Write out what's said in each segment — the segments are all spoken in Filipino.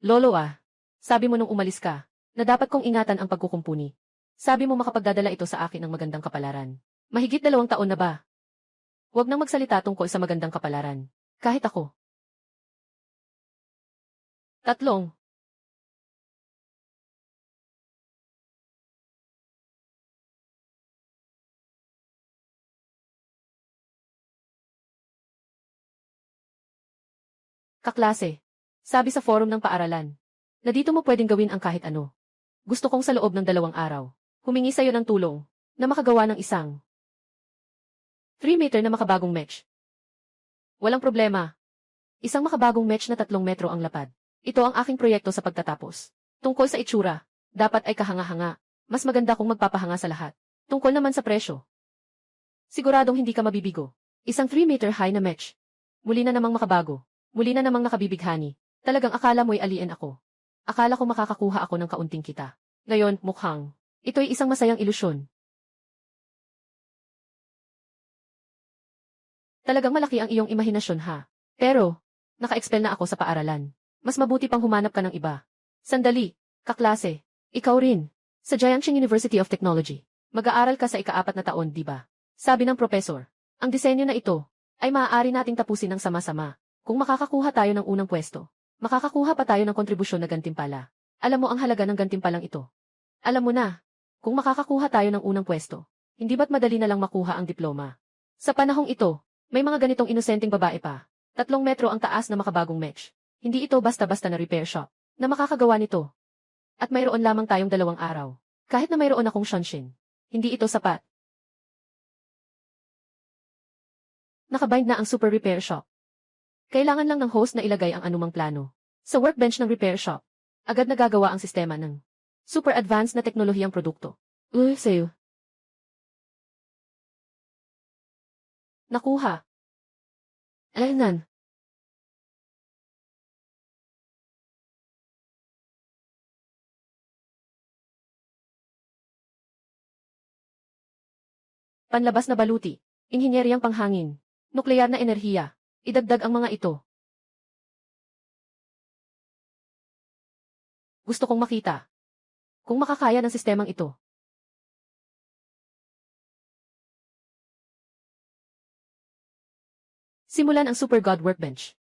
Lolo sabi mo nung umalis ka, na dapat kong ingatan ang pagkukumpuni. Sabi mo makapagdadala ito sa akin ng magandang kapalaran. Mahigit 2 taon na ba? Huwag nang magsalita tungkol sa magandang kapalaran. Kahit ako. 3. Kaklase. Sabi sa forum ng paaralan, na dito mo pwedeng gawin ang kahit ano. Gusto kong sa loob ng 2 araw, humingi sa'yo ng tulong, na makagawa ng isang 3 meter na makabagong match. Walang problema. Isang makabagong match na 3 metro ang lapad. Ito ang aking proyekto sa pagtatapos. Tungkol sa itsura, dapat ay kahanga-hanga. Mas maganda kung magpapahanga sa lahat. Tungkol naman sa presyo. Siguradong hindi ka mabibigo. Isang 3 meter high na match. Muli na namang makabago. Muli na namang nakabibighani. Talagang akala mo'y alien ako. Akala ko makakakuha ako ng kaunting kita. Ngayon, mukhang, ito'y isang masayang ilusyon. Talagang malaki ang iyong imahinasyon ha. Pero, naka-expel na ako sa paaralan. Mas mabuti pang humanap ka ng iba. Sandali, kaklase. Ikaw rin. Sa Jiangxing University of Technology. Mag-aaral ka sa ika-4 na taon, di ba? Sabi ng profesor. Ang disenyo na ito, ay maaari nating tapusin ng sama-sama. Kung makakakuha tayo ng unang pwesto, makakakuha pa tayo ng kontribusyon na gantimpala. Alam mo ang halaga ng gantimpalang ito. Alam mo na, kung makakakuha tayo ng unang pwesto, hindi ba't madali na lang makuha ang diploma? Sa panahong ito, may mga ganitong inosenteng babae pa. 3 metro ang taas na makabagong match. Hindi ito basta-basta na repair shop na makakagawa nito. At mayroon lamang tayong 2 araw. Kahit na mayroon akong shanshin, hindi ito sapat. Nakabind na ang super repair shop. Kailangan lang ng host na ilagay ang anumang plano. Sa workbench ng repair shop, agad nagagawa ang sistema ng super advanced na teknolohiyang produkto. Sa'yo. Nakuha. Alaynan. Panlabas na baluti, inhinyeriyang panghangin, nukleyar na enerhiya, idagdag ang mga ito. Gusto kong makita. Kung makakaya ng sistemang ito. Simulan ang Super God Workbench.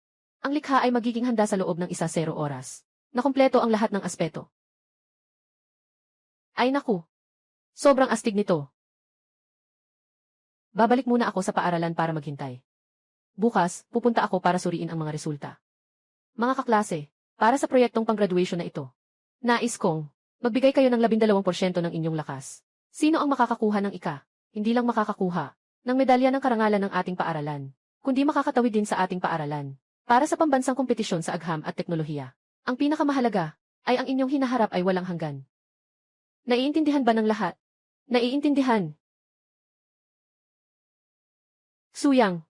Ang likha ay magiging handa sa loob ng 0 oras. Nakumpleto ang lahat ng aspeto. Ay naku. Sobrang astig nito. Babalik muna ako sa paaralan para maghintay. Bukas, pupunta ako para suriin ang mga resulta. Mga kaklase, para sa proyektong pang-graduation na ito, nais kong magbigay kayo ng 12% ng inyong lakas. Sino ang makakakuha ng hindi lang makakakuha ng medalya ng karangalan ng ating paaralan, kundi makakatawid din sa ating paaralan para sa pambansang kompetisyon sa agham at teknolohiya. Ang pinakamahalaga ay ang inyong hinaharap ay walang hanggan. Naiintindihan ba ng lahat? Naiintindihan. Suyang.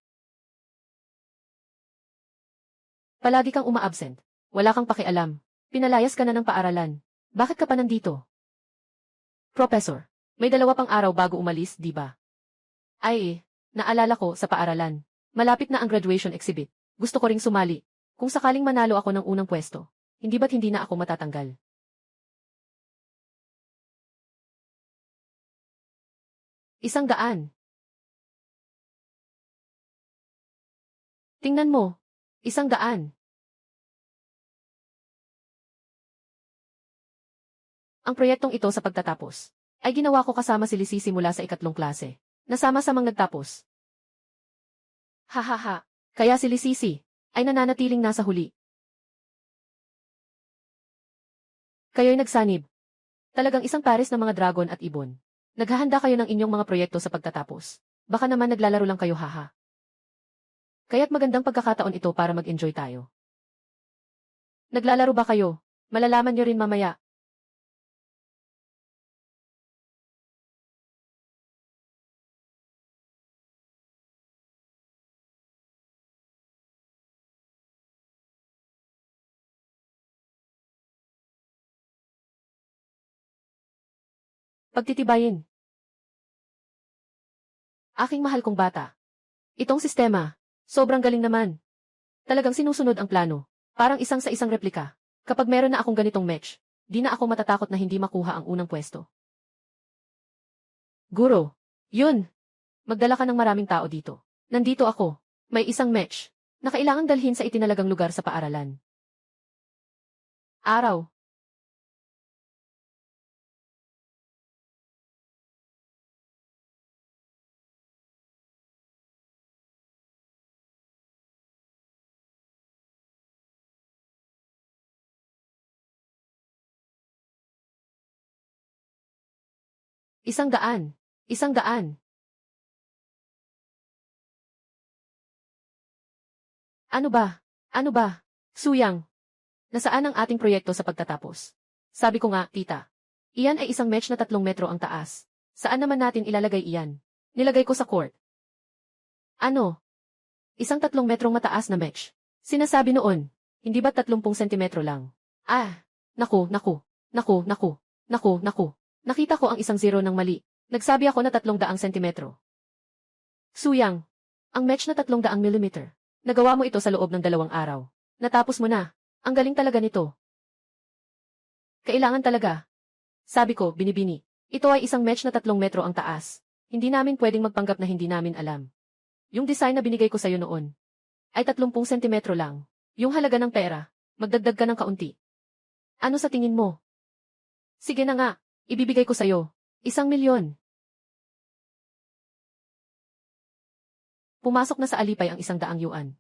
Palagi kang uma-absent. Wala kang pakialam. Pinalayas ka na ng paaralan. Bakit ka pa nandito? Professor, may 2 pang araw bago umalis, di ba? Ay, naalala ko sa paaralan. Malapit na ang graduation exhibit. Gusto ko ring sumali. Kung sakaling manalo ako ng unang pwesto, hindi ba't hindi na ako matatanggal? $100. Tingnan mo. $100. Ang proyektong ito sa pagtatapos ay ginawa ko kasama si Lisi simula sa 3 klase. Nasama-samang nagtapos. Hahaha. Kaya si Lisisi ay nananatiling nasa huli. Kayo'y nagsanib. Talagang isang pares ng mga dragon at ibon. Naghahanda kayo ng inyong mga proyekto sa pagtatapos. Baka naman naglalaro lang kayo haha. Kaya't magandang pagkakataon ito para mag-enjoy tayo. Naglalaro ba kayo? Malalaman nyo rin mamaya. Pagtitibayin. Aking mahal kong bata. Itong sistema, sobrang galing naman. Talagang sinusunod ang plano. Parang isang sa isang replika. Kapag meron na akong ganitong match, di na ako matatakot na hindi makuha ang unang pwesto. Guro, yun. Magdala ka ng maraming tao dito. Nandito ako. May isang match na kailangang dalhin sa itinalagang lugar sa paaralan. Araw. Isang daan. Isang daan. Ano ba? Ano ba? Suyang. Nasaan ang ating proyekto sa pagtatapos? Sabi ko nga, tita. Iyan ay isang match na 3 metro ang taas. Saan naman natin ilalagay iyan? Nilagay ko sa court. Ano? Isang 3 metrong mataas na match. Sinasabi noon, hindi ba 30 sentimetro lang? Ah, naku, naku, naku, naku, naku, naku. Nakita ko ang isang zero ng mali. Nagsabi ako na 300 sentimetro. Suyang. Ang match na 300 millimeter. Nagawa mo ito sa loob ng 2 araw. Natapos mo na. Ang galing talaga nito. Kailangan talaga. Sabi ko, binibini. Ito ay isang match na 3 metro ang taas. Hindi namin pwedeng magpanggap na hindi namin alam. Yung design na binigay ko sa'yo noon ay 30 sentimetro lang. Yung halaga ng pera, magdagdag ka ng kaunti. Ano sa tingin mo? Sige na nga, ibibigay ko sa'yo. 1,000,000. Pumasok na sa alipay ang 100 yuan.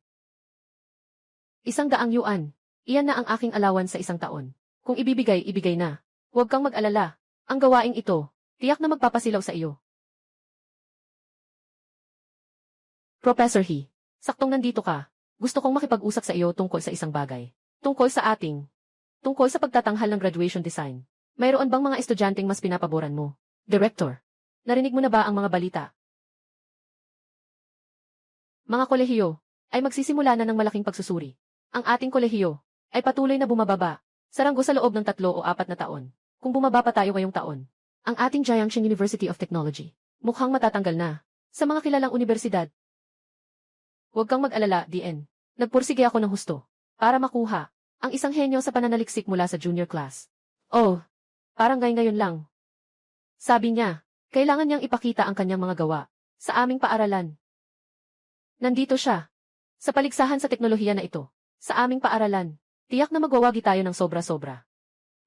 100 yuan. Iyan na ang aking alawan sa 1 taon. Kung ibibigay, ibigay na. Huwag kang mag-alala. Ang gawaing ito, tiyak na magpapasilaw sa iyo. Professor He, saktong nandito ka. Gusto kong makipag-usap sa iyo tungkol sa isang bagay. Tungkol sa pagtatanghal ng graduation design. Mayroon bang mga estudyanteng mas pinapaboran mo? Director, narinig mo na ba ang mga balita? Mga kolehiyo ay magsisimula na ng malaking pagsusuri. Ang ating kolehiyo ay patuloy na bumababa. Saranggo sa loob ng 3 o 4 na taon. Kung bumaba pa tayo ngayong taon, ang ating Jiangxing University of Technology mukhang matatanggal na sa mga kilalang universidad. Huwag kang mag-alala, DN. Nagpursige ako ng husto para makuha ang isang henyo sa pananaliksik mula sa junior class. Oh, parang ngayon lang. Sabi niya, kailangan niyang ipakita ang kanyang mga gawa sa aming paaralan. Nandito siya. Sa paligsahan sa teknolohiya na ito. Sa aming paaralan. Tiyak na magwawagi tayo ng sobra-sobra.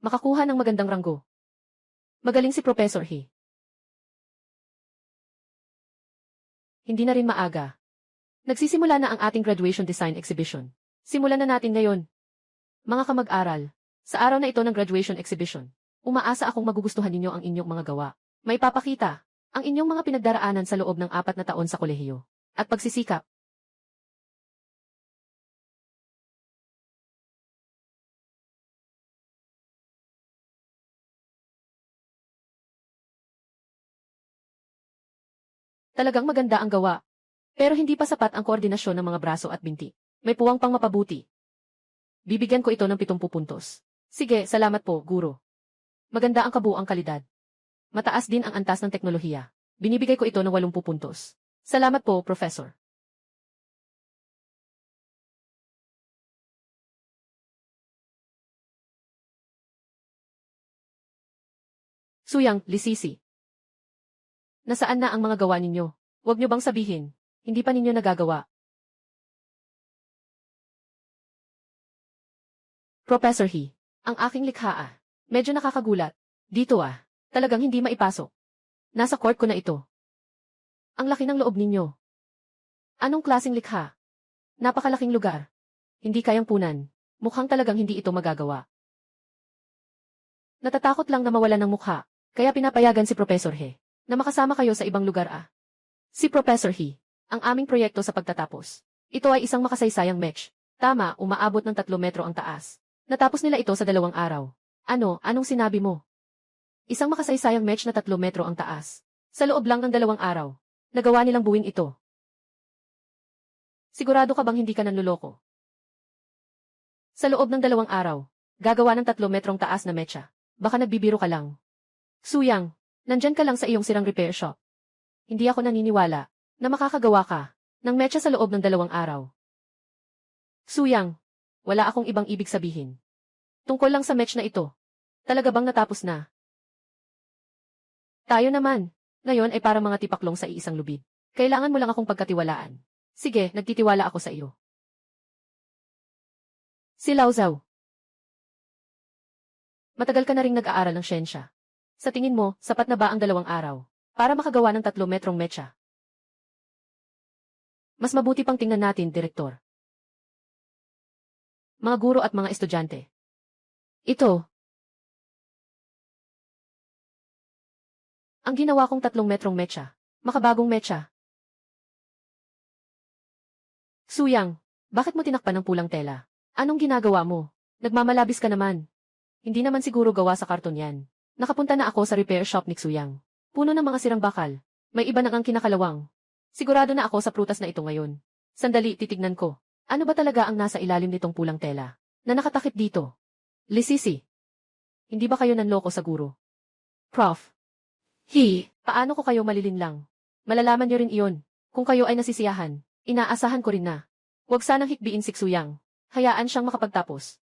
Makakuha ng magandang ranggo. Magaling si Professor He. Hindi na rin maaga. Nagsisimula na ang ating graduation design exhibition. Simulan na natin ngayon. Mga kamag-aral, sa araw na ito ng graduation exhibition, umaasa akong magugustuhan ninyo ang inyong mga gawa. May papakita ang inyong mga pinagdaraanan sa loob ng 4 na taon sa kolehiyo. At pagsisikap. Talagang maganda ang gawa. Pero hindi pa sapat ang koordinasyon ng mga braso at binti. May puwang pang mapabuti. Bibigyan ko ito ng 70 puntos. Sige, salamat po, guro. Maganda ang kabuuang kalidad. Mataas din ang antas ng teknolohiya. Binibigay ko ito ng 80 puntos. Salamat po, Professor. Suyang, Lisisi. Nasaan na ang mga gawa ninyo? Huwag niyo bang sabihin, hindi pa ninyo nagagawa? Professor He, ang aking likha medyo nakakagulat. Dito talagang hindi maipasok. Nasa court ko na ito. Ang laki ng loob ninyo. Anong klaseng likha? Napakalaking lugar. Hindi kayang punan. Mukhang talagang hindi ito magagawa. Natatakot lang na mawalan ng mukha, kaya pinapayagan si Professor He na makasama kayo sa ibang lugar Si Professor He, ang aming proyekto sa pagtatapos. Ito ay isang makasaysayang match. Tama, umaabot ng 3 metro ang taas. Natapos nila ito sa 2 araw. Anong sinabi mo? Isang makasaysayang match na 3 metro ang taas. Sa loob lang ng 2 araw. Nagawa nilang buwin ito. Sigurado ka bang hindi ka nanloloko? Sa loob ng 2 araw, gagawa ng 3 metrong taas na mecha. Baka nagbibiro ka lang. Suyang, nandyan ka lang sa iyong sirang repair shop. Hindi ako naniniwala na makakagawa ka ng mecha sa loob ng 2 araw. Suyang, wala akong ibang ibig sabihin. Tungkol lang sa match na ito. Talaga bang natapos na? Tayo naman. Ngayon ay parang mga tipaklong sa iisang lubid. Kailangan mo lang akong pagkatiwalaan. Sige, nagtitiwala ako sa iyo. Si Lao Zhao. Matagal ka na ring nag-aaral ng siyensya. Sa tingin mo, sapat na ba ang 2 araw para makagawa ng 3 metrong mecha? Mas mabuti pang tingnan natin, Direktor. Mga guro at mga estudyante. Ito. Ang ginawa kong 3 metrong mecha. Makabagong mecha. Suyang, bakit mo tinakpan ng pulang tela? Anong ginagawa mo? Nagmamalabis ka naman. Hindi naman siguro gawa sa karton yan. Nakapunta na ako sa repair shop ni Suyang. Puno ng mga sirang bakal. May iba nang ang kinakalawang. Sigurado na ako sa prutas na ito ngayon. Sandali, titignan ko. Ano ba talaga ang nasa ilalim nitong pulang tela na nakatakip dito? Lisisi. Hindi ba kayo nanloko sa guro? Prof. Paano ko kayo malilinlang? Malalaman niyo rin iyon. Kung kayo ay nasisiyahan, inaasahan ko rin na. Huwag sanang hikbiin si Suyang. Hayaan siyang makapagtapos.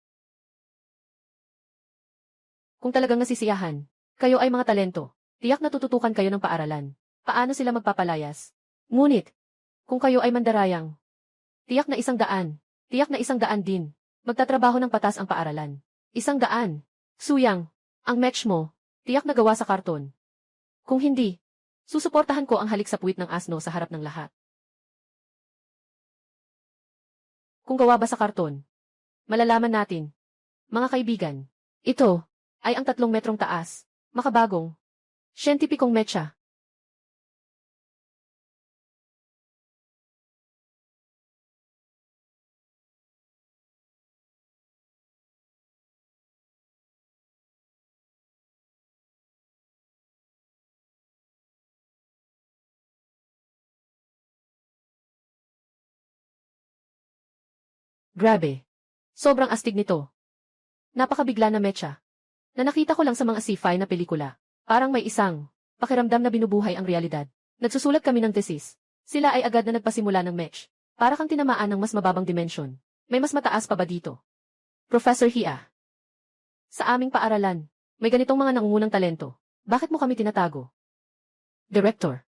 Kung talagang nasisiyahan, kayo ay mga talento. Tiyak natututukan kayo ng paaralan. Paano sila magpapalayas? Ngunit, kung kayo ay mandarayang, tiyak na 100. Tiyak na 100 din. Magtatrabaho ng patas ang paaralan. 100. Suyang, ang match mo, tiyak na gawa sa karton. Kung hindi, susuportahan ko ang halik sa puwit ng asno sa harap ng lahat. Kung gawa ba sa karton, malalaman natin. Mga kaibigan, ito ay ang 3 metrong taas, makabagong, siyentipikong mecha. Grabe. Sobrang astig nito. Napakabigla na mecha. Na nakita ko lang sa mga sci-fi na pelikula. Parang may isang pakiramdam na binubuhay ang realidad. Nagsusulat kami ng thesis. Sila ay agad na nagpasimula ng match. Para kang tinamaan ng mas mababang dimensyon. May mas mataas pa ba dito? Professor Hia. Sa aming paaralan, may ganitong mga nangungunang talento. Bakit mo kami tinatago? Director.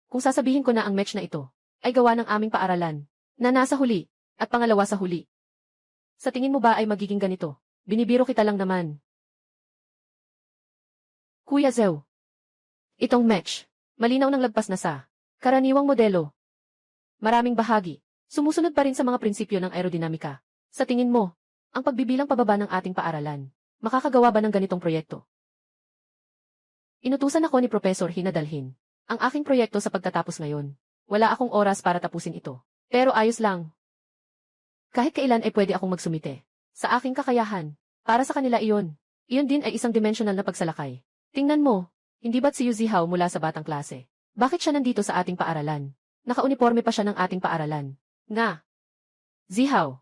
Kung sasabihin ko na ang match na ito ay gawa ng aming paaralan, na nasa huli, at pangalawa sa huli. Sa tingin mo ba ay magiging ganito? Binibiro kita lang naman. Kuya Zhao. Itong match, malinaw ng lagpas na sa karaniwang modelo. Maraming bahagi, sumusunod pa rin sa mga prinsipyo ng aerodinamika. Sa tingin mo, ang pagbibilang pababa ng ating paaralan, makakagawa ba ng ganitong proyekto? Inutusan ako ni Professor Hina dalhin ang aking proyekto sa pagtatapos ngayon. Wala akong oras para tapusin ito. Pero ayos lang. Kahit kailan ay pwede akong magsumite. Sa aking kakayahan, para sa kanila iyon. Iyon din ay isang dimensional na pagsalakay. Tingnan mo, hindi ba't si Yu Zihao mula sa batang klase? Bakit siya nandito sa ating paaralan? Nakauniforme pa siya ng ating paaralan. Nga. Zihao.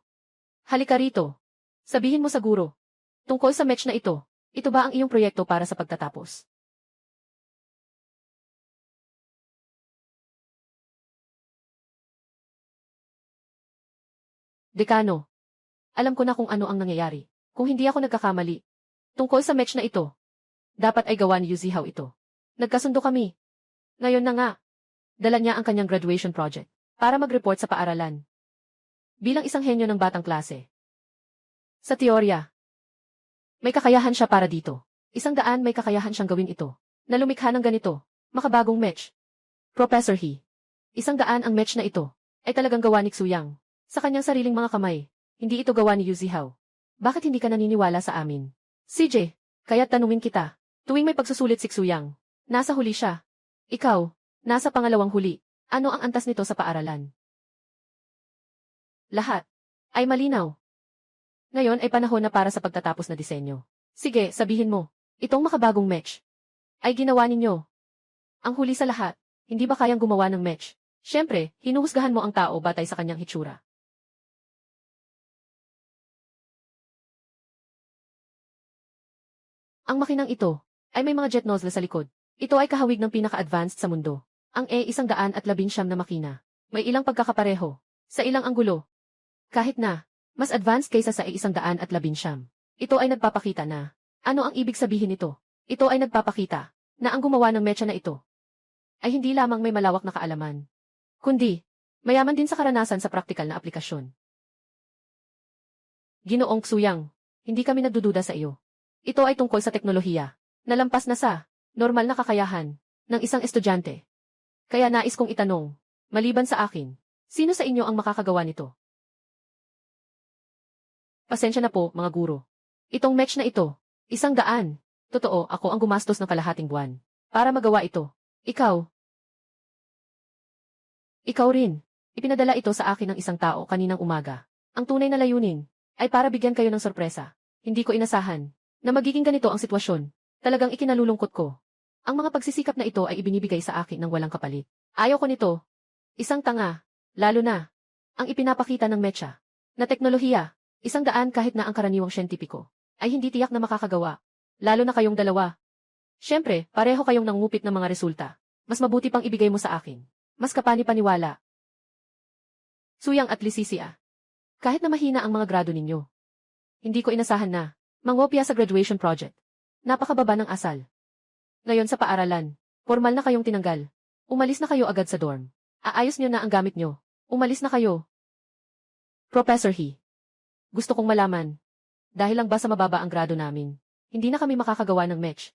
Halika rito. Sabihin mo sa guro. Tungkol sa match na ito ba ang iyong proyekto para sa pagtatapos? Dekano. Alam ko na kung ano ang nangyayari. Kung hindi ako nagkakamali. Tungkol sa match na ito, dapat ay gawa ni Yu Zihao ito. Nagkasundo kami. Ngayon na nga. Dala niya ang kanyang graduation project para mag-report sa paaralan. Bilang isang henyo ng batang klase. Sa teorya, may kakayahan siya para dito. 100 may kakayahan siyang gawin ito. Na lumikha ng ganito, makabagong match. Professor He. 100 ang match na ito ay talagang gawa ni Suyang. Sa kanyang sariling mga kamay, hindi ito gawa ni Yu Zihao. Bakit hindi ka naniniwala sa amin? CJ, kaya't tanungin kita. Tuwing may pagsusulit si Suyang, nasa huli siya. Ikaw, nasa pangalawang huli. Ano ang antas nito sa paaralan? Lahat ay malinaw. Ngayon ay panahon na para sa pagtatapos na disenyo. Sige, sabihin mo, itong makabagong match ay ginawa ninyo. Ang huli sa lahat, hindi ba kayang gumawa ng match? Siyempre, hinuhusgahan mo ang tao batay sa kanyang hitsura. Ang makinang ito ay may mga jet nozzle sa likod. Ito ay kahawig ng pinaka-advanced sa mundo. Ang E119 na makina. May ilang pagkakapareho sa ilang anggulo. Kahit na mas advanced kaysa sa E119. Ito ay nagpapakita na. Ano ang ibig sabihin nito? Ito ay nagpapakita na ang gumawa ng mecha na ito ay hindi lamang may malawak na kaalaman, kundi mayaman din sa karanasan sa praktikal na aplikasyon. Ginoong Xuyang, hindi kami nagdududa sa iyo. Ito ay tungkol sa teknolohiya, na lampas na sa normal na kakayahan ng isang estudyante. Kaya nais kong itanong, maliban sa akin, sino sa inyo ang makakagawa nito? Pasensya na po, mga guro. Itong match na ito, 100. Totoo, ako ang gumastos ng kalahating buwan para magawa ito. Ikaw. Ikaw rin. Ipinadala ito sa akin ng isang tao kaninang umaga. Ang tunay na layunin ay para bigyan kayo ng sorpresa. Hindi ko inasahan na magiging ganito ang sitwasyon. Talagang ikinalulungkot ko. Ang mga pagsisikap na ito ay ibinibigay sa akin ng walang kapalit. Ayaw ko nito. Isang tanga, lalo na ang ipinapakita ng mecha na teknolohiya, 100 kahit na ang karaniwang siyentipiko ay hindi tiyak na makakagawa. Lalo na kayong dalawa. Siyempre, pareho kayong nangungupit ng mga resulta. Mas mabuti pang ibigay mo sa akin. Mas kapani-paniwala. Xuyang at Lisisia. Kahit na mahina ang mga grado ninyo, hindi ko inasahan na mangopya sa graduation project. Napakababa ng asal. Ngayon sa paaralan, formal na kayong tinanggal. Umalis na kayo agad sa dorm. Aayos nyo na ang gamit nyo. Umalis na kayo. Professor He. Gusto kong malaman. Dahil lang ba sa mababa ang grado namin, hindi na kami makakagawa ng match.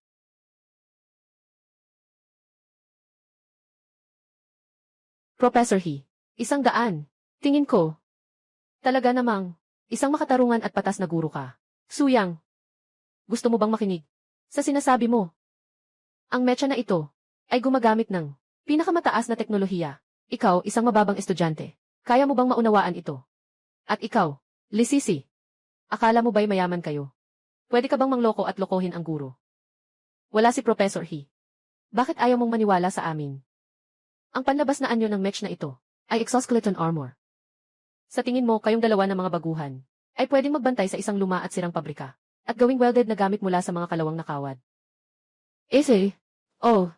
Professor He. 100. Tingin ko. Talaga namang, isang makatarungan at patas na guro ka. Xuyang. Gusto mo bang makinig sa sinasabi mo? Ang mecha na ito ay gumagamit ng pinakamataas na teknolohiya. Ikaw, isang mababang estudyante. Kaya mo bang maunawaan ito? At ikaw, Lisisi. Akala mo ba'y mayaman kayo? Pwede ka bang mangloko at lokohin ang guro? Wala si Professor He. Bakit ayaw mong maniwala sa amin? Ang panlabas na anyo ng match na ito ay exoskeleton armor. Sa tingin mo, kayong dalawa ng mga baguhan ay pwedeng magbantay sa isang luma at sirang pabrika at gawing welded na gamit mula sa mga kalawang nakawad. Oh.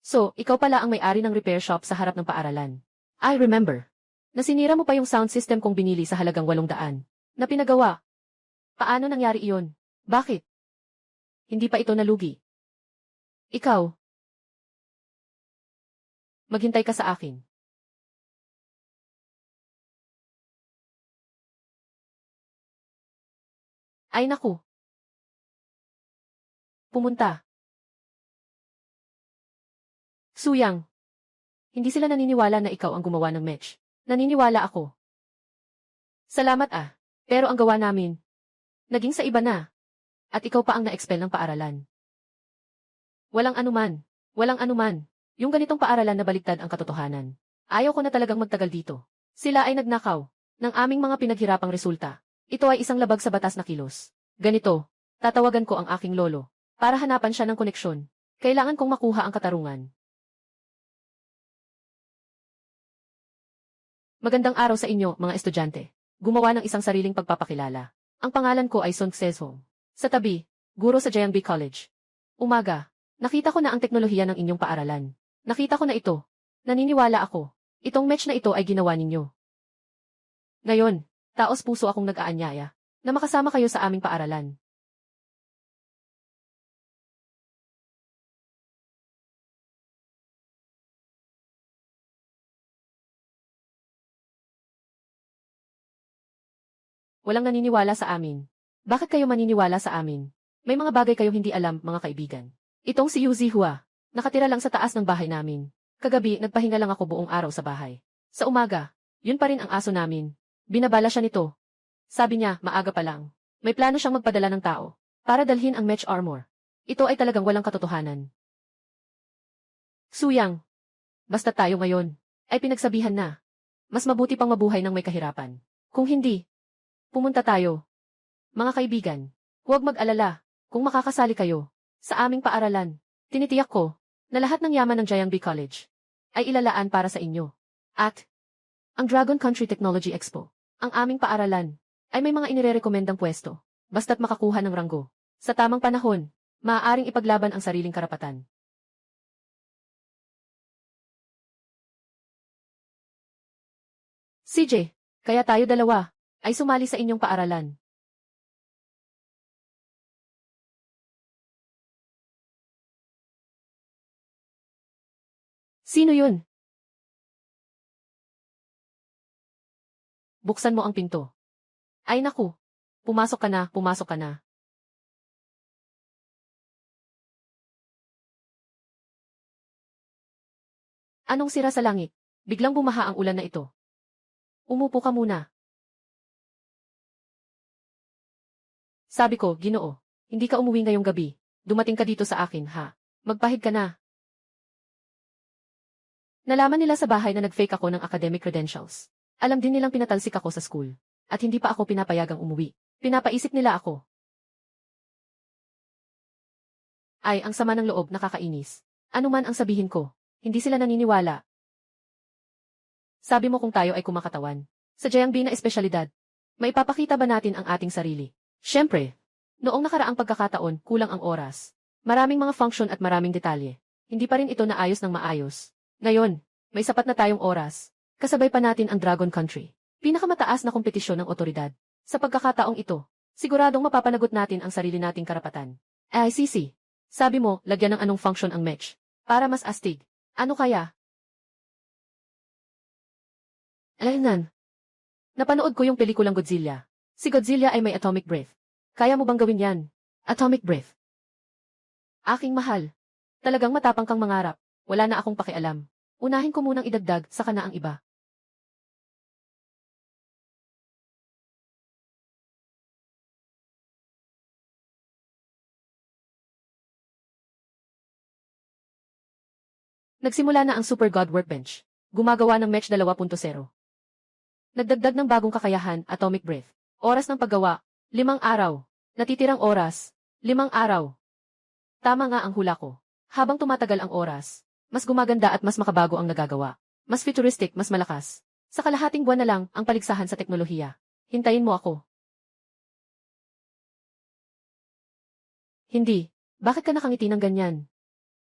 So, ikaw pala ang may-ari ng repair shop sa harap ng paaralan. I remember. Nasinira mo pa yung sound system kong binili sa halagang 800 na pinagawa. Paano nangyari iyon? Bakit? Hindi pa ito nalugi. Ikaw. Maghintay ka sa akin. Ay naku. Pumunta. Xuyang. Hindi sila naniniwala na ikaw ang gumawa ng match. Naniniwala ako. Salamat ah. Pero ang gawa namin, naging sa iba na. At ikaw pa ang na-expel ng paaralan. Walang anuman. Walang anuman. Yung ganitong paaralan na baligtad ang katotohanan. Ayaw ko na talagang magtagal dito. Sila ay nagnakaw ng aming mga pinaghirapang resulta. Ito ay isang labag sa batas na kilos. Ganito, tatawagan ko ang aking lolo para hanapan siya ng koneksyon. Kailangan kong makuha ang katarungan. Magandang araw sa inyo, mga estudyante. Gumawa ng isang sariling pagpapakilala. Ang pangalan ko ay Sun Xezong. Sa tabi, guro sa Jiangbi College. Umaga, nakita ko na ang teknolohiya ng inyong paaralan. Nakita ko na ito. Naniniwala ako. Itong match na ito ay ginawa ninyo. Ngayon, taos puso akong nag-aanyaya na makasama kayo sa aming paaralan. Walang naniniwala sa amin. Bakit kayo maniniwala sa amin? May mga bagay kayong hindi alam, mga kaibigan. Itong si Yu Zihua, nakatira lang sa taas ng bahay namin. Kagabi, nagpahinga lang ako buong araw sa bahay. Sa umaga, yun pa rin ang aso namin. Binabala siya nito. Sabi niya, maaga pa lang. May plano siyang magpadala ng tao para dalhin ang match armor. Ito ay talagang walang katotohanan. Xuyang. Basta tayo ngayon ay pinagsabihan na. Mas mabuti pang mabuhay ng may kahirapan. Kung hindi, pumunta tayo. Mga kaibigan, huwag mag-alala kung makakasali kayo sa aming paaralan. Tinitiyak ko na lahat ng yaman ng Jiangbi College ay ilalaan para sa inyo. At ang Dragon Country Technology Expo, ang aming paaralan, ay may mga inirerekomendang pwesto basta't makakuha ng ranggo. Sa tamang panahon, maaaring ipaglaban ang sariling karapatan. CJ, kaya tayo dalawa ay sumali sa inyong paaralan. Sino yun? Buksan mo ang pinto. Ay naku. Pumasok ka na, pumasok ka na. Anong sira sa langit? Biglang bumaha ang ulan na ito. Umupo ka muna. Sabi ko, Ginoo, hindi ka umuwi ngayong gabi. Dumating ka dito sa akin, ha? Magpahid ka na. Nalaman nila sa bahay na nag-fake ako ng academic credentials. Alam din nilang pinatalsik ako sa school. At hindi pa ako pinapayagang umuwi. Pinapaisip nila ako. Ay, ang sama ng loob, nakakainis. Ano man ang sabihin ko, hindi sila naniniwala. Sabi mo kung tayo ay kumakatawan. Sadyang na espesyalidad. Maipapakita ba natin ang ating sarili? Siyempre. Noong nakaraang pagkakataon, kulang ang oras. Maraming mga function at maraming detalye. Hindi pa rin ito naayos ng maayos. Ngayon, may sapat na tayong oras. Kasabay pa natin ang Dragon Country. Pinakamataas na kompetisyon ng otoridad. Sa pagkakataong ito, siguradong mapapanagot natin ang sarili nating karapatan. Ay, Sisi. Sabi mo, lagyan ng anong function ang match. Para mas astig. Ano kaya? Alaynan. Napanood ko yung pelikulang Godzilla. Si Godzilla ay may atomic breath. Kaya mo bang gawin yan? Atomic breath. Aking mahal. Talagang matapang kang mangarap. Wala na akong pakialam. Unahin ko munang idagdag, saka na ang iba. Nagsimula na ang Super God Workbench. Gumagawa ng Mech 2.0. Nagdagdag ng bagong kakayahan, atomic breath. Oras ng paggawa, 5 araw. Natitirang oras, 5 araw. Tama nga ang hula ko. Habang tumatagal ang oras, mas gumaganda at mas makabago ang nagagawa. Mas futuristic, mas malakas. Sa kalahating buwan na lang ang paligsahan sa teknolohiya. Hintayin mo ako. Hindi. Bakit ka nakangiti ng ganyan?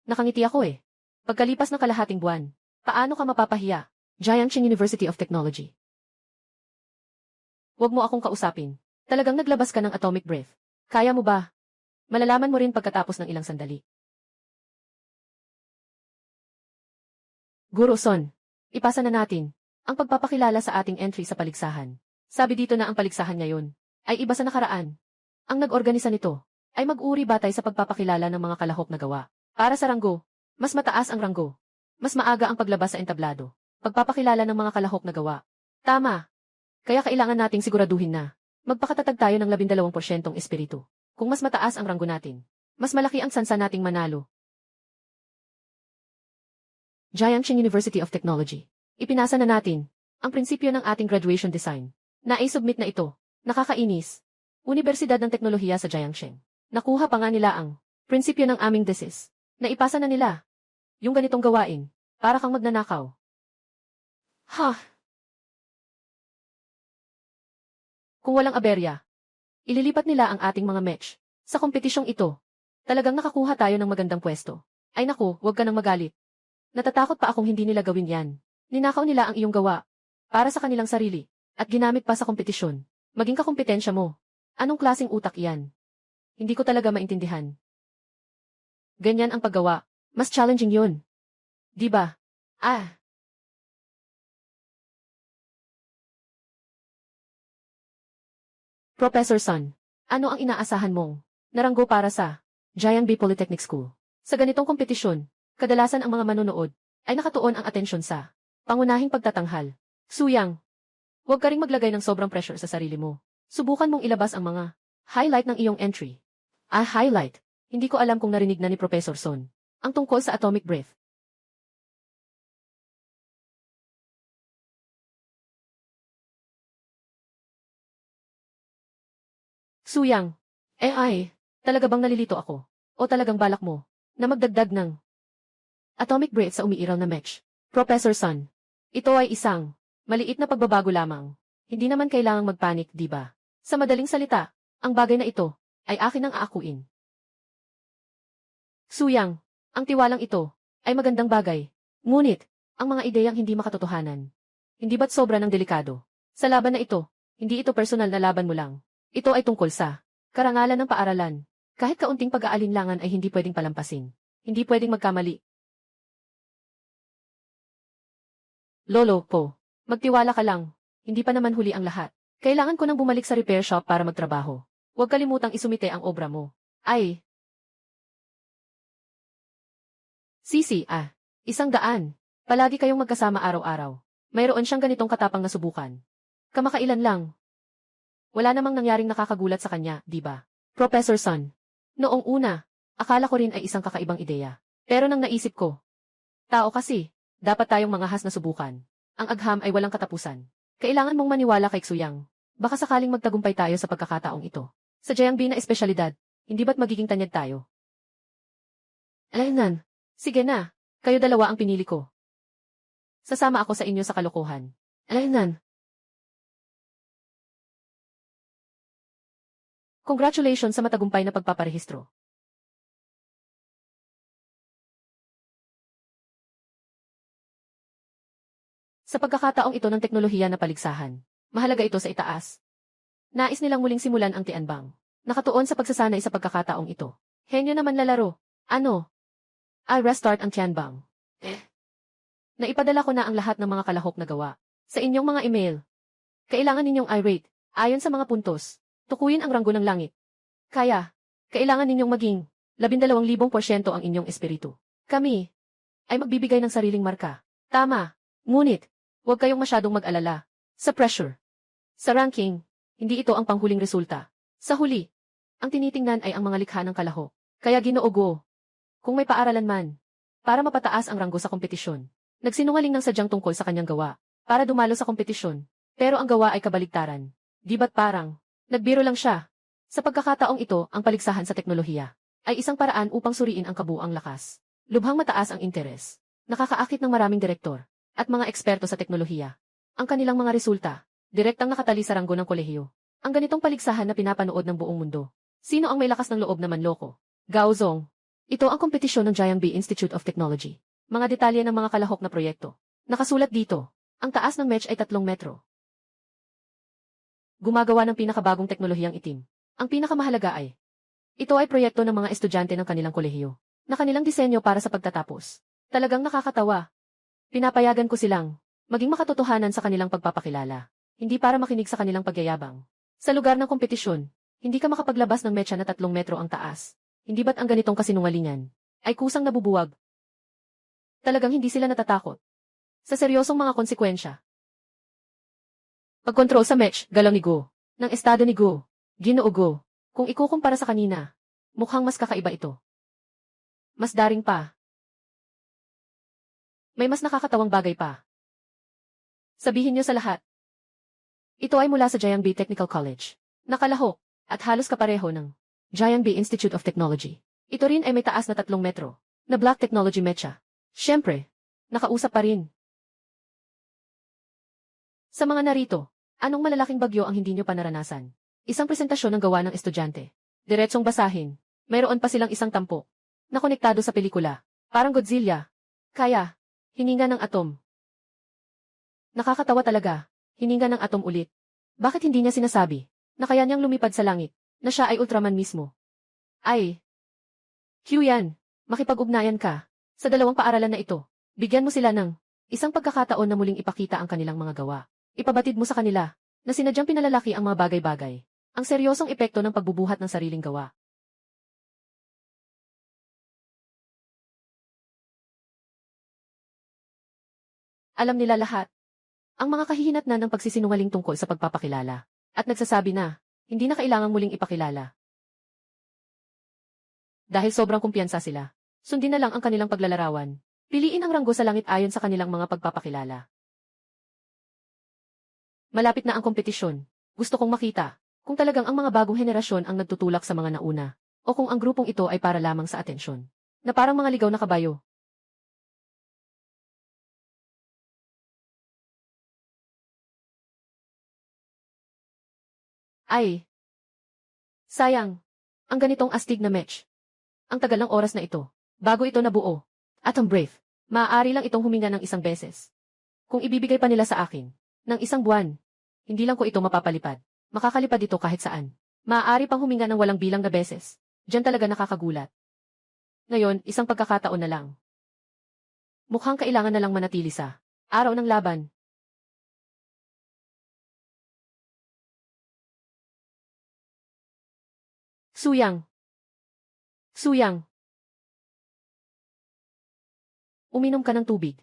Nakangiti ako eh. Pagkalipas ng kalahating buwan, paano ka mapapahiya? Jiangxing University of Technology. Huwag mo akong kausapin. Talagang naglabas ka ng atomic breath. Kaya mo ba? Malalaman mo rin pagkatapos ng ilang sandali. Guro Son, ipasa na natin ang pagpapakilala sa ating entry sa paligsahan. Sabi dito na ang paligsahan ngayon ay iba sa nakaraan. Ang nag-organisa nito ay mag-uri batay sa pagpapakilala ng mga kalahok na gawa. Para sa ranggo, mas mataas ang ranggo. Mas maaga ang paglabas sa entablado. Pagpapakilala ng mga kalahok na gawa. Tama. Kaya kailangan nating siguraduhin na magpakatatag tayo ng 12% espiritu. Kung mas mataas ang ranggo natin, mas malaki ang sansa nating manalo. Jiangxing University of Technology. Ipinasa na natin ang prinsipyo ng ating graduation design. Nai-submit na ito. Nakakainis. Universidad ng Teknolohiya sa Jiangxing. Nakuha pa nga nila ang prinsipyo ng aming thesis. Naipasa na nila yung ganitong gawain. Para kang magnanakaw. Ha? Kung walang aberya, ililipat nila ang ating mga match. Sa kompetisyong ito, talagang nakakuha tayo ng magandang pwesto. Ay naku, huwag ka nang magalit. Natatakot pa akong hindi nila gawin yan. Ninakaw nila ang iyong gawa. Para sa kanilang sarili. At ginamit pa sa kompetisyon. Maging kakompetensya mo. Anong klaseng utak yan? Hindi ko talaga maintindihan. Ganyan ang paggawa. Mas challenging yun. Di ba? Ah. Professor Son, ano ang inaasahan mong naranggo para sa Jiangbi Polytechnic School? Sa ganitong kompetisyon, kadalasan ang mga manonood ay nakatuon ang atensyon sa pangunahing pagtatanghal. Suyang, huwag ka ring maglagay ng sobrang pressure sa sarili mo. Subukan mong ilabas ang mga highlight ng iyong entry. Highlight. Hindi ko alam kung narinig na ni Professor Son ang tungkol sa atomic breath. Suyang, talaga bang nalilito ako? O talagang balak mo na magdagdag ng atomic breath sa umiiral na match? Professor Son, ito ay isang maliit na pagbabago lamang. Hindi naman kailangang magpanik, di ba? Sa madaling salita, ang bagay na ito ay akin ang aakuin. Suyang, ang tiwalang ito ay magandang bagay. Ngunit, ang mga ideyang hindi makatotohanan. Hindi ba't sobra ng delikado? Sa laban na ito, hindi ito personal na laban mo lang. Ito ay tungkol sa karangalan ng paaralan. Kahit kaunting pag-aalinlangan ay hindi pwedeng palampasin. Hindi pwedeng magkamali. Lolo po, magtiwala ka lang. Hindi pa naman huli ang lahat. Kailangan ko nang bumalik sa repair shop para magtrabaho. Huwag kalimutang isumite ang obra mo. Ay. Sisi, 100. Palagi kayong magkasama araw-araw. Mayroon siyang ganitong katapang na subukan. Kamakailan lang. Wala namang nangyaring nakakagulat sa kanya, di ba? Professor Sun. Noong una, akala ko rin ay isang kakaibang ideya. Pero nang naisip ko, tao kasi, dapat tayong mangahas na subukan. Ang agham ay walang katapusan. Kailangan mong maniwala kay Xuyang. Baka sakaling magtagumpay tayo sa pagkakataong ito. Sa Jiangbi na espesyalidad, hindi ba't magiging tanyag tayo? Alaynan. Sige na, kayo dalawa ang pinili ko. Sasama ako sa inyo sa kalokohan. Alaynan. Congratulations sa matagumpay na pagpaparehistro. Sa pagkakataong ito ng teknolohiya na paligsahan, mahalaga ito sa itaas. Nais nilang muling simulan ang Tianbang. Nakatuon sa pagsasanay sa pagkakataong ito. Henyo naman lalaro. Ano? I'll restart ang Tianbang. Naipadala ko na ang lahat ng mga kalahok na gawa sa inyong mga email. Kailangan ninyong i-rate ayon sa mga puntos. Tukuyin ang ranggo ng langit. Kailangan ninyong maging 12,000% ang inyong espiritu. Kami ay magbibigay ng sariling marka. Tama. Ngunit, huwag kayong masyadong mag-alala. Sa pressure. Sa ranking, hindi ito ang panghuling resulta. Sa huli, ang tinitingnan ay ang mga likha ng kalahok. Kaya Ginoo, kung may paaralan man, para mapataas ang ranggo sa kompetisyon. Nagsinungaling ng sadyang tungkol sa kanyang gawa, para dumalo sa kompetisyon. Pero ang gawa ay kabaligtaran. Di ba't parang, nagbiro lang siya. Sa pagkakataong ito, ang paligsahan sa teknolohiya ay isang paraan upang suriin ang kabuuang lakas. Lubhang mataas ang interes. Nakakaakit ng maraming direktor at mga eksperto sa teknolohiya. Ang kanilang mga resulta, direktang nakatali sa ranggo ng kolehiyo. Ang ganitong paligsahan na pinapanood ng buong mundo. Sino ang may lakas ng loob na manloko? Gao Zong. Ito ang kompetisyon ng Jiangbi Institute of Technology. Mga detalye ng mga kalahok na proyekto. Nakasulat dito, ang taas ng match ay 3 metro. Gumagawa ng pinakabagong teknolohiyang itim. Ang pinakamahalaga ay, ito ay proyekto ng mga estudyante ng kanilang kolehiyo, na kanilang disenyo para sa pagtatapos. Talagang nakakatawa. Pinapayagan ko silang maging makatotohanan sa kanilang pagpapakilala, hindi para makinig sa kanilang pagyayabang. Sa lugar ng kompetisyon, hindi ka makapaglabas ng metsa na 3 metro ang taas. Hindi ba't ang ganitong kasinungalingan ay kusang nabubuwag? Talagang hindi sila natatakot sa seryosong mga konsekwensya. Pagkontrol sa match, galaw ni Go, ng estado ni Go, Ginoo Go, kung ikukumpara sa kanina, mukhang mas kakaiba ito. Mas daring pa. May mas nakakatawang bagay pa. Sabihin niyo sa lahat. Ito ay mula sa Jiangbi Technical College. Nakalahok, at halos kapareho ng Jiangbi Institute of Technology. Ito rin ay may taas na 3 metro, na Black Technology Mecha. Siyempre, nakausap pa rin. Sa mga narito, anong malalaking bagyo ang hindi niyo pa naranasan? Isang presentasyon ng gawa ng estudyante. Diretsong basahin. Mayroon pa silang isang tampok na konektado sa pelikula. Parang Godzilla. Kaya, hininga ng atom. Nakakatawa talaga. Hininga ng atom ulit. Bakit hindi niya sinasabi na kaya niyang lumipad sa langit, na siya ay Ultraman mismo? Ay. Q yan. Makipag-ugnayan ka. Sa dalawang paaralan na ito, bigyan mo sila ng isang pagkakataon na muling ipakita ang kanilang mga gawa. Ipabatid mo sa kanila na sinadyang pinalalaki ang mga bagay-bagay. Ang seryosong epekto ng pagbubuhat ng sariling gawa. Alam nila lahat. Ang mga kahihinatnan ng pagsisinungaling tungkol sa pagpapakilala. At nagsasabi na, hindi na kailangang muling ipakilala. Dahil sobrang kumpiyansa sila, sundin na lang ang kanilang paglalarawan. Piliin ang ranggo sa langit ayon sa kanilang mga pagpapakilala. Malapit na ang kompetisyon. Gusto kong makita kung talagang ang mga bagong henerasyon ang nagtutulak sa mga nauna, o kung ang grupong ito ay para lamang sa atensyon, na parang mga ligaw na kabayo. Ay! Sayang! Ang ganitong astig na match. Ang tagal ng oras na ito, bago ito nabuo. At ang brave, maaari lang itong huminga ng 1 beses. Kung ibibigay pa nila sa akin, ng 1 buwan, hindi lang ko ito mapapalipad. Makakalipad ito kahit saan. Maaari pang huminga ng walang bilang na beses. Diyan talaga nakakagulat. Ngayon, isang pagkakataon na lang. Mukhang kailangan na lang manatili sa Araw ng laban. Suyang. Suyang. Uminom ka ng tubig.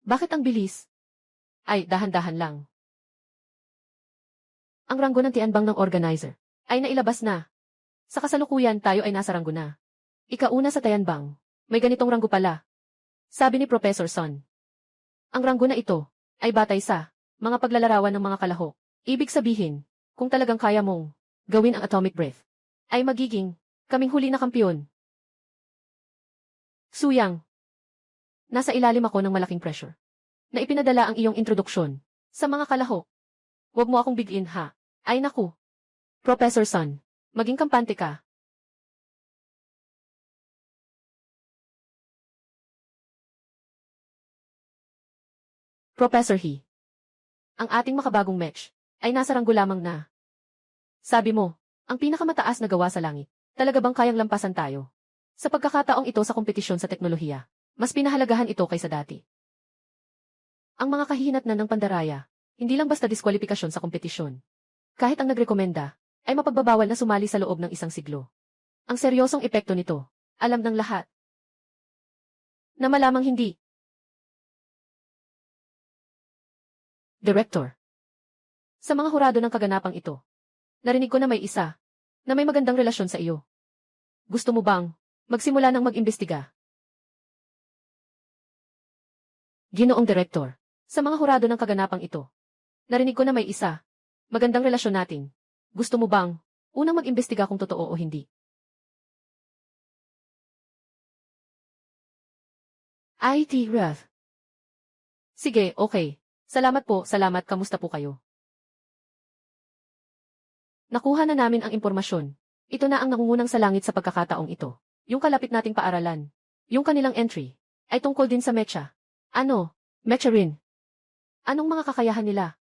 Bakit ang bilis? Ay, dahan-dahan lang. Ang ranggo ng tianbang ng organizer ay nailabas na. Sa kasalukuyan tayo ay nasa ranggo na. Ikauna sa tianbang. May ganitong ranggo pala. Sabi ni Professor Son. Ang ranggo na ito ay batay sa mga paglalarawan ng mga kalahok. Ibig sabihin, kung talagang kaya mong gawin ang atomic breath, ay magiging kaming huli na kampiyon. Suyang. Nasa ilalim ako ng malaking pressure na ipinadala ang iyong introduksyon sa mga kalahok. Huwag mo akong bigin ha. Ay naku. Professor Son, maging kampante ka. Professor He. Ang ating makabagong match ay nasa ranggo lamang na. Sabi mo, ang pinakamataas na gawa sa langit. Talaga bang kayang lampasan tayo? Sa pagkakataong ito sa kompetisyon sa teknolohiya, mas pinahalagahan ito kaysa dati. Ang mga kahihinatnan ng pandaraya, hindi lang basta diskwalipikasyon sa kompetisyon. Kahit ang nagrekomenda, ay mapagbabawal na sumali sa loob ng isang siglo. Ang seryosong epekto nito, alam ng lahat. Na malamang hindi. Director. Sa mga hurado ng kaganapang ito, narinig ko na may isa, na may magandang relasyon sa iyo. Gusto mo bang magsimula ng mag-imbestiga? Ginoong Director, sa mga hurado ng kaganapang ito, narinig ko na may isa, magandang relasyon natin. Gusto mo bang unang mag-imbestiga kung totoo o hindi? IT Rath. Sige, okay. Salamat po, salamat, kamusta po kayo? Nakuha na namin ang impormasyon. Ito na ang nangungunang sa langit sa pagkakataong ito. Yung kalapit nating paaralan. Yung kanilang entry ay tungkol din sa mecha. Ano? Mecha rin. Anong mga kakayahan nila?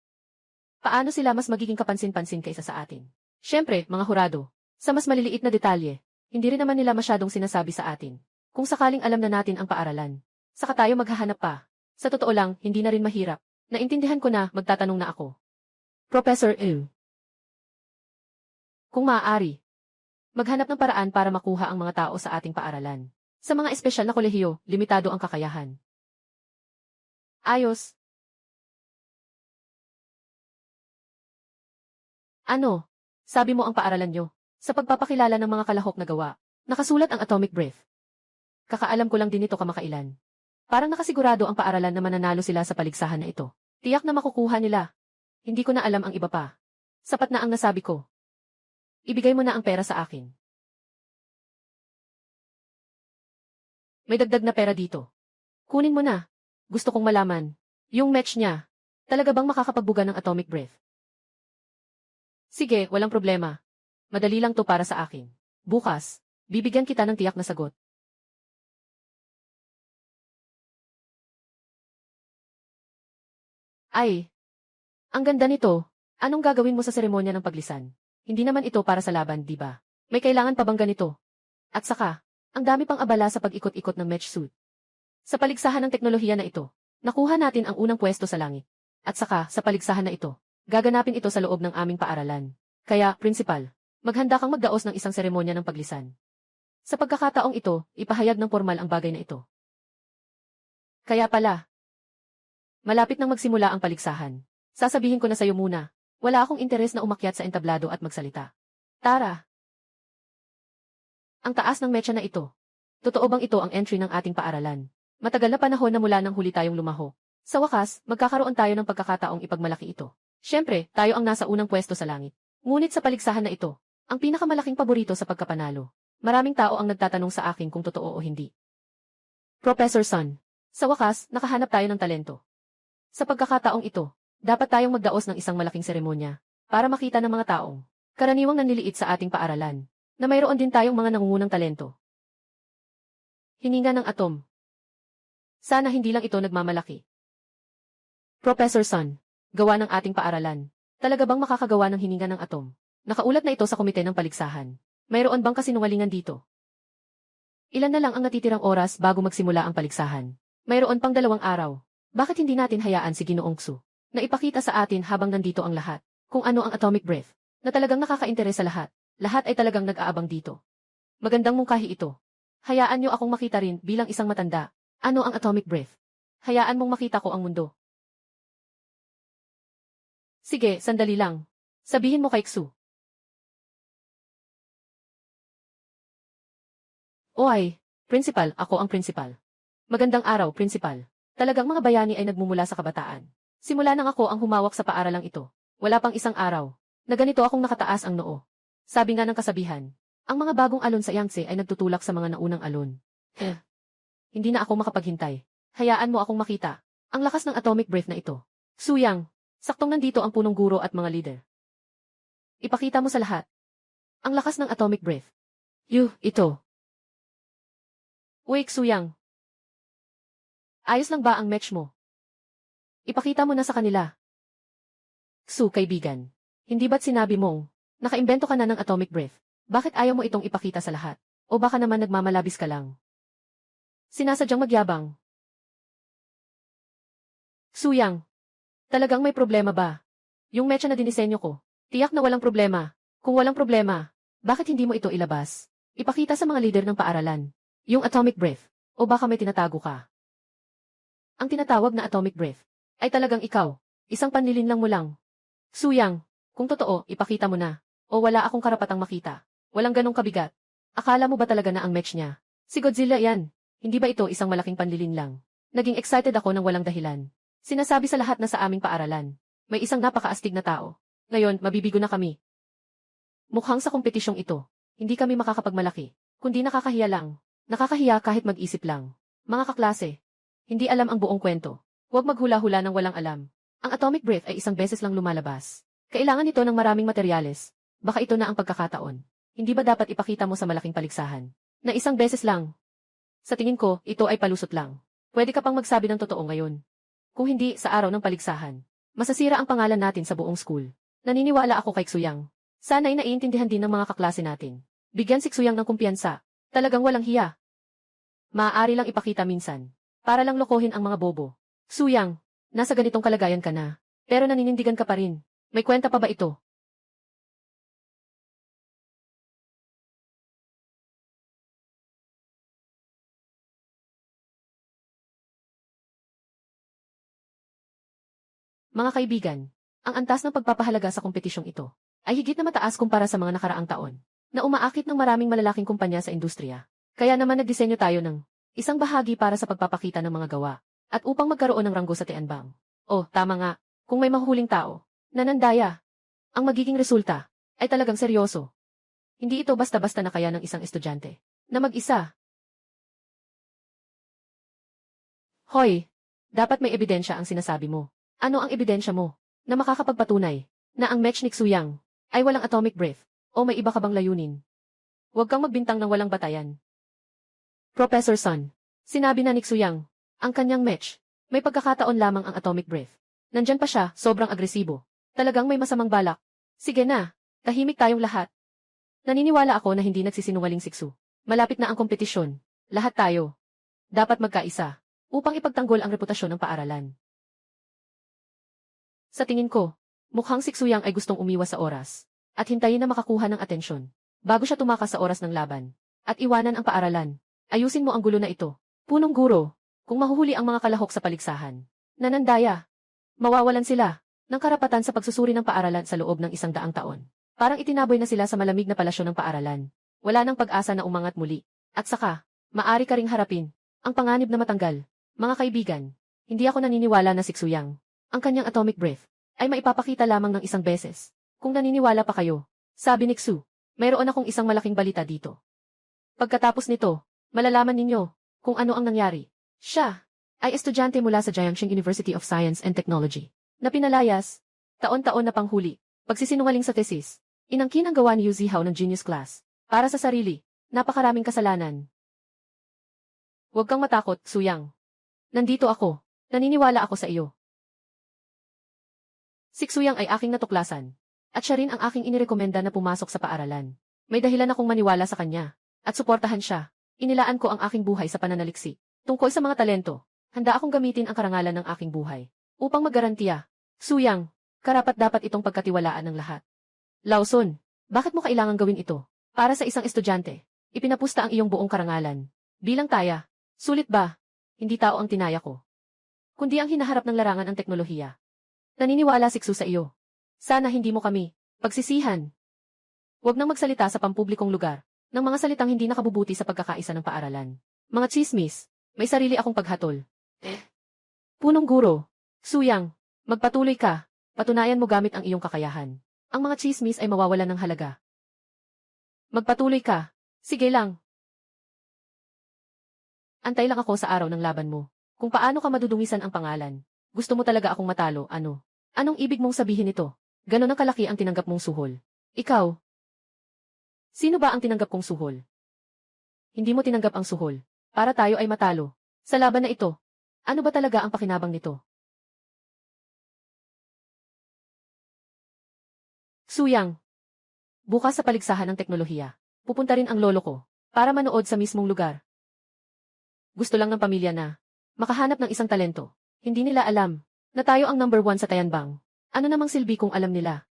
Paano sila mas magiging kapansin-pansin kaysa sa atin? Siyempre, mga hurado, sa mas maliliit na detalye, hindi rin naman nila masyadong sinasabi sa atin. Kung sakaling alam na natin ang paaralan, saka tayo maghahanap pa. Sa totoo lang, hindi na rin mahirap. Naintindihan ko na, magtatanong na ako. Professor Ew. Kung maaari, maghanap ng paraan para makuha ang mga tao sa ating paaralan. Sa mga espesyal na kolehiyo, limitado ang kakayahan. Ayos. Ano? Sabi mo ang paaralan nyo, sa pagpapakilala ng mga kalahok na gawa, nakasulat ang atomic breath. Kakaalam ko lang din ito kamakailan. Parang nakasigurado ang paaralan na mananalo sila sa paligsahan na ito. Tiyak na makukuha nila. Hindi ko na alam ang iba pa. Sapat na ang nasabi ko. Ibigay mo na ang pera sa akin. May dagdag na pera dito. Kunin mo na. Gusto kong malaman. Yung match niya, talaga bang makakapagbuga ng atomic breath? Sige, walang problema. Madali lang to para sa akin. Bukas, bibigyan kita ng tiyak na sagot. Ay, ang ganda nito. Anong gagawin mo sa seremonya ng paglisan? Hindi naman ito para sa laban, di ba? May kailangan pa bang ganito? At saka, ang dami pang abala sa pag-ikot-ikot ng match suit. Sa paligsahan ng teknolohiya na ito, nakuha natin ang unang pwesto sa langit. At saka, sa paligsahan na ito, gaganapin ito sa loob ng aming paaralan. Kaya, principal, maghanda kang magdaos ng isang seremonya ng paglisan. Sa pagkakataong ito, ipahayag ng formal ang bagay na ito. Kaya pala, malapit nang magsimula ang paligsahan. Sasabihin ko na sa'yo muna, wala akong interes na umakyat sa entablado at magsalita. Tara! Ang taas ng mecha na ito. Totoo bang ito ang entry ng ating paaralan? Matagal na panahon na mula nang huli tayong lumaho. Sa wakas, magkakaroon tayo ng pagkakataong ipagmalaki ito. Siyempre, tayo ang nasa unang pwesto sa langit. Ngunit sa paligsahan na ito, ang pinakamalaking paborito sa pagkapanalo. Maraming tao ang nagtatanong sa akin kung totoo o hindi. Professor Son, sa wakas, nakahanap tayo ng talento. Sa pagkakataong ito, dapat tayong magdaos ng isang malaking seremonya para makita ng mga taong karaniwang nanliliit sa ating paaralan na mayroon din tayong mga nangungunang talento. Hininga ng atom. Sana hindi lang ito nagmamalaki. Professor Son, gawa ng ating paaralan. Talaga bang makakagawa ng hininga ng atom? Nakaulat na ito sa komite ng paligsahan. Mayroon bang kasinungalingan dito? Ilan na lang ang natitirang oras bago magsimula ang paligsahan? Mayroon pang 2 araw. Bakit hindi natin hayaan si Ginoong Xu na ipakita sa atin habang nandito ang lahat kung ano ang atomic breath na talagang nakakainteres sa lahat. Lahat ay talagang nag-aabang dito. Magandang mungkahi ito. Hayaan niyo akong makita rin bilang isang matanda. Ano ang atomic breath? Hayaan mong makita ko ang mundo. Sige, sandali lang. Sabihin mo kay Xu. Oy, principal, ako ang principal. Magandang araw, principal. Talagang mga bayani ay nagmumula sa kabataan. Simula nang ako ang humawak sa paaralang ito. Wala pang isang araw na ganito akong nakataas ang noo. Sabi nga ng kasabihan, ang mga bagong alon sa Yangtze ay nagtutulak sa mga naunang alon. Hindi na ako makapaghintay. Hayaan mo akong makita ang lakas ng atomic breath na ito. Xu Yang, saktong nandito ang punong guro at mga leader. Ipakita mo sa lahat ang lakas ng atomic breath. Ito. Uy, Xu Yang. Ayos lang ba ang match mo? Ipakita mo na sa kanila. Xu, kaibigan. Hindi ba't sinabi mong nakaimbento ka na ng atomic breath? Bakit ayaw mo itong ipakita sa lahat? O baka naman nagmamalabis ka lang? Sinasadyang magyabang. Xu Yang, talagang may problema ba? Yung mecha na dinisenyo ko, tiyak na walang problema. Kung walang problema, bakit hindi mo ito ilabas? Ipakita sa mga lider ng paaralan. Yung atomic breath. O baka may tinatago ka? Ang tinatawag na atomic breath ay talagang ikaw. Isang panlilinlang mo lang. Xu Yang, kung totoo, ipakita mo na. O wala akong karapatang makita. Walang ganong kabigat. Akala mo ba talaga na ang match niya? Si Godzilla yan. Hindi ba ito isang malaking panlilinlang? Naging excited ako ng walang dahilan. Sinasabi sa lahat na sa aming paaralan. May isang napakaastig na tao. Ngayon, mabibigo na kami. Mukhang sa kompetisyong ito, hindi kami makakapagmalaki. Kundi nakakahiya lang. Nakakahiya kahit mag-isip lang. Mga kaklase, hindi alam ang buong kwento. Huwag maghula-hula ng walang alam. Ang atomic breath ay isang beses lang lumalabas. Kailangan ito ng maraming materyales. Baka ito na ang pagkakataon. Hindi ba dapat ipakita mo sa malaking paligsahan na isang beses lang? Sa tingin ko, ito ay palusot lang. Pwede ka pang magsabi ng totoo ngayon. Kung hindi, sa araw ng paligsahan, masasira ang pangalan natin sa buong school. Naniniwala ako kay Xu Yang. Sana'y naiintindihan din ng mga kaklase natin. Bigyan si Xu Yang ng kumpiyansa. Talagang walang hiya. Maaari lang ipakita minsan. Para lang lokohin ang mga bobo. Xu Yang, nasa ganitong kalagayan ka na. Pero naninindigan ka pa rin. May kwenta pa ba ito? Mga kaibigan, ang antas ng pagpapahalaga sa kompetisyong ito ay higit na mataas kumpara sa mga nakaraang taon na umaakit ng maraming malalaking kumpanya sa industriya. Kaya naman nagdisenyo tayo ng isang bahagi para sa pagpapakita ng mga gawa at upang magkaroon ng ranggo sa Tianbang. Oh, tama nga, kung may mahuhuling tao na nandaya, ang magiging resulta ay talagang seryoso. Hindi ito basta-basta na kaya ng isang estudyante na mag-isa. Hoy, dapat may ebidensya ang sinasabi mo. Ano ang ebidensya mo na makakapagpatunay na ang match ni Xu Yang ay walang atomic breath o may iba ka bang layunin? Huwag kang magbintang ng walang batayan. Professor Sun, sinabi na ni Xu Yang, ang kanyang match, may pagkakataon lamang ang atomic breath. Nandyan pa siya, sobrang agresibo. Talagang may masamang balak. Sige na, tahimik tayong lahat. Naniniwala ako na hindi nagsisinungaling si Xu. Malapit na ang kompetisyon. Lahat tayo dapat magkaisa upang ipagtanggol ang reputasyon ng paaralan. Sa tingin ko, mukhang si Xu Yang ay gustong umiwas sa oras at hintayin na makakuha ng atensyon bago siya tumakas sa oras ng laban at iwanan ang paaralan. Ayusin mo ang gulo na ito. Punong guro, kung mahuhuli ang mga kalahok sa paligsahan, nanandaya, mawawalan sila ng karapatan sa pagsusuri ng paaralan sa loob ng 100 taon. Parang itinaboy na sila sa malamig na palasyo ng paaralan. Wala nang pag-asa na umangat muli. At saka, maari ka ring harapin ang panganib na matanggal. Mga kaibigan, hindi ako naniniwala na si Xu Yang ang kanyang atomic breath ay maipapakita lamang ng isang beses. Kung naniniwala pa kayo, sabi ni Xu, mayroon akong isang malaking balita dito. Pagkatapos nito, malalaman ninyo kung ano ang nangyari. Siya ay estudyante mula sa Jiangxing University of Science and Technology na pinalayas, taon-taon na panghuli, pagsisinungaling sa thesis, inangkin ang gawa ni Yu Zihao ng genius class, para sa sarili, napakaraming kasalanan. Huwag kang matakot, Xu Yang. Nandito ako, naniniwala ako sa iyo. Si Xu Yang ay aking natuklasan, at siya rin ang aking inirekomenda na pumasok sa paaralan. May dahilan akong maniwala sa kanya, at suportahan siya. Inilaan ko ang aking buhay sa pananaliksik, tungkol sa mga talento, Handa akong gamitin ang karangalan ng aking buhay upang magarantiya. Suyang, karapat-dapat itong pagkatiwalaan ng lahat. Lawson, bakit mo kailangang gawin ito? Para sa isang estudyante, ipinapusta ang iyong buong karangalan. Bilang taya, sulit ba? Hindi tao ang tinaya ko, kundi ang hinaharap ng larangan ang teknolohiya. Naniniwala si Xu sa iyo. Sana hindi mo kami pagsisihan. Huwag nang magsalita sa pampublikong lugar ng mga salitang hindi nakabubuti sa pagkakaisa ng paaralan. Mga tsismis, may sarili akong paghatol. Punong guro, Suyang, magpatuloy ka, patunayan mo gamit ang iyong kakayahan. Ang mga tsismis ay mawawalan ng halaga. Magpatuloy ka, sige lang. Antay lang ako sa araw ng laban mo. Kung paano ka madudungisan ang pangalan. Gusto mo talaga akong matalo, ano? Anong ibig mong sabihin nito? Ganon ang kalaki ang tinanggap mong suhol. Ikaw? Sino ba ang tinanggap kong suhol? Hindi mo tinanggap ang suhol. Para tayo ay matalo. Sa laban na ito, ano ba talaga ang pakinabang nito? Suyang. Bukas sa paligsahan ng teknolohiya, pupunta rin ang lolo ko para manood sa mismong lugar. Gusto lang ng pamilya na makahanap ng isang talento. Hindi nila alam na tayo ang number 1 sa Tayanbang. Ano namang silbi kung alam nila?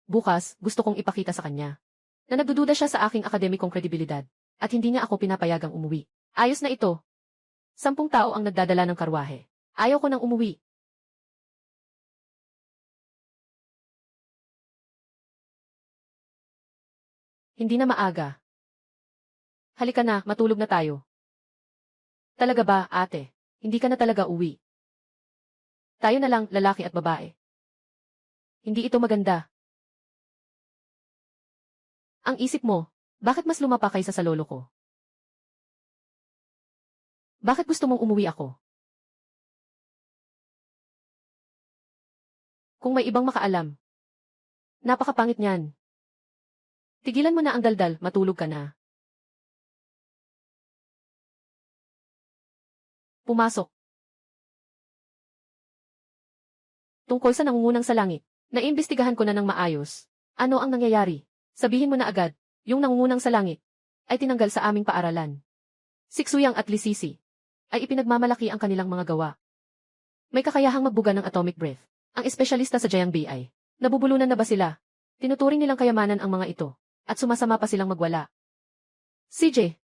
Bukas, gusto kong ipakita sa kanya na nagdududa siya sa aking akademikong kredibilidad at hindi niya ako pinapayagang umuwi. Ayos na ito. 10 tao ang nagdadala ng karwahe. Ayaw ko nang umuwi. Hindi na maaga. Halika na, matulog na tayo. Talaga ba, ate? Hindi ka na talaga uwi. Tayo na lang, lalaki at babae. Hindi ito maganda. Ang isip mo, bakit mas lumapa kaysa sa lolo ko? Bakit gusto mong umuwi ako? Kung may ibang makaalam. Napakapangit niyan. Tigilan mo na ang daldal, matulog ka na. Pumasok. Tungkol sa nangungunang sa langit, naimbestigahan ko na ng maayos. Ano ang nangyayari? Sabihin mo na agad, yung nangungunang sa langit ay tinanggal sa aming paaralan. Si Xuyang at Lisisi ay ipinagmamalaki ang kanilang mga gawa. May kakayahang magbuga ng atomic breath. Ang espesyalista sa Jiang BI. Nabubulunan na ba sila? Tinuturing nilang kayamanan ang mga ito at sumasama pa silang magwala. CJ,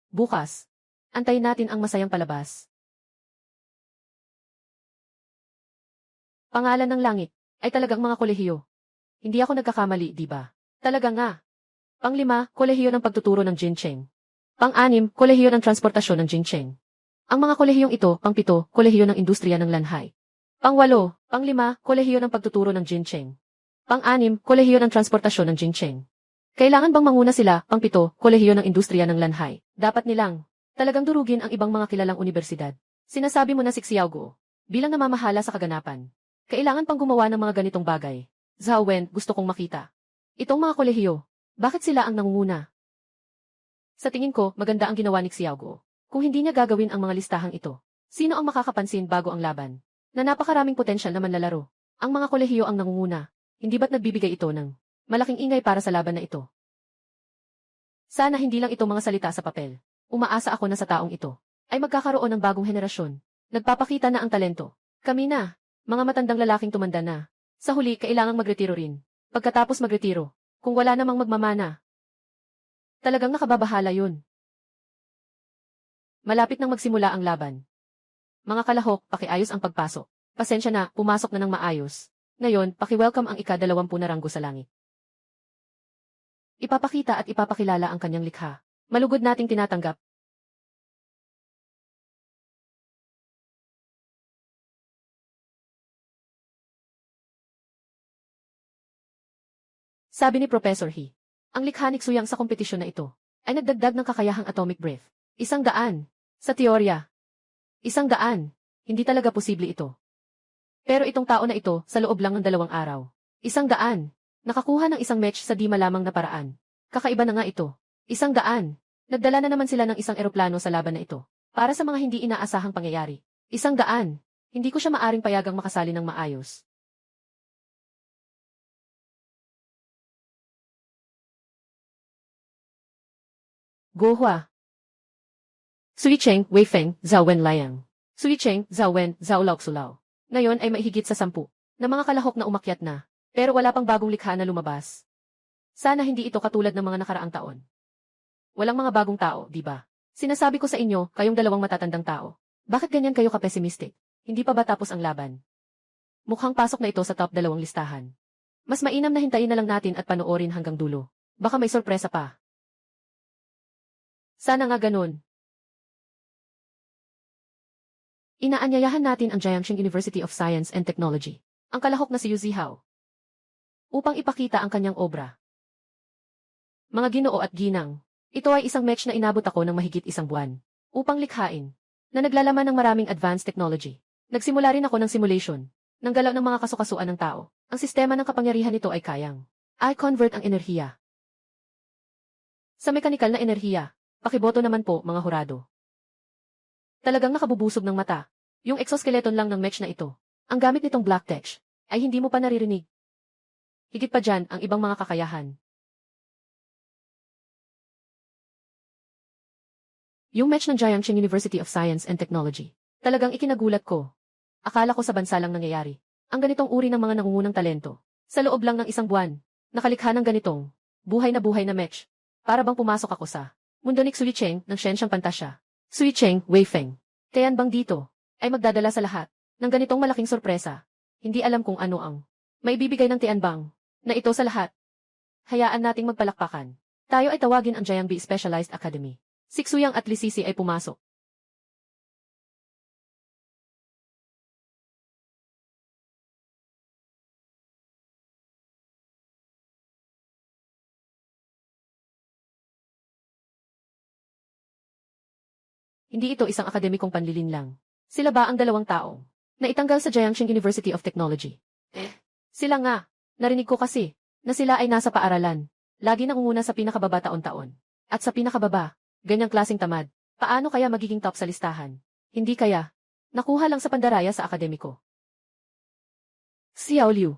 bukas, antayin natin ang masayang palabas. Pangalan ng langit ay talagang mga kolehiyo. Hindi ako nagkakamali, di ba? Talaga nga. Pang-5, kolehiyo ng pagtuturo ng Jincheng. Pang-6, kolehiyo ng transportasyon ng Jincheng. Ang mga kolehiyong ito, pang-7, kolehiyo ng industriya ng Lanhai. Pang-8, pang-5, kolehiyo ng pagtuturo ng Jincheng. Pang-6, kolehiyo ng transportasyon ng Jincheng. Kailangan bang manguna sila, pang-7, kolehiyo ng industriya ng Lanhai? Dapat nilang talagang durugin ang ibang mga kilalang universidad. Sinasabi mo na si Xiaoguo bilang namamahala sa kaganapan. Kailangan pang gumawa ng mga ganitong bagay. Zhao Wen, gusto kong makita. Itong mga kolehiyo, bakit sila ang nangunguna? Sa tingin ko, maganda ang ginawa ni Xiaoguo. Kung hindi niya gagawin ang mga listahang ito, sino ang makakapansin bago ang laban? Na napakaraming potensyal na manlalaro. Ang mga kolehiyo ang nangunguna. Hindi ba't nagbibigay ito ng malaking ingay para sa laban na ito? Sana hindi lang ito mga salita sa papel. Umaasa ako na sa taong ito ay magkakaroon ng bagong henerasyon. Nagpapakita na ang talento. Kami na. Mga matandang lalaking tumanda na. Sa huli, kailangang magretiro rin. Pagkatapos magretiro, kung wala namang magmamana, talagang nakababahala yun. Malapit nang magsimula ang laban. Mga kalahok, pakiayos ang pagpasok. Pasensya na, pumasok na ng maayos. Ngayon, paki-welcome ang ika-20 na ranggo sa langit. Ipapakita at ipapakilala ang kanyang likha. Malugod nating tinatanggap. Sabi ni Professor He, ang likha ni Xuyang sa kompetisyon na ito ay nagdagdag ng kakayahang atomic breath. 100. Sa teorya. 100. Hindi talaga posible ito. Pero itong tao na ito, sa loob lang ng 2 araw. 100. Nakakuha ng isang match sa di malamang na paraan. Kakaiba na nga ito. 100. Nagdala na naman sila ng isang eroplano sa laban na ito. Para sa mga hindi inaasahang pangyayari. 100. Hindi ko siya maaring payagang makasali ng maayos. Guo Hua. Sui Cheng, Wei Feng, Zhao Wenliang. Sui Cheng, Zhao Wen, Zhao Laoxulao. Ngayon ay maihigit sa 10 na mga kalahok na umakyat na, pero wala pang bagong likha na lumabas. Sana hindi ito katulad ng mga nakaraang taon. Walang mga bagong tao, di ba? Sinasabi ko sa inyo, kayong dalawang matatandang tao. Bakit ganyan kayo ka-pessimistic? Hindi pa ba tapos ang laban? Mukhang pasok na ito sa top 2 listahan. Mas mainam na hintayin na lang natin at panoorin hanggang dulo. Baka may sorpresa pa. Sana nga ganun. Inaanyayahan natin ang Jiangxing University of Science and Technology, ang kalahok na si Yu Zihao, upang ipakita ang kanyang obra. Mga ginoo at ginang, ito ay isang match na inabot ako ng mahigit 1 buwan, upang likhain, na naglalaman ng maraming advanced technology. Nagsimula rin ako ng simulation, ng galaw ng mga kasukasuan ng tao. Ang sistema ng kapangyarihan nito ay kayang i-convert ang enerhiya sa mekanikal na enerhiya. Pakiboto naman po, mga hurado. Talagang nakabubusog ng mata. Yung exoskeleton lang ng match na ito. Ang gamit nitong black tech ay hindi mo pa naririnig. Higit pa dyan ang ibang mga kakayahan. Yung match ng Jiangxing University of Science and Technology. Talagang ikinagulat ko. Akala ko sa bansa lang nangyayari. Ang ganitong uri ng mga nangungunang talento. Sa loob lang ng 1 buwan, nakalikha ng ganitong buhay na match. Para bang pumasok ako sa mundo ni Sui Cheng ng siyensyang pantasya. Sui Cheng, Wei Feng. Kayan bang dito ay magdadala sa lahat ng ganitong malaking sorpresa. Hindi alam kung ano ang maibibigay ng Tianbang na ito sa lahat. Hayaan nating magpalakpakan. Tayo ay tawagin ang Jiangbi Specialized Academy. Si Xuyang at Li Sisi ay pumasok. Hindi ito isang akademikong panlilinlang. Sila ba ang 2 taong na itanggal sa Jiangxing University of Technology? Sila nga. Narinig ko kasi na sila ay nasa paaralan. Lagi nangunguna sa pinakababa taon-taon. At sa pinakababa, ganyang klaseng tamad. Paano kaya magiging top sa listahan? Hindi kaya. Nakuha lang sa pandaraya sa akademiko. Xiao Liu.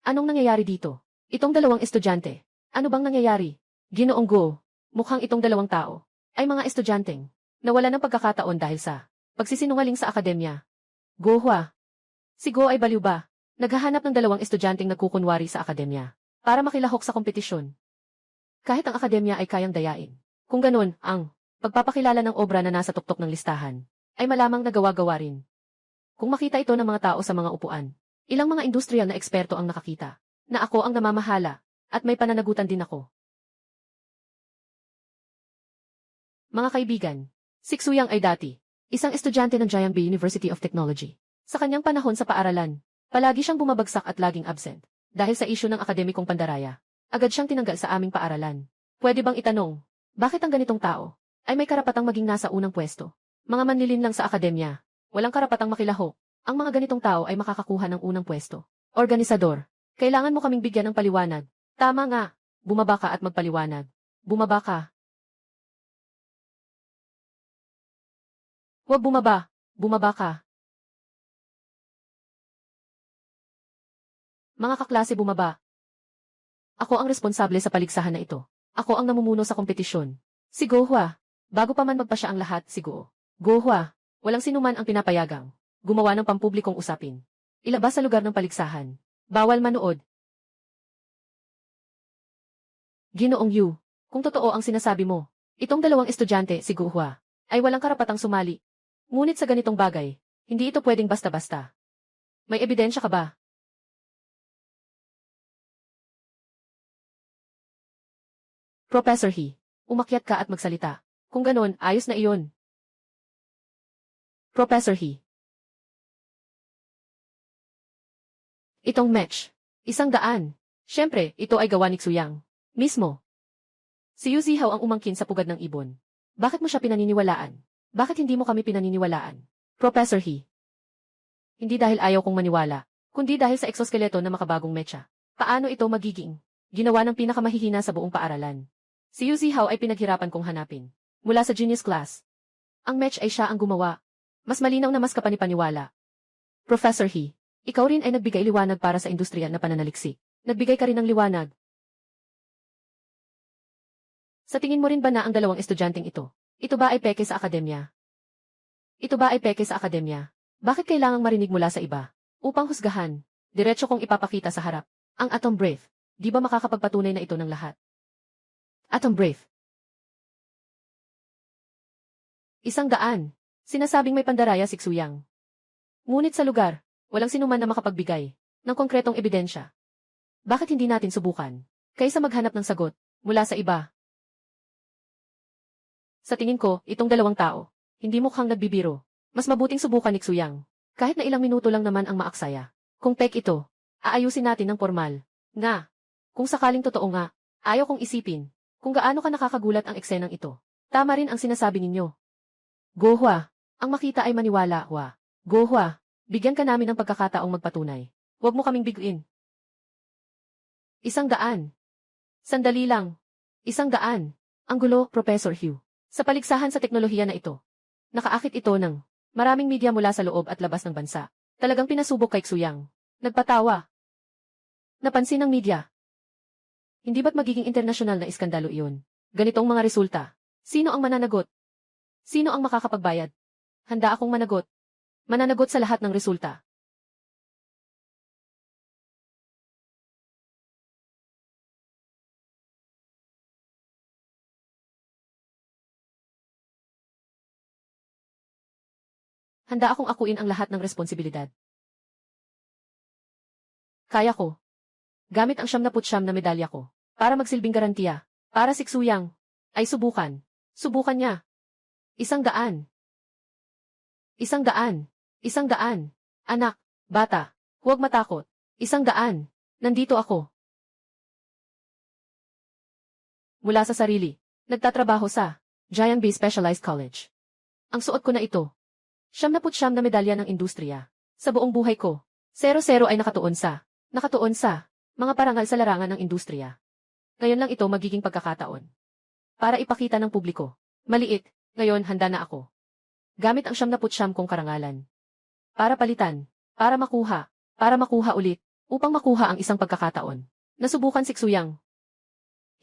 Anong nangyayari dito? Itong 2 estudyante. Ano bang nangyayari? Ginoong Go. Mukhang itong 2 tao ay mga estudyanteng nawala ng pagkakataon dahil sa pagsisinungaling sa akademya. Go Hua. Si Go ay baliw ba? Naghahanap ng 2 estudyanteng nagkukunwari sa akademya para makilahok sa kompetisyon. Kahit ang akademya ay kayang dayain. Kung ganun, ang pagpapakilala ng obra na nasa tuktok ng listahan ay malamang nagawa-gawa rin. Kung makita ito ng mga tao sa mga upuan, ilang mga industrial na eksperto ang nakakita na ako ang namamahala at may pananagutan din ako. Mga kaibigan, si Xuyang ay dati isang estudyante ng Jiangbi University of Technology. Sa kanyang panahon sa paaralan, palagi siyang bumabagsak at laging absent. Dahil sa isyu ng akademikong pandaraya, agad siyang tinanggal sa aming paaralan. Pwede bang itanong, bakit ang ganitong tao ay may karapatang maging nasa unang pwesto? Mga manlilin lang sa akademya, walang karapatang makilahok. Ang mga ganitong tao ay makakakuha ng unang pwesto. Organisador, kailangan mo kaming bigyan ng paliwanag. Tama nga, bumaba ka at magpaliwanag. Bumaba ka. Huwag bumaba. Bumaba ka. Mga kaklase, bumaba. Ako ang responsable sa paligsahan na ito. Ako ang namumuno sa kompetisyon. Si Go Hua. Bago pa man magpasya ang lahat, si Go Hua. Walang sinuman ang pinapayagang gumawa ng pampublikong usapin. Ilabas sa lugar ng paligsahan. Bawal manood. Ginoong Yu, kung totoo ang sinasabi mo, itong 2 estudyante, si Go Hua, ay walang karapatang sumali. Ngunit sa ganitong bagay, hindi ito pwedeng basta-basta. May ebidensya ka ba? Professor He, umakyat ka at magsalita. Kung ganon, ayos na iyon. Professor He. Itong match. 100. Siyempre, ito ay gawa ni Xuyang mismo. Si Yu Zihao ang umangkin sa pugad ng ibon. Bakit mo siya pinaniniwalaan? Bakit hindi mo kami pinaniniwalaan? Professor He. Hindi dahil ayaw kong maniwala, kundi dahil sa exoskeleton na makabagong mecha. Paano ito magiging ginawa ng pinakamahihina sa buong paaralan? Si Yu Zihao ay pinaghirapan kong hanapin. Mula sa genius class. Ang match ay siya ang gumawa. Mas malinaw na mas kapanipaniwala. Professor He, ikaw rin ay nagbigay liwanag para sa industriya na pananaliksik. Nagbigay ka rin ng liwanag. Sa tingin mo rin ba na ang 2 estudyanteng ito ba ay peke sa akademya? Ito ba ay peke sa akademya? Bakit kailangang marinig mula sa iba? Upang husgahan, diretso kong ipapakita sa harap. Ang atom breath, di ba makakapagpatunay na ito ng lahat? Atom breath. 100. Sinasabing may pandaraya si Xuyang. Ngunit sa lugar, walang sinuman na makapagbigay ng konkretong ebidensya. Bakit hindi natin subukan? Kaysa maghanap ng sagot mula sa iba. Sa tingin ko, itong dalawang tao, hindi mukhang nagbibiro. Mas mabuting subukan ni Xuyang. Kahit na ilang minuto lang naman ang maaksaya. Kung pek ito, aayusin natin ng formal. Nga, kung sakaling totoo nga, ayaw kong isipin kung gaano ka nakakagulat ang eksenang ito. Tama rin ang sinasabi ninyo. Gohwa, ang makita ay maniwala, Hwa. Gohwa, bigyan ka namin ng pagkakataong magpatunay. Huwag mo kaming biguin. 100. Sandali lang. 100. Ang gulo, Professor Hugh. Sa paligsahan sa teknolohiya na ito, nakaakit ito ng maraming media mula sa loob at labas ng bansa. Talagang pinasubok kay Xuyang. Nagpatawa. Napansin ng media. Hindi ba't magiging internasyonal na iskandalo iyon? Ganitong mga resulta. Sino ang mananagot? Sino ang makakapagbayad? Handa akong managot. Mananagot sa lahat ng resulta. Handa akong akuin ang lahat ng responsibilidad. Kaya ko. Gamit ang 79 na medalya ko. Para magsilbing garantiya. Para si Xuyang. Ay subukan. Subukan niya. 100. 100. 100. Anak. Bata. Huwag matakot. 100. Nandito ako. Mula sa sarili. Nagtatrabaho sa Giant Bee Specialized College. Ang suot ko na ito. 79 na medalya ng industriya. Sa buong buhay ko. 00 ay nakatuon sa mga parangal sa larangan ng industriya. Ngayon lang ito magiging pagkakataon. Para ipakita ng publiko. Maliit, ngayon handa na ako. Gamit ang 79 kong karangalan. Para palitan, para makuha ulit, upang makuha ang isang pagkakataon. Nasubukan si Xuyang.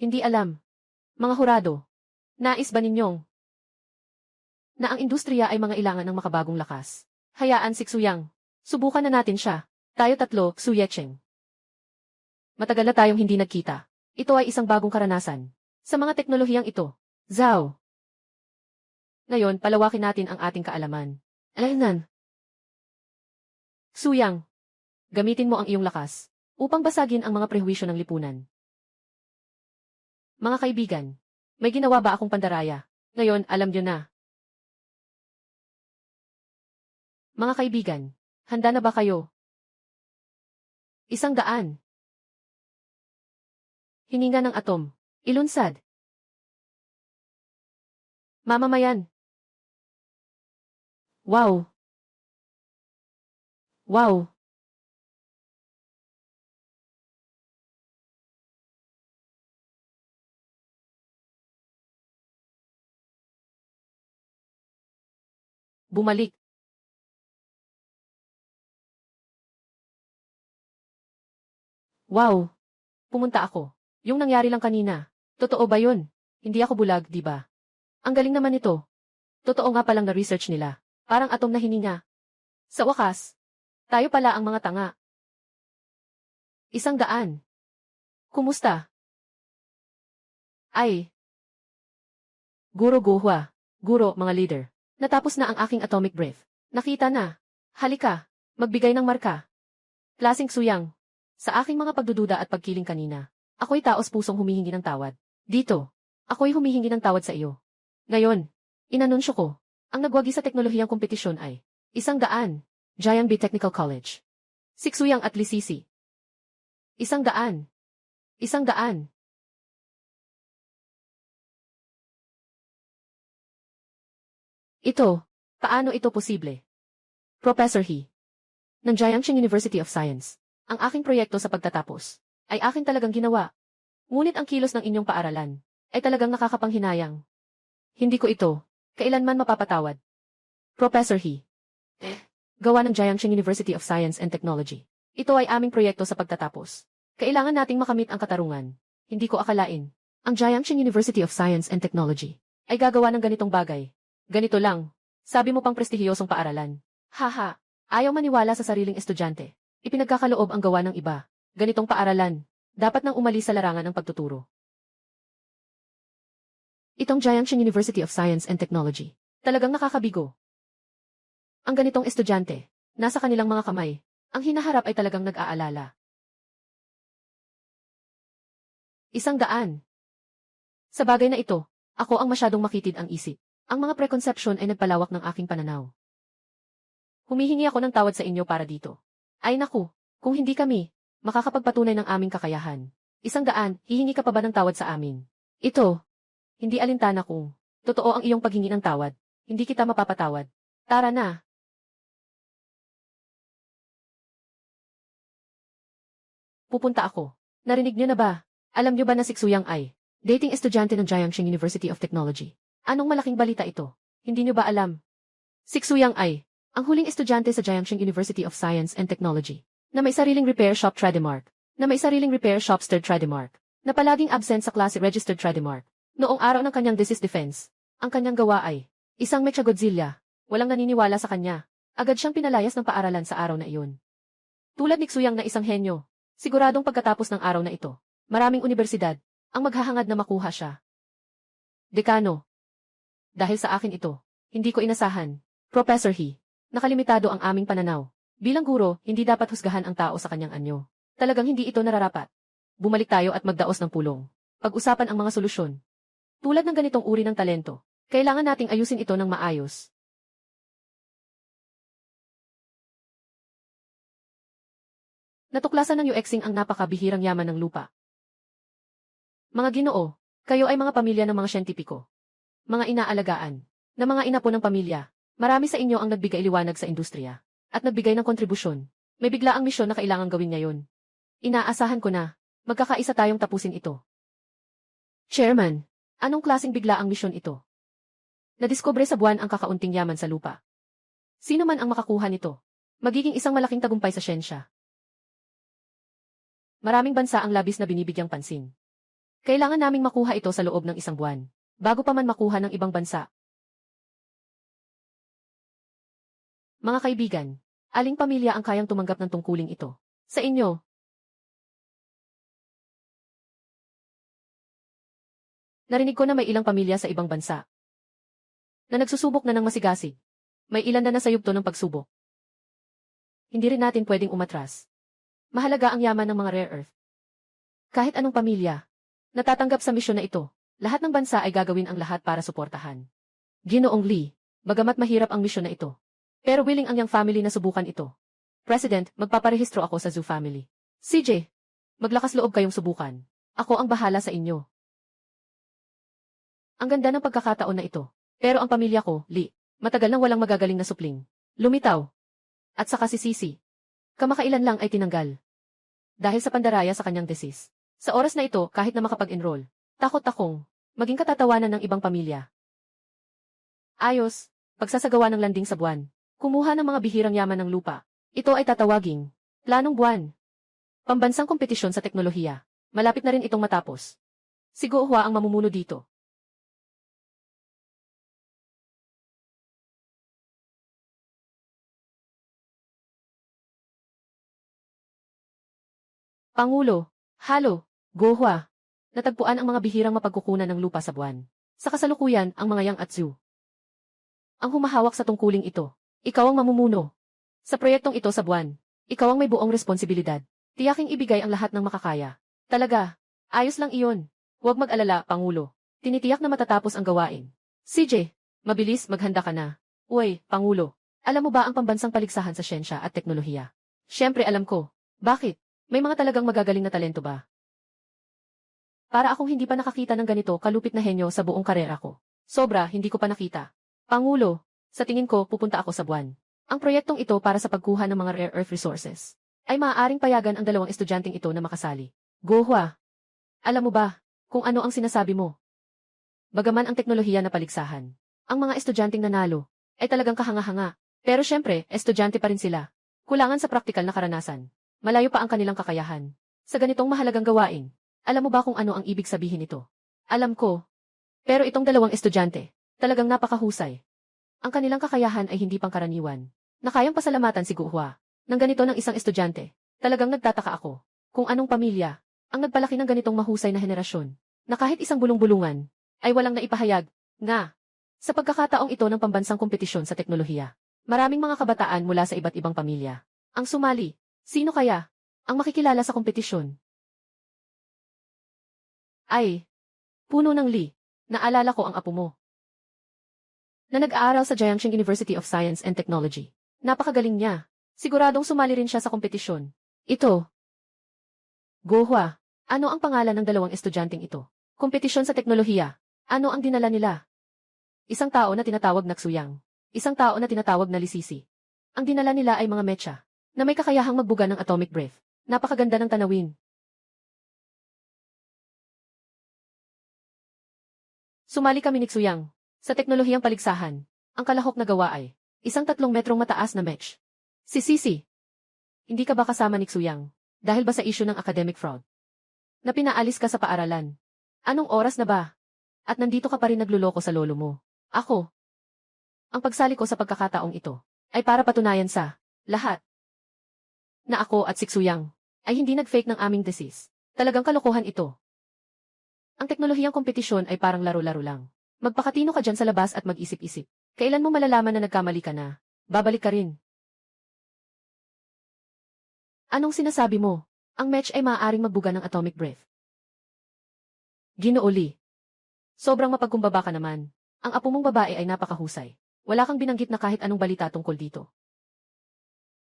Hindi alam. Mga hurado. Nais ba ninyong na ang industriya ay mga ilangan ng makabagong lakas? Hayaan si Xuyang. Subukan na natin siya. Tayo tatlo, Xuyecheng. Matagal na tayong hindi nagkita. Ito ay isang bagong karanasan. Sa mga teknolohiyang ito. Zhao. Ngayon, palawakin natin ang ating kaalaman. Alaynan. Xuyang. Gamitin mo ang iyong lakas upang basagin ang mga prehuwisyo ng lipunan. Mga kaibigan, may ginawa ba akong pandaraya? Ngayon, alam niyo na. Mga kaibigan, handa na ba kayo? 100. Hininga ng atom. Ilunsad. Mamamayan. Wow. Wow. Bumalik. Wow. Pumunta ako. Yung nangyari lang kanina. Totoo ba yun? Hindi ako bulag, di ba? Ang galing naman ito. Totoo nga palang na-research nila. Parang atom na hininga. Sa wakas, tayo pala ang mga tanga. 100. Kumusta? Ay. Guro Gohwa. Guro, mga leader. Natapos na ang aking atomic breath. Nakita na. Halika. Magbigay ng marka. Klaseng Xuyang. Sa aking mga pagdududa at pagkiling kanina, ako'y taos pusong humihingi ng tawad. Dito, ako'y humihingi ng tawad sa iyo. Ngayon, inanunsyo ko, ang nagwagi sa teknolohiyang kompetisyon ay 100. Giant Bee Technical College. Si Xuyang at Lisisi. 100. 100. Ito, paano ito posible? Professor He. Ng Jiangxing University of Science. Ang aking proyekto sa pagtatapos ay akin talagang ginawa. Ngunit ang kilos ng inyong paaralan ay talagang nakakapanghinayang. Hindi ko ito kailanman mapapatawad. Professor He. Gawa ng Jiangxing University of Science and Technology. Ito ay aming proyekto sa pagtatapos. Kailangan nating makamit ang katarungan. Hindi ko akalain. Ang Jiangxing University of Science and Technology ay gagawa ng ganitong bagay. Ganito lang. Sabi mo pang prestihiyosong paaralan. Haha, ayaw maniwala sa sariling estudyante. Ipinagkakaloob ang gawa ng iba. Ganitong paaralan, dapat nang umalis sa larangan ng pagtuturo. Itong Jiangxing University of Science and Technology. Talagang nakakabigo. Ang ganitong estudyante, nasa kanilang mga kamay, ang hinaharap ay talagang nag-aalala. 100. Sa bagay na ito, ako ang masyadong makitid ang isip. Ang mga preconception ay nagpalawak ng aking pananaw. Humihingi ako ng tawad sa inyo para dito. Ay naku, kung hindi kami, makakapagpatunay ng aming kakayahan. 100, hihingi ka pa ba ng tawad sa amin? Ito, hindi alintana kung totoo ang iyong paghingi ng tawad. Hindi kita mapapatawad. Tara na. Pupunta ako. Narinig niyo na ba? Alam niyo ba na si Xuyang ay dating estudyante ng Jiangxing University of Technology? Anong malaking balita ito? Hindi niyo ba alam? Si Xuyang ay ang huling estudyante sa Jiangxing University of Science and Technology na may sariling repair shop trademark, na palaging absent sa klase registered trademark. Noong araw ng kanyang thesis defense, ang kanyang gawa ay isang Mechagodzilla. Walang naniniwala sa kanya. Agad siyang pinalayas ng paaralan sa araw na iyon. Tulad ni Xuyang na isang henyo, siguradong pagkatapos ng araw na ito, maraming universidad ang maghahangad na makuha siya. Dekano. Dahil sa akin ito, hindi ko inasahan. Professor He, nakalimitado ang aming pananaw. Bilang guro, hindi dapat husgahan ang tao sa kanyang anyo. Talagang hindi ito nararapat. Bumalik tayo at magdaos ng pulong. Pag-usapan ang mga solusyon. Tulad ng ganitong uri ng talento, kailangan nating ayusin ito ng maayos. Natuklasan ng UXing ang napakabihirang yaman ng lupa. Mga Ginoo, kayo ay mga pamilya ng mga siyentipiko. Mga inaalagaan, na mga ina po ng pamilya. Marami sa inyo ang nagbigay liwanag sa industriya, at nagbigay ng kontribusyon. May bigla ang misyon na kailangang gawin ngayon. Inaasahan ko na, magkakaisa tayong tapusin ito. Chairman, anong klaseng bigla ang misyon ito? Nadiskubre sa buwan ang kakaunting yaman sa lupa. Sino man ang makakuha nito, magiging isang malaking tagumpay sa siyensya. Maraming bansa ang labis na binibigyang pansin. Kailangan naming makuha ito sa loob ng isang buwan, bago pa man makuha ng ibang bansa. Mga kaibigan, aling pamilya ang kayang tumanggap ng tungkuling ito? Sa inyo. Narinig ko na may ilang pamilya sa ibang bansa na nagsusubok na ng masigasig. May ilan na nasa yugto ng pagsubok. Hindi rin natin pwedeng umatras. Mahalaga ang yaman ng mga rare earth. Kahit anong pamilya natatanggap sa misyon na ito, lahat ng bansa ay gagawin ang lahat para suportahan. Ginoong Lee, bagamat mahirap ang misyon na ito, pero willing ang Yang family na subukan ito. President, magpaparehistro ako sa Zhu family. CJ, maglakas loob kayong subukan. Ako ang bahala sa inyo. Ang ganda ng pagkakataon na ito. Pero ang pamilya ko, Lee, matagal nang walang magagaling na supling. Lumitaw. At saka si Sisi. Kamakailan lang ay tinanggal. Dahil sa pandaraya sa kanyang thesis. Sa oras na ito, kahit na makapag-enroll, takot akong maging katatawanan ng ibang pamilya. Ayos, pagsasagawa ng landing sa buwan. Kumuha ng mga bihirang yaman ng lupa. Ito ay tatawaging planong buwan. Pambansang kompetisyon sa teknolohiya. Malapit na rin itong matapos. Si Guohua ang mamumuno dito. Pangulo, halo, Guohua. Natagpuan ang mga bihirang mapagkukunan ng lupa sa buwan. Sa kasalukuyan, ang mga Yang at Zhu ang humahawak sa tungkuling ito. Ikaw ang mamumuno. Sa proyektong ito sa buwan, ikaw ang may buong responsibilidad. Tiyaking ibigay ang lahat ng makakaya. Talaga, ayos lang iyon. Huwag mag-alala, Pangulo. Tinitiyak na matatapos ang gawain. CJ, mabilis, maghanda ka na. Uy, Pangulo, alam mo ba ang pambansang paligsahan sa siyensya at teknolohiya? Siyempre alam ko. Bakit? May mga talagang magagaling na talento ba? Para akong hindi pa nakakita ng ganito kalupit na henyo sa buong karera ko. Sobra, hindi ko pa nakita. Pangulo, sa tingin ko pupunta ako sa buwan. Ang proyektong ito para sa pagkuha ng mga rare earth resources ay maaaring payagan ang dalawang estudyanteng ito na makasali. Guohua, alam mo ba kung ano ang sinasabi mo? Bagaman ang teknolohiya na paligsahan, ang mga estudyanteng nanalo ay talagang kahanga-hanga. Pero syempre, estudyante pa rin sila. Kulangan sa praktikal na karanasan. Malayo pa ang kanilang kakayahan. Sa ganitong mahalagang gawain, alam mo ba kung ano ang ibig sabihin nito? Alam ko. Pero itong dalawang estudyante, talagang napakahusay. Ang kanilang kakayahan ay hindi pangkaraniwan. Na kayang pasalamatan si Guhua. Nang ganito ng isang estudyante, talagang nagtataka ako. Kung anong pamilya, ang nagpalaki ng ganitong mahusay na henerasyon, na kahit isang bulong-bulungan, ay walang naipahayag, nga. Sa pagkakataong ito ng pambansang kompetisyon sa teknolohiya, maraming mga kabataan mula sa iba't ibang pamilya. Ang sumali, sino kaya, ang makikilala sa kompetisyon? Ay, puno ng Li, naalala ko ang apo mo. Na nag-aaral sa Jiangxing University of Science and Technology. Napakagaling niya. Siguradong sumali rin siya sa kompetisyon. Ito. Guhua, ano ang pangalan ng dalawang estudyanteng ito? Kompetisyon sa teknolohiya. Ano ang dinala nila? Isang tao na tinatawag na Xuyang. Isang tao na tinatawag na Lisisi. Ang dinala nila ay mga mecha, na may kakayahang magbuga ng atomic breath. Napakaganda ng tanawin. Sumali kami ni Xuyang. Sa teknolohiyang paligsahan, ang kalahok na gawa ay isang 3 metrong mataas na mech. Si Sisi. Hindi ka ba kasama ni Xuyang? Dahil ba sa issue ng academic fraud? Na pinaalis ka sa paaralan? Anong oras na ba? At nandito ka pa rin nagluloko sa lolo mo. Ako. Ang pagsali ko sa pagkakataong ito ay para patunayan sa lahat na ako at si Xuyang ay hindi nag-fake ng aming thesis. Talagang kalokohan ito. Ang teknolohiyang kompetisyon ay parang laro-laro lang. Magpakatino ka dyan sa labas at mag-isip-isip. Kailan mo malalaman na nagkamali ka na? Babalik ka rin. Anong sinasabi mo? Ang mech ay maaaring magbuga ng atomic breath. Ginoo Li. Sobrang mapagkumbaba ka naman. Ang apo mong babae ay napakahusay. Wala kang binanggit na kahit anong balita tungkol dito.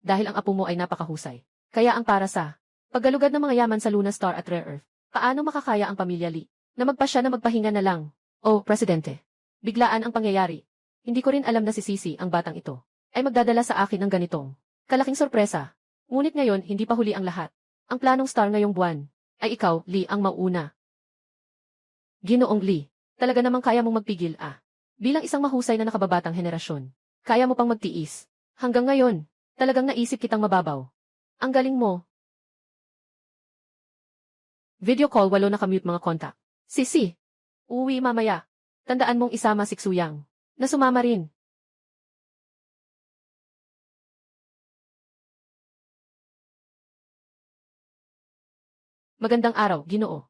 Dahil ang apo mo ay napakahusay. Kaya ang para sa paggalugad ng mga yaman sa Luna Star at Rare Earth, paano makakaya ang pamilya Li na magpasya na magpahinga na lang? Oh, Presidente. Biglaan ang pangyayari. Hindi ko rin alam na si Sisi, ang batang ito, ay magdadala sa akin ng ganitong kalaking sorpresa. Ngunit ngayon, hindi pa huli ang lahat. Ang planong star ngayong buwan ay ikaw, Li, ang mauuna. Ginoong Li, talaga namang kaya mong magpigil, ah. Bilang isang mahusay na nakababatang henerasyon, kaya mo pang magtiis. Hanggang ngayon, talagang naisip kitang mababaw. Ang galing mo. Video call 8 nakamute mga kontak. Sisi. Uwi mamaya. Tandaan mong isama si Xuyang. Na sumama rin. Magandang araw, Ginoo.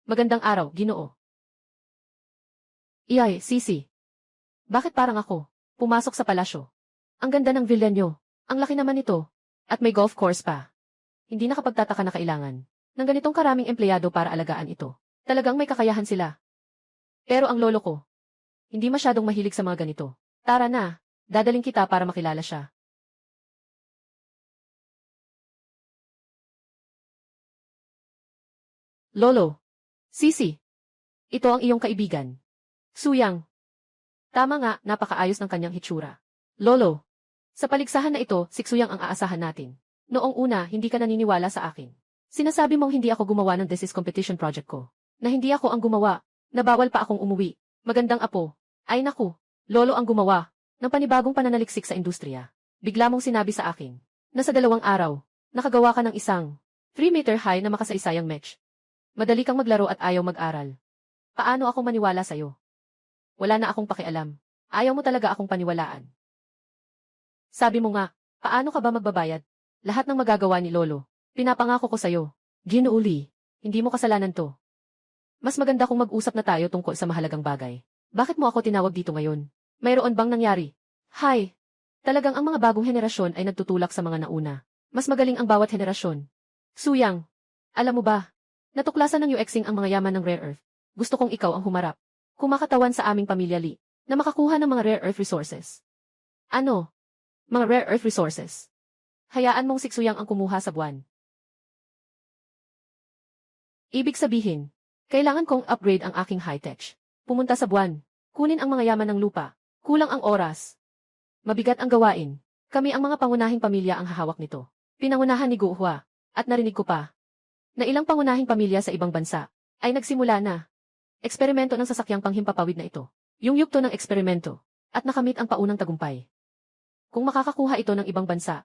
Magandang araw, Ginoo. Iyay, Sisi. Bakit parang ako? Pumasok sa palasyo. Ang ganda ng villa nyo. Ang laki naman ito. At may golf course pa. Hindi nakapagtataka na kailangan ng ganitong karaming empleyado para alagaan ito. Talagang may kakayahan sila. Pero ang lolo ko, hindi masyadong mahilig sa mga ganito. Tara na, dadaling kita para makilala siya. Lolo. Sisi. Ito ang iyong kaibigan. Xuyang. Tama nga, napakaayos ng kanyang hitsura. Lolo. Sa paligsahan na ito, si Xuyang ang aasahan natin. Noong una, hindi ka naniniwala sa akin. Sinasabi mong hindi ako gumawa ng thesis competition project ko. Na hindi ako ang gumawa. Na bawal pa akong umuwi. Magandang apo. Ay naku, lolo ang gumawa ng panibagong pananaliksik sa industriya. Bigla mong sinabi sa akin na sa 2 araw, nakagawa ka ng isang 3-meter high na makasaysayang mech. Madali kang maglaro at ayaw mag-aral. Paano ako maniwala sa'yo? Wala na akong pakialam. Ayaw mo talaga akong paniwalaan. Sabi mo nga, paano ka ba magbabayad? Lahat ng magagawa ni lolo. Pinapangako ko sa'yo. Ginoo Li, hindi mo kasalanan to. Mas maganda kung mag-usap na tayo tungkol sa mahalagang bagay. Bakit mo ako tinawag dito ngayon? Mayroon bang nangyari? Hi! Talagang ang mga bagong henerasyon ay nagtutulak sa mga nauna. Mas magaling ang bawat henerasyon. Xuyang, alam mo ba? Natuklasan ng UXing ang mga yaman ng Rare Earth. Gusto kong ikaw ang humarap. Kumakatawan sa aming pamilya Li, na makakuha ng mga Rare Earth resources. Ano? Mga Rare Earth resources. Hayaan mong si Xuyang ang kumuha sa buwan. Ibig sabihin, kailangan kong upgrade ang aking high-tech. Pumunta sa buwan. Kunin ang mga yaman ng lupa. Kulang ang oras. Mabigat ang gawain. Kami ang mga pangunahing pamilya ang hahawak nito. Pinangunahan ni Guhua. At narinig ko pa na ilang pangunahing pamilya sa ibang bansa ay nagsimula na. Eksperimento ng sasakyang panghimpapawid na ito. Yung yugto ng eksperimento. At nakamit ang paunang tagumpay. Kung makakakuha ito ng ibang bansa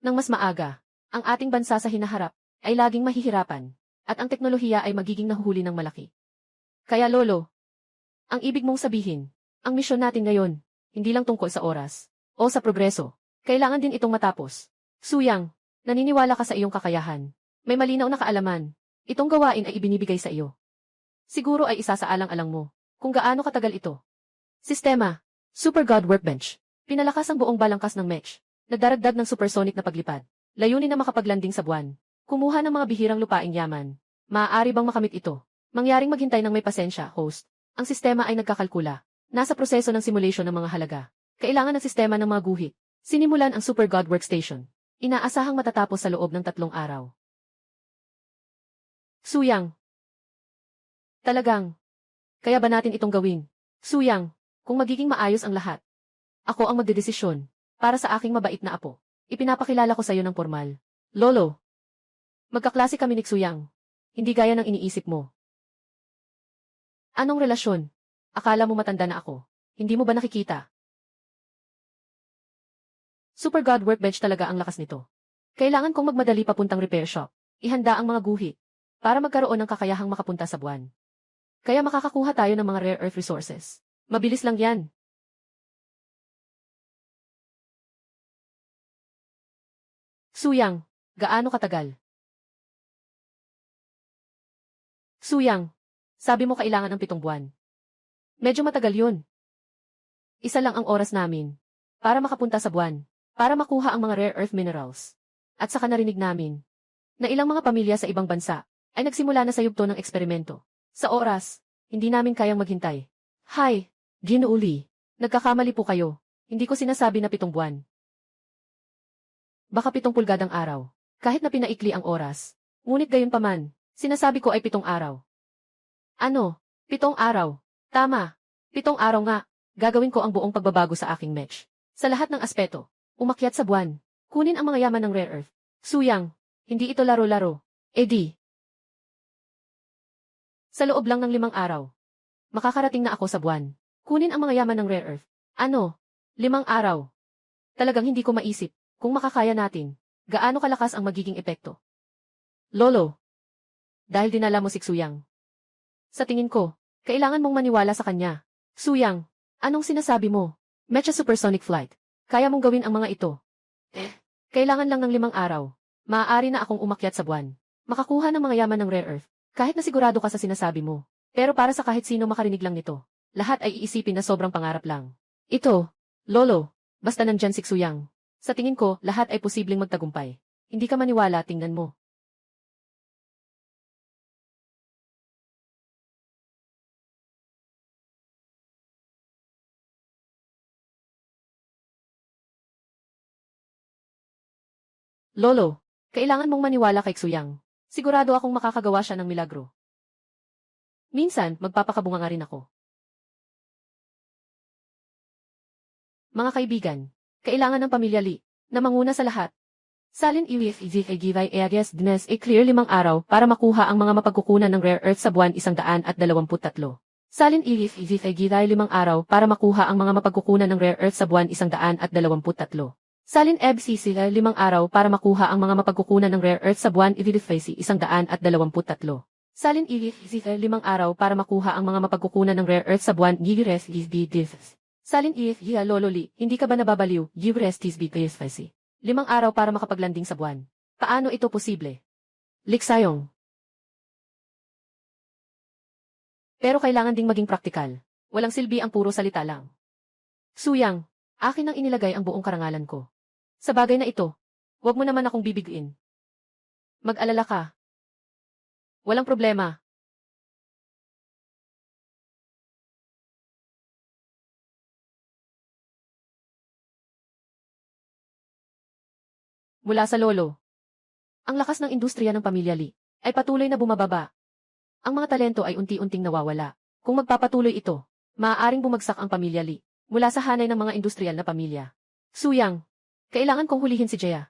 nang mas maaga, ang ating bansa sa hinaharap ay laging mahihirapan. At ang teknolohiya ay magiging nahuhuli ng malaki. Kaya lolo, Ang ibig mong sabihin, ang misyon natin ngayon, hindi lang tungkol sa oras, o sa progreso. Kailangan din itong matapos. Suyang, naniniwala ka sa iyong kakayahan. May malinaw na kaalaman. Itong gawain ay ibinibigay sa iyo. Siguro ay isa sa alang-alang mo, kung gaano katagal ito. Sistema, Super God Workbench. Pinalakas ang buong balangkas ng Mech. Nagdaragdag ng supersonic na paglipad. Layunin na makapaglanding sa buwan. Kumuha ng mga bihirang lupaing yaman. Maaari bang makamit ito? Mangyaring maghintay ng may pasensya, host. Ang sistema ay nagkakalkula. Nasa proseso ng simulation ng mga halaga. Kailangan ng sistema ng mga guhit. Sinimulan ang Super God Workstation. Inaasahang matatapos sa loob ng 3 araw. Suyang. Talagang. Kaya ba natin itong gawin? Suyang, kung magiging maayos ang lahat. Ako ang magdedesisyon. Para sa aking mabait na apo. Ipinapakilala ko sa iyo ng formal. Lolo. Magkaklase kami ni Suyang. Hindi gaya ng iniisip mo. Anong relasyon? Akala mo matanda na ako. Hindi mo ba nakikita? Super God Workbench talaga ang lakas nito. Kailangan kong magmadali papuntang repair shop. Ihanda ang mga guhit. Para magkaroon ng kakayahang makapunta sa buwan. Kaya makakakuha tayo ng mga rare earth resources. Mabilis lang yan. Suyang, gaano katagal? Suyang, sabi mo kailangan ng 7 buwan. Medyo matagal yun. Isa lang ang oras namin. Para makapunta sa buwan. Para makuha ang mga rare earth minerals. At saka narinig namin na ilang mga pamilya sa ibang bansa ay nagsimula na sa yugto ng eksperimento. Sa oras, hindi namin kayang maghintay. Hay, Ginuuli, nagkakamali po kayo. Hindi ko sinasabi na 7 buwan. Baka 7 pulgadang araw. Kahit na pinaikli ang oras. Ngunit gayunpaman, sinasabi ko ay 7 araw. Ano? 7 araw. Tama. 7 araw nga. Gagawin ko ang buong pagbabago sa aking Mech. Sa lahat ng aspeto. Umakyat sa buwan. Kunin ang mga yaman ng rare earth. Suyang. Hindi ito laro-laro. Di. Sa loob lang ng 5 araw. Makakarating na ako sa buwan. Kunin ang mga yaman ng rare earth. Ano? 5 araw. Talagang hindi ko maisip. Kung makakaya natin, gaano kalakas ang magiging epekto. Lolo. Dahil dinala mo si Suyang. Sa tingin ko, kailangan mong maniwala sa kanya. Suyang, anong sinasabi mo? Mecha supersonic flight. Kaya mong gawin ang mga ito. Kailangan lang ng 5 araw. Maaari na akong umakyat sa buwan. Makakuha ng mga yaman ng rare earth. Kahit na sigurado ka sa sinasabi mo. Pero para sa kahit sino makarinig lang nito, lahat ay iisipin na sobrang pangarap lang. Ito, Lolo, basta nandyan si Suyang. Sa tingin ko, lahat ay posibleng magtagumpay. Hindi ka maniwala, tingnan mo. Lolo, kailangan mong maniwala kay Suyang. Sigurado akong makakagawa siya ng milagro. Minsan, magpapakabunga nga rin ako. Mga kaibigan, kailangan ng pamilya Li, na manguna sa lahat. Salin give areas dines clear 5 araw para makuha ang mga mapagkukunan ng rare earth sa buwan 123. Salin give 5 araw para makuha ang mga mapagkukunan ng rare earth sa buwan 123. Salin FCC 5 araw para makuha ang mga mapagkukunan ng rare earth sa buwan 123. Salin EVC 5 araw para makuha ang mga mapagkukunan ng rare earth sa buwan Gigres Salin EVC Lololi, hindi ka ba nababaliw? Gigres TSB 5 araw para makapaglanding sa buwan. Paano ito posible? Liksayong. Pero kailangan ding maging praktikal. Walang silbi ang puro salita lang. Suyang, akin nang inilagay ang buong karangalan ko. Sa bagay na ito, huwag mo naman akong bibiguin. Mag-alala ka. Walang problema. Mula sa lolo. Ang lakas ng industriya ng pamilya Li ay patuloy na bumababa. Ang mga talento ay unti-unting nawawala. Kung magpapatuloy ito, maaaring bumagsak ang pamilya Li mula sa hanay ng mga industrial na pamilya. Suyang, kailangan kong hulihin si Jaya.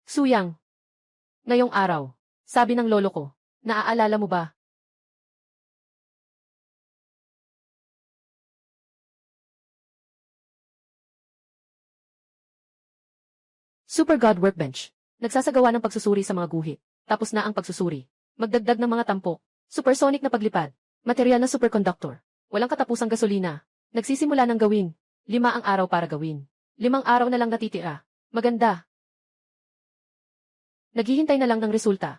Suyang. Ngayong araw, sabi ng lolo ko, naaalala mo ba? Super God Workbench. Nagsasagawa ng pagsusuri sa mga guhit. Tapos na ang pagsusuri. Magdagdag ng mga tampok. Supersonic na paglipad. Material na superconductor. Walang katapusang gasolina. Nagsisimula ng gawin. 5 ang araw para gawin. 5 araw na lang natitira. Maganda. Naghihintay na lang ng resulta.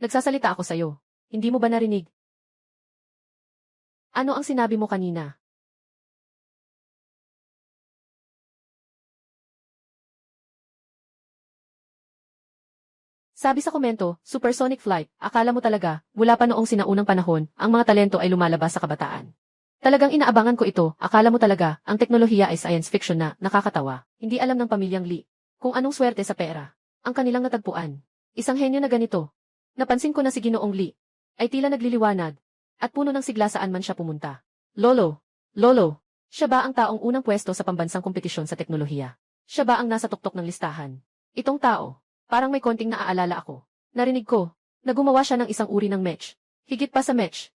Nagsasalita ako sa'yo. Hindi mo ba narinig? Ano ang sinabi mo kanina? Sabi sa komento, supersonic flight, akala mo talaga, mula pa noong sinaunang panahon, ang mga talento ay lumalabas sa kabataan. Talagang inaabangan ko ito, akala mo talaga, ang teknolohiya ay science fiction na, nakakatawa. Hindi alam ng pamilyang Lee kung anong swerte sa pera ang kanilang natagpuan. Isang henyo na ganito. Napansin ko na si Ginoong Lee ay tila nagliliwanag at puno ng sigla saan man siya pumunta. Lolo, siya ba ang taong unang pwesto sa pambansang kompetisyon sa teknolohiya? Siya ba ang nasa tuktok ng listahan? Itong tao, parang may konting naaalala ako. Narinig ko na gumawa siya ng isang uri ng mech. Higit pa sa mech.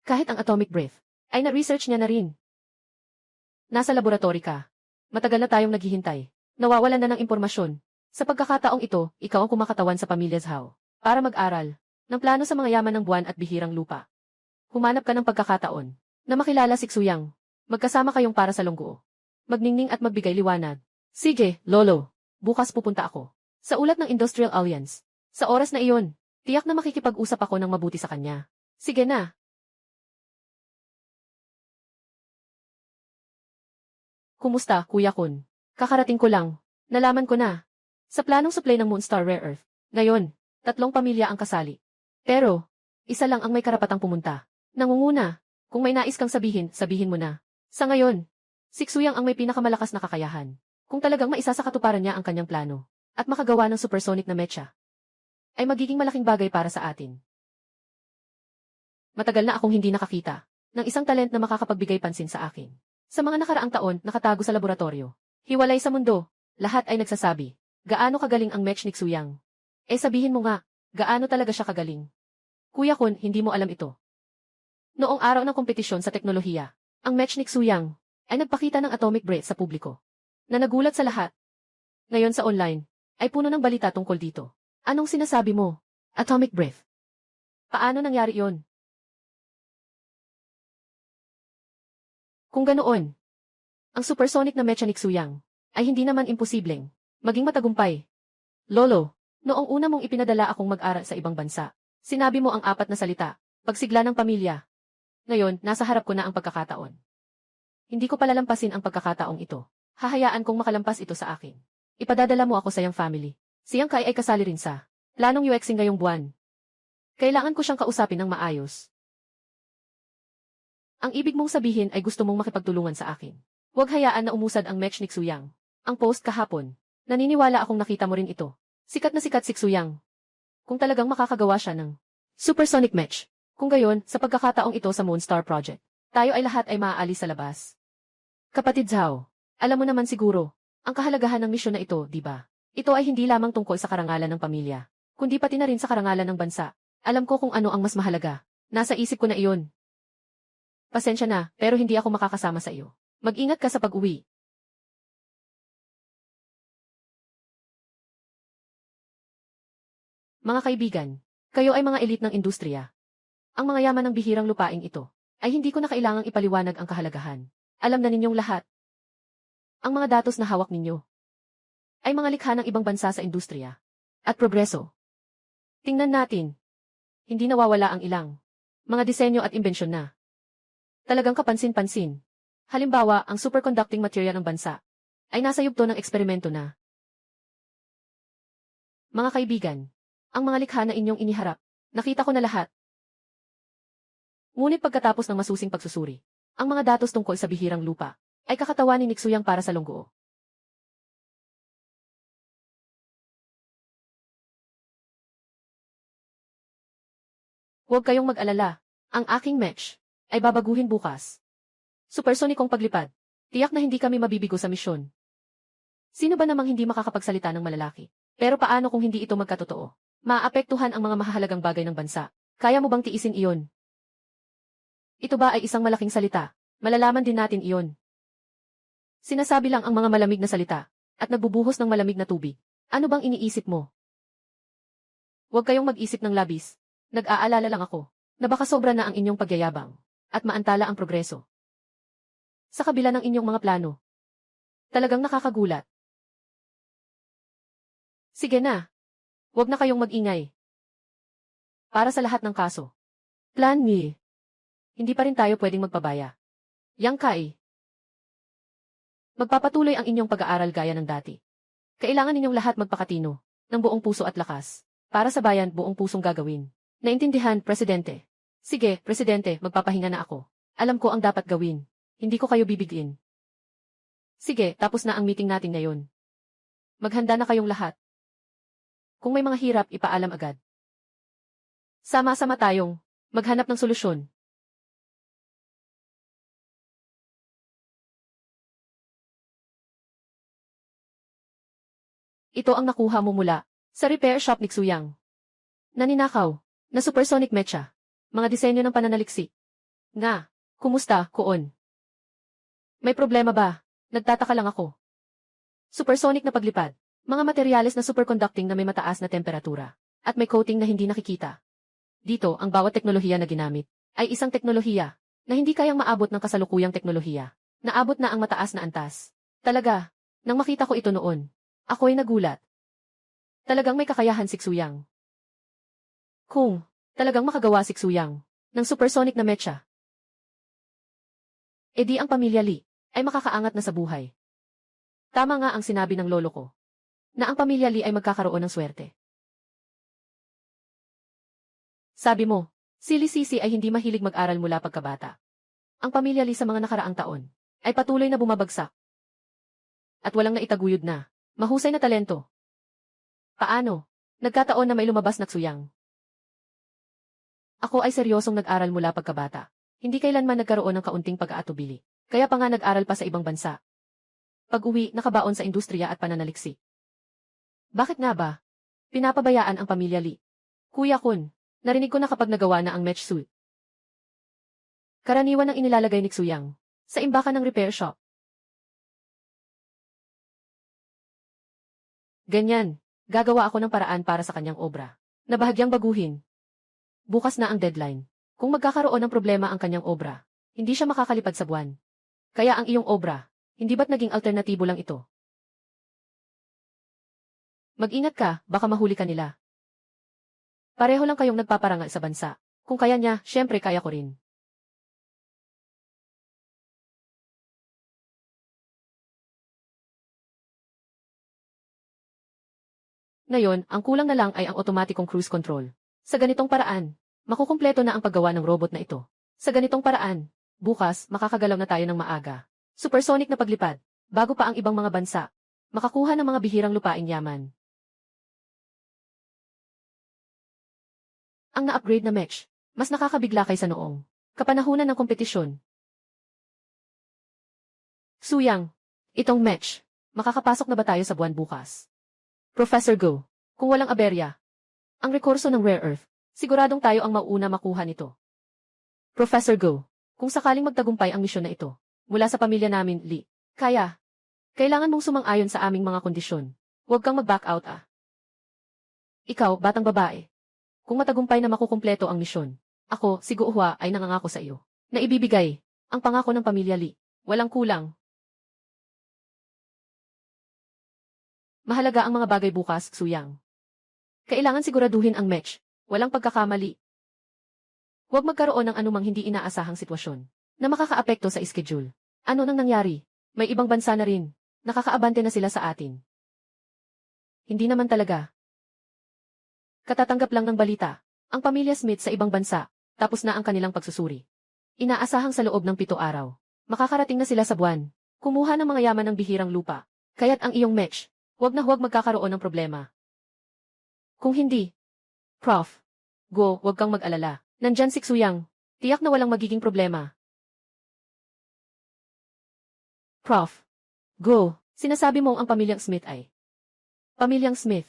Kahit ang atomic breath ay na-research niya na rin. Nasa laboratory ka. Matagal na tayong naghihintay. Nawawalan na ng impormasyon. Sa pagkakataong ito, ikaw ang kumakatawan sa pamilya Zhao para mag-aral ng plano sa mga yaman ng buwan at bihirang lupa. Humanap ka ng pagkakataon na makilala si Xuyang. Magkasama kayong para sa lungguo. Magningning at magbigay liwanag. Sige, Lolo. Bukas pupunta ako. Sa ulat ng Industrial Alliance. Sa oras na iyon, tiyak na makikipag-usap ako ng mabuti sa kanya. Sige na. Kumusta, Kuya Kun? Kakarating ko lang. Nalaman ko na. Sa planong supply ng Moonstar Rare Earth. Ngayon, 3 pamilya ang kasali. Pero, isa lang ang may karapatang pumunta. Nangunguna. Kung may nais kang sabihin, sabihin mo na. Sa ngayon, si Xuyang ang may pinakamalakas na kakayahan. Kung talagang maisa sa katuparan niya ang kanyang plano, at makagawa ng supersonic na mecha, ay magiging malaking bagay para sa atin. Matagal na akong hindi nakakita ng isang talent na makakapagbigay pansin sa akin. Sa mga nakaraang taon, nakatago sa laboratorio. Hiwalay sa mundo, lahat ay nagsasabi, gaano kagaling ang mech ni Xuyang. Sabihin mo nga, gaano talaga siya kagaling. Kuya Kun, hindi mo alam ito. Noong araw ng kompetisyon sa teknolohiya, ang mech ni Xuyang ay nagpakita ng atomic breath sa publiko, na nagulat sa lahat. Ngayon sa online, ay puno ng balita tungkol dito. Anong sinasabi mo? Atomic breath. Paano nangyari yon? Kung ganoon, ang supersonic na mecha ni Xuyang ay hindi naman imposibleng maging matagumpay. Lolo, noong una mong ipinadala akong mag-aral sa ibang bansa, sinabi mo ang 4 na salita, pagsigla ng pamilya. Ngayon, nasa harap ko na ang pagkakataon. Hindi ko palalampasin ang pagkakataong ito. Hahayaan kong makalampas ito sa akin. Ipadadala mo ako sa iyong family. Siyang Kai ay kasali rin sa planong UXing ngayong buwan. Kailangan ko siyang kausapin ng maayos. Ang ibig mong sabihin ay gusto mong makipagtulungan sa akin. Huwag hayaan na umusad ang mech ni Xuyang. Ang post kahapon. Naniniwala akong nakita mo rin ito. Sikat na sikat si Xuyang. Kung talagang makakagawa siya ng supersonic mech. Kung gayon, sa pagkakataong ito sa Moonstar Project, tayo ay lahat ay maaalis sa labas. Kapatid Zhao, alam mo naman siguro, ang kahalagahan ng misyon na ito, di ba? Ito ay hindi lamang tungkol sa karangalan ng pamilya, kundi pati na rin sa karangalan ng bansa. Alam ko kung ano ang mas mahalaga. Nasa isip ko na iyon. Pasensya na, pero hindi ako makakasama sa iyo. Mag-ingat ka sa pag-uwi. Mga kaibigan, kayo ay mga elite ng industriya. Ang mga yaman ng bihirang lupaing ito, ay hindi ko na kailangang ipaliwanag ang kahalagahan. Alam na ninyong lahat. Ang mga datos na hawak ninyo, ay mga likha ng ibang bansa sa industriya. At progreso. Tingnan natin. Hindi nawawala ang ilang mga disenyo at imbensyon na talagang kapansin-pansin. Halimbawa, ang superconducting material ng bansa ay nasa yugto ng eksperimento na. Mga kaibigan, ang mga likha na inyong iniharap, nakita ko na lahat. Ngunit pagkatapos ng masusing pagsusuri, ang mga datos tungkol sa bihirang lupa ay kakatawanin ni Xuyang para sa lungguo. Huwag kayong mag-alala, ang aking mech ay babaguhin bukas. Supersonikong paglipad. Tiyak na hindi kami mabibigo sa misyon. Sino ba namang hindi makakapagsalita ng malalaki? Pero paano kung hindi ito magkatotoo? Maapektuhan ang mga mahahalagang bagay ng bansa. Kaya mo bang tiisin iyon? Ito ba ay isang malaking salita? Malalaman din natin iyon. Sinasabi lang ang mga malamig na salita, at nagbubuhos ng malamig na tubig. Ano bang iniisip mo? Huwag kayong mag-isip ng labis. Nag-aalala lang ako, na baka sobra na ang inyong pagyayabang, at maantala ang progreso. Sa kabila ng inyong mga plano. Talagang nakakagulat. Sige na. Huwag na kayong mag-ingay. Para sa lahat ng kaso. Plan B. Hindi pa rin tayo pwedeng magpabaya. Yang Kai. Magpapatuloy ang inyong pag-aaral gaya ng dati. Kailangan ninyong lahat magpakatino, ng buong puso at lakas. Para sa bayan, buong pusong gagawin. Naintindihan, Presidente. Sige, Presidente, magpapahinga na ako. Alam ko ang dapat gawin. Hindi ko kayo bibigin. Sige, tapos na ang meeting natin ngayon. Maghanda na kayong lahat. Kung may mga hirap, ipaalam agad. Sama-sama tayong maghanap ng solusyon. Ito ang nakuha mo mula sa repair shop ni Xuyang. Naninakaw na supersonic mecha. Mga disenyo ng pananaliksik. Nga, kumusta, Koon? May problema ba? Nagtataka lang ako. Supersonic na paglipad. Mga materyales na superconducting na may mataas na temperatura. At may coating na hindi nakikita. Dito, ang bawat teknolohiya na ginamit ay isang teknolohiya na hindi kayang maabot ng kasalukuyang teknolohiya. Naabot na ang mataas na antas. Talaga, nang makita ko ito noon, ako'y nagulat. Talagang may kakayahan si Xuyang. Kung talagang makagawa si Xuyang ng supersonic na mecha, edi ang pamilya Li ay makakaangat na sa buhay. Tama nga ang sinabi ng lolo ko, na ang pamilya Li ay magkakaroon ng swerte. Sabi mo, si Li Sisi ay hindi mahilig mag-aral mula pagkabata. Ang pamilya Li sa mga nakaraang taon ay patuloy na bumabagsak. At walang naitaguyod na mahusay na talento. Paano? Nagkataon na may lumabas na Xuyang. Ako ay seryosong nag-aral mula pagkabata. Hindi kailanman nagkaroon ng kaunting pag-aatubili. Kaya pa nga nag-aral pa sa ibang bansa. Pag-uwi, nakabaon sa industriya at pananaliksik. Bakit nga ba? Pinapabayaan ang pamilya Li. Kuya Kun, narinig ko na kapag nagawa na ang match suit. Karaniwan ang inilalagay ni Xuyang sa imbakan ng repair shop. Ganyan, gagawa ako ng paraan para sa kanyang obra, na bahagyang baguhin. Bukas na ang deadline. Kung magkakaroon ng problema ang kanyang obra, hindi siya makakalipad sa buwan. Kaya ang iyong obra, hindi ba't naging alternatibo lang ito? Mag-ingat ka, baka mahuli ka nila. Pareho lang kayong nagpaparangal sa bansa. Kung kaya niya, syempre kaya ko rin. Ngayon, ang kulang na lang ay ang otomatikong cruise control. Sa ganitong paraan, makukumpleto na ang paggawa ng robot na ito. Sa ganitong paraan, bukas, makakagalaw na tayo ng maaga. Supersonic na paglipad, bago pa ang ibang mga bansa. Makakuha ng mga bihirang lupaing yaman. Ang na-upgrade na mech, mas nakakabigla kaysa noong kapanahunan ng kompetisyon. Xuyang, itong mech, makakapasok na ba tayo sa buwan bukas? Professor Go, kung walang aberya, ang rekurso ng rare earth, siguradong tayo ang mauuna makuha nito. Professor Go, kung sakaling magtagumpay ang misyon na ito, mula sa pamilya namin, Li, kailangan mong sumang-ayon sa aming mga kondisyon. Huwag kang mag-back out Ikaw, batang babae. Kung matagumpay na makukumpleto ang misyon, ako, si Guohua, ay nangangako sa iyo, na ibibigay ang pangako ng pamilya Li. Walang kulang. Mahalaga ang mga bagay bukas, Xuyang. Kailangan siguraduhin ang match, walang pagkakamali. Huwag magkaroon ng anumang hindi inaasahang sitwasyon na makakaapekto sa schedule. Ano nang nangyari? May ibang bansa na rin. Nakakaabante na sila sa atin. Hindi naman talaga. Katatanggap lang ng balita. Ang pamilya Smith sa ibang bansa, tapos na ang kanilang pagsusuri. Inaasahang sa loob ng 7 araw. Makakarating na sila sa buwan. Kumuha ng mga yaman ng bihirang lupa. Kaya't ang iyong match, huwag na huwag magkakaroon ng problema. Kung hindi, Prof. Go, huwag kang mag-alala. Nandyan si Xuyang. Tiyak na walang magiging problema. Prof. Go, sinasabi mong ang pamilyang Smith ay. Pamilyang Smith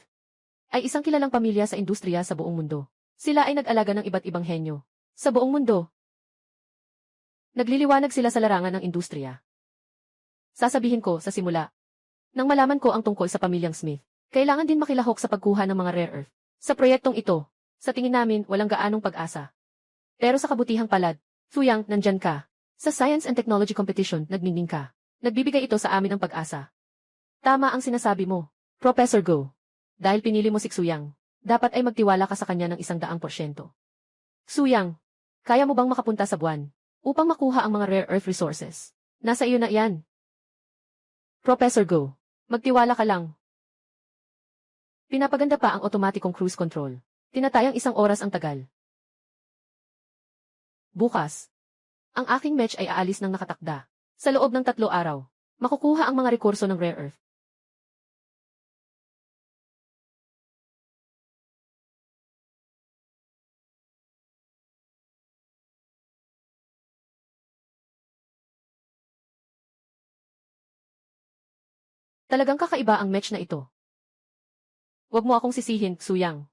ay isang kilalang pamilya sa industriya sa buong mundo. Sila ay nag-alaga ng iba't ibang henyo sa buong mundo. Nagliliwanag sila sa larangan ng industriya. Sasabihin ko sa simula. Nang malaman ko ang tungkol sa pamilyang Smith, kailangan din makilahok sa pagkuha ng mga rare earth. Sa proyektong ito, sa tingin namin walang gaanong pag-asa. Pero sa kabutihang palad, Suyang, nandyan ka. Sa Science and Technology Competition, nagningning ka. Nagbibigay ito sa amin ng pag-asa. Tama ang sinasabi mo, Professor Go. Dahil pinili mo si Suyang, dapat ay magtiwala ka sa kanya ng 100%. Suyang, kaya mo bang makapunta sa buwan upang makuha ang mga rare earth resources? Nasa iyo na yan. Professor Go, magtiwala ka lang. Pinapaganda pa ang otomatikong cruise control. Tinatayang 1 oras ang tagal. Bukas, ang aking match ay aalis ng nakatakda. Sa loob ng 3 araw, makukuha ang mga rekurso ng rare earth. Talagang kakaiba ang match na ito. Huwag mo akong sisihin, Suyang.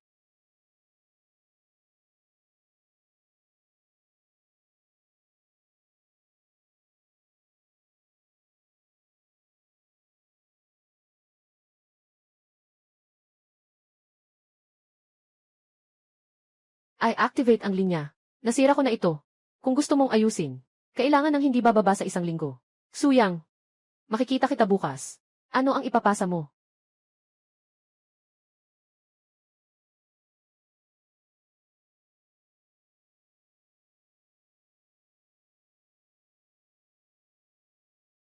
I activate ang linya. Nasira ko na ito. Kung gusto mong ayusin, kailangan ng hindi bababa sa 1 linggo. Suyang, makikita kita bukas. Ano ang ipapasa mo?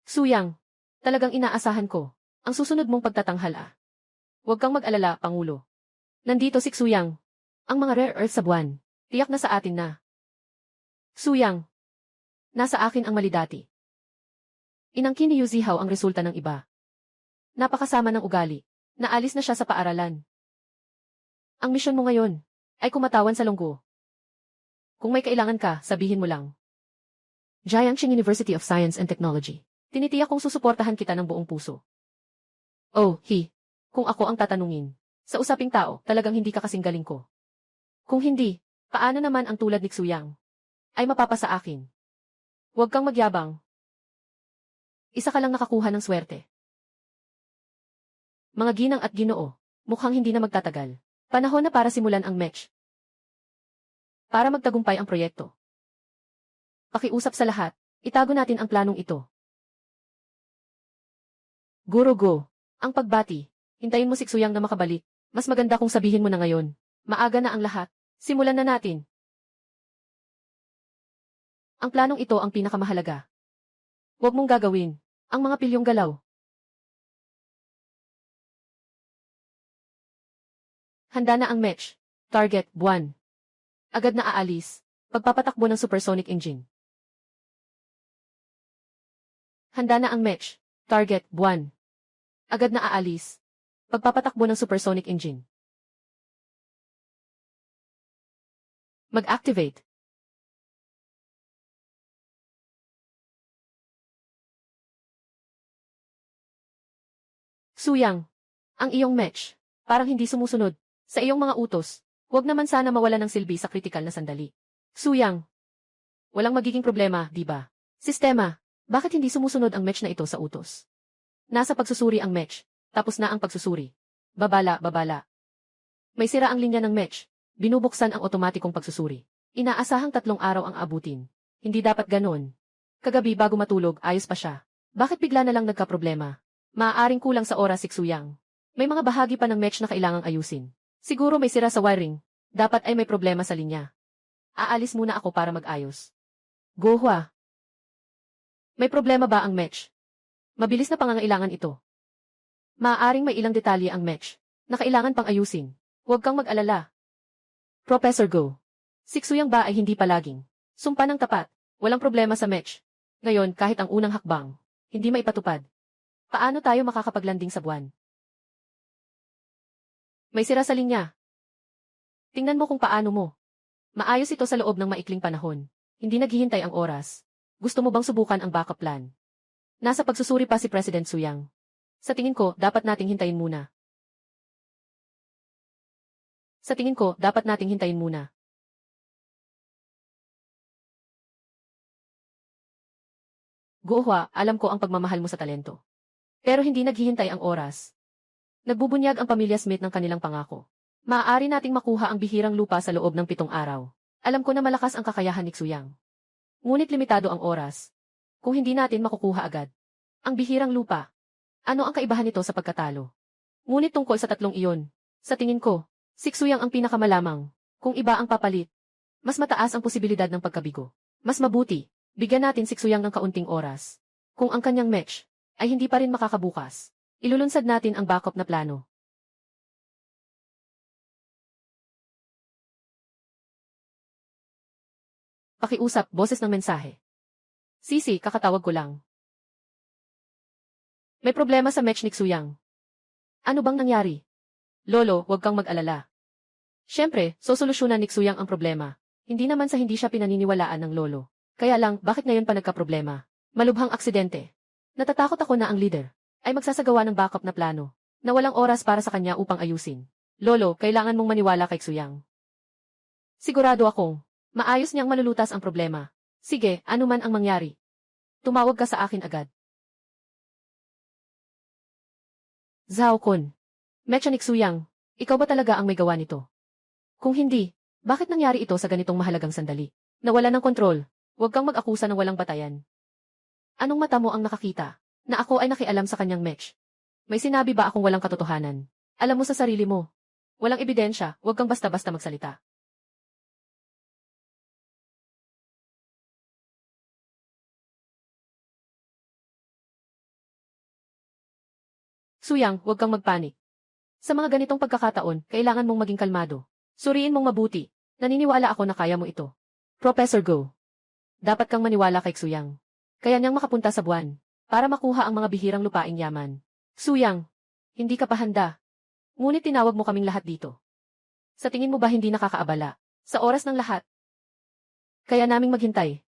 Suyang, talagang inaasahan ko ang susunod mong pagtatanghal ah. Huwag kang mag-alala, Pangulo. Nandito si Suyang. Ang mga rare earth sa buwan, tiyak na sa atin na. Suyang, nasa akin ang mali dati. Inangkin ni Yu Zihao ang resulta ng iba. Napakasama ng ugali. Naalis na siya sa paaralan. Ang misyon mo ngayon ay kumatawan sa lunggo. Kung may kailangan ka, sabihin mo lang. Jiangxing University of Science and Technology. Tinitiyak kong susuportahan kita ng buong puso. Oh, kung ako ang tatanungin, sa usaping tao, talagang hindi ka kasing galing ko. Kung hindi, paano naman ang tulad ni Suyang ay mapapasa akin? Huwag kang magyabang. Isa ka lang nakakuha ng swerte. Mga ginang at ginoo, mukhang hindi na magtatagal. Panahon na para simulan ang match. Para magtagumpay ang proyekto. Pakiusap sa lahat, itago natin ang planong ito. Guro Go, ang pagbati, hintayin mo si Suyang na makabalik. Mas maganda kung sabihin mo na ngayon. Maaga na ang lahat. Simulan na natin. Ang planong ito ang pinakamahalaga. Huwag mong gagawin ang mga pilyong galaw. Handa na ang match. Target, buwan. Agad na aalis. Pagpapatakbo ng supersonic engine. Handa na ang match. Target, buwan. Agad na aalis. Pagpapatakbo ng supersonic engine. Mag-activate. Suyang, ang iyong match, parang hindi sumusunod sa iyong mga utos. Huwag naman sana mawala ng silbi sa kritikal na sandali. Suyang, walang magiging problema, di ba? Sistema, bakit hindi sumusunod ang match na ito sa utos? Nasa pagsusuri ang match, tapos na ang pagsusuri. Babala. May sira ang linya ng match, binubuksan ang otomatikong pagsusuri. Inaasahang 3 araw ang abutin. Hindi dapat ganon. Kagabi bago matulog, ayos pa siya. Bakit bigla na lang nagka-problema? Maaaring kulang sa oras si Suyang. May mga bahagi pa ng match na kailangang ayusin. Siguro may sira sa wiring. Dapat ay may problema sa linya. Aalis muna ako para mag-ayos. Go Hua. May problema ba ang match? Mabilis na pangangailangan ito. Maaaring may ilang detalye ang match na kailangan pang ayusin. Huwag kang mag-alala. Professor Go. Si Suyang ba ay hindi palaging sumpa ng tapat? Walang problema sa match. Ngayon kahit ang unang hakbang, hindi maipatupad. Paano tayo makakapaglanding sa buwan? May sira sa linya. Tingnan mo kung paano mo. Maayos ito sa loob ng maikling panahon. Hindi naghihintay ang oras. Gusto mo bang subukan ang backup plan? Nasa pagsusuri pa si President Suyang. Sa tingin ko, dapat nating hintayin muna. Sa tingin ko, dapat nating hintayin muna. Guohua, alam ko ang pagmamahal mo sa talento. Pero hindi naghihintay ang oras. Nagbubunyag ang pamilya Smith ng kanilang pangako. Maaari nating makuha ang bihirang lupa sa loob ng 7 araw. Alam ko na malakas ang kakayahan ni Xuyang. Ngunit limitado ang oras. Kung hindi natin makukuha agad ang bihirang lupa, ano ang kaibahan nito sa pagkatalo? Ngunit tungkol sa tatlong iyon, sa tingin ko, si Xuyang ang pinakamalamang. Kung iba ang papalit, mas mataas ang posibilidad ng pagkabigo. Mas mabuti, bigyan natin si Xuyang ng kaunting oras. Kung ang kanyang match ay hindi pa rin makakabukas, ilulunsad natin ang backup na plano. Pakiusap, boses ng mensahe. Sisi, kakatawag ko lang. May problema sa match ni Xuyang. Ano bang nangyari? Lolo, huwag kang mag-alala. Siyempre, sosolusyonan ni Xuyang ang problema. Hindi naman sa hindi siya pinaniniwalaan ng lolo. Kaya lang, bakit ngayon pa nagka-problema? Malubhang aksidente. Natatakot ako na ang leader ay magsasagawa ng backup na plano na walang oras para sa kanya upang ayusin. Lolo, kailangan mong maniwala kay Xuyang. Sigurado akong maayos niyang malulutas ang problema. Sige, ano man ang mangyari. Tumawag ka sa akin agad. Zhao Kun. Mecha ni Xuyang, ikaw ba talaga ang may gawa nito? Kung hindi, bakit nangyari ito sa ganitong mahalagang sandali? Nawala ng kontrol, huwag kang mag-akusa ng walang batayan. Anong mata mo ang nakakita na ako ay nakialam sa kanyang match? May sinabi ba akong walang katotohanan? Alam mo sa sarili mo. Walang ebidensya, huwag kang basta-basta magsalita. Xuyang, huwag kang magpanik. Sa mga ganitong pagkakataon, kailangan mong maging kalmado. Suriin mong mabuti. Naniniwala ako na kaya mo ito. Professor Go. Dapat kang maniwala kay Xuyang. Kaya niyang makapunta sa buwan para makuha ang mga bihirang lupaing yaman. Xuyang, hindi ka pa handa. Ngunit tinawag mo kaming lahat dito. Sa tingin mo ba hindi nakakaabala? Sa oras ng lahat. Kaya naming maghintay.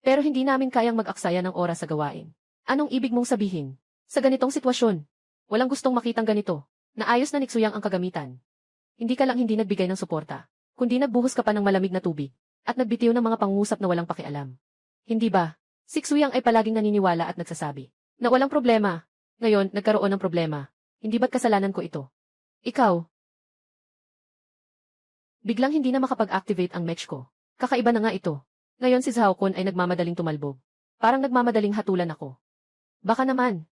Pero hindi namin kayang mag-aksaya ng oras sa gawain. Anong ibig mong sabihin? Sa ganitong sitwasyon, walang gustong makitang ganito. Naayos na ni Xuyang ang kagamitan. Hindi ka lang hindi nagbigay ng suporta, kundi nagbuhos ka pa ng malamig na tubig, at nagbitiw ng mga pangungusap na walang pakialam. Hindi ba? Si Xuyang ay palaging naniniwala at nagsasabi na walang problema. Ngayon, nagkaroon ng problema. Hindi ba't kasalanan ko ito? Ikaw. Biglang hindi na makapag-activate ang match ko. Kakaiba na nga ito. Ngayon si Zhao Kun ay nagmamadaling tumalbog. Parang nagmamadaling hatulan ako. Baka naman.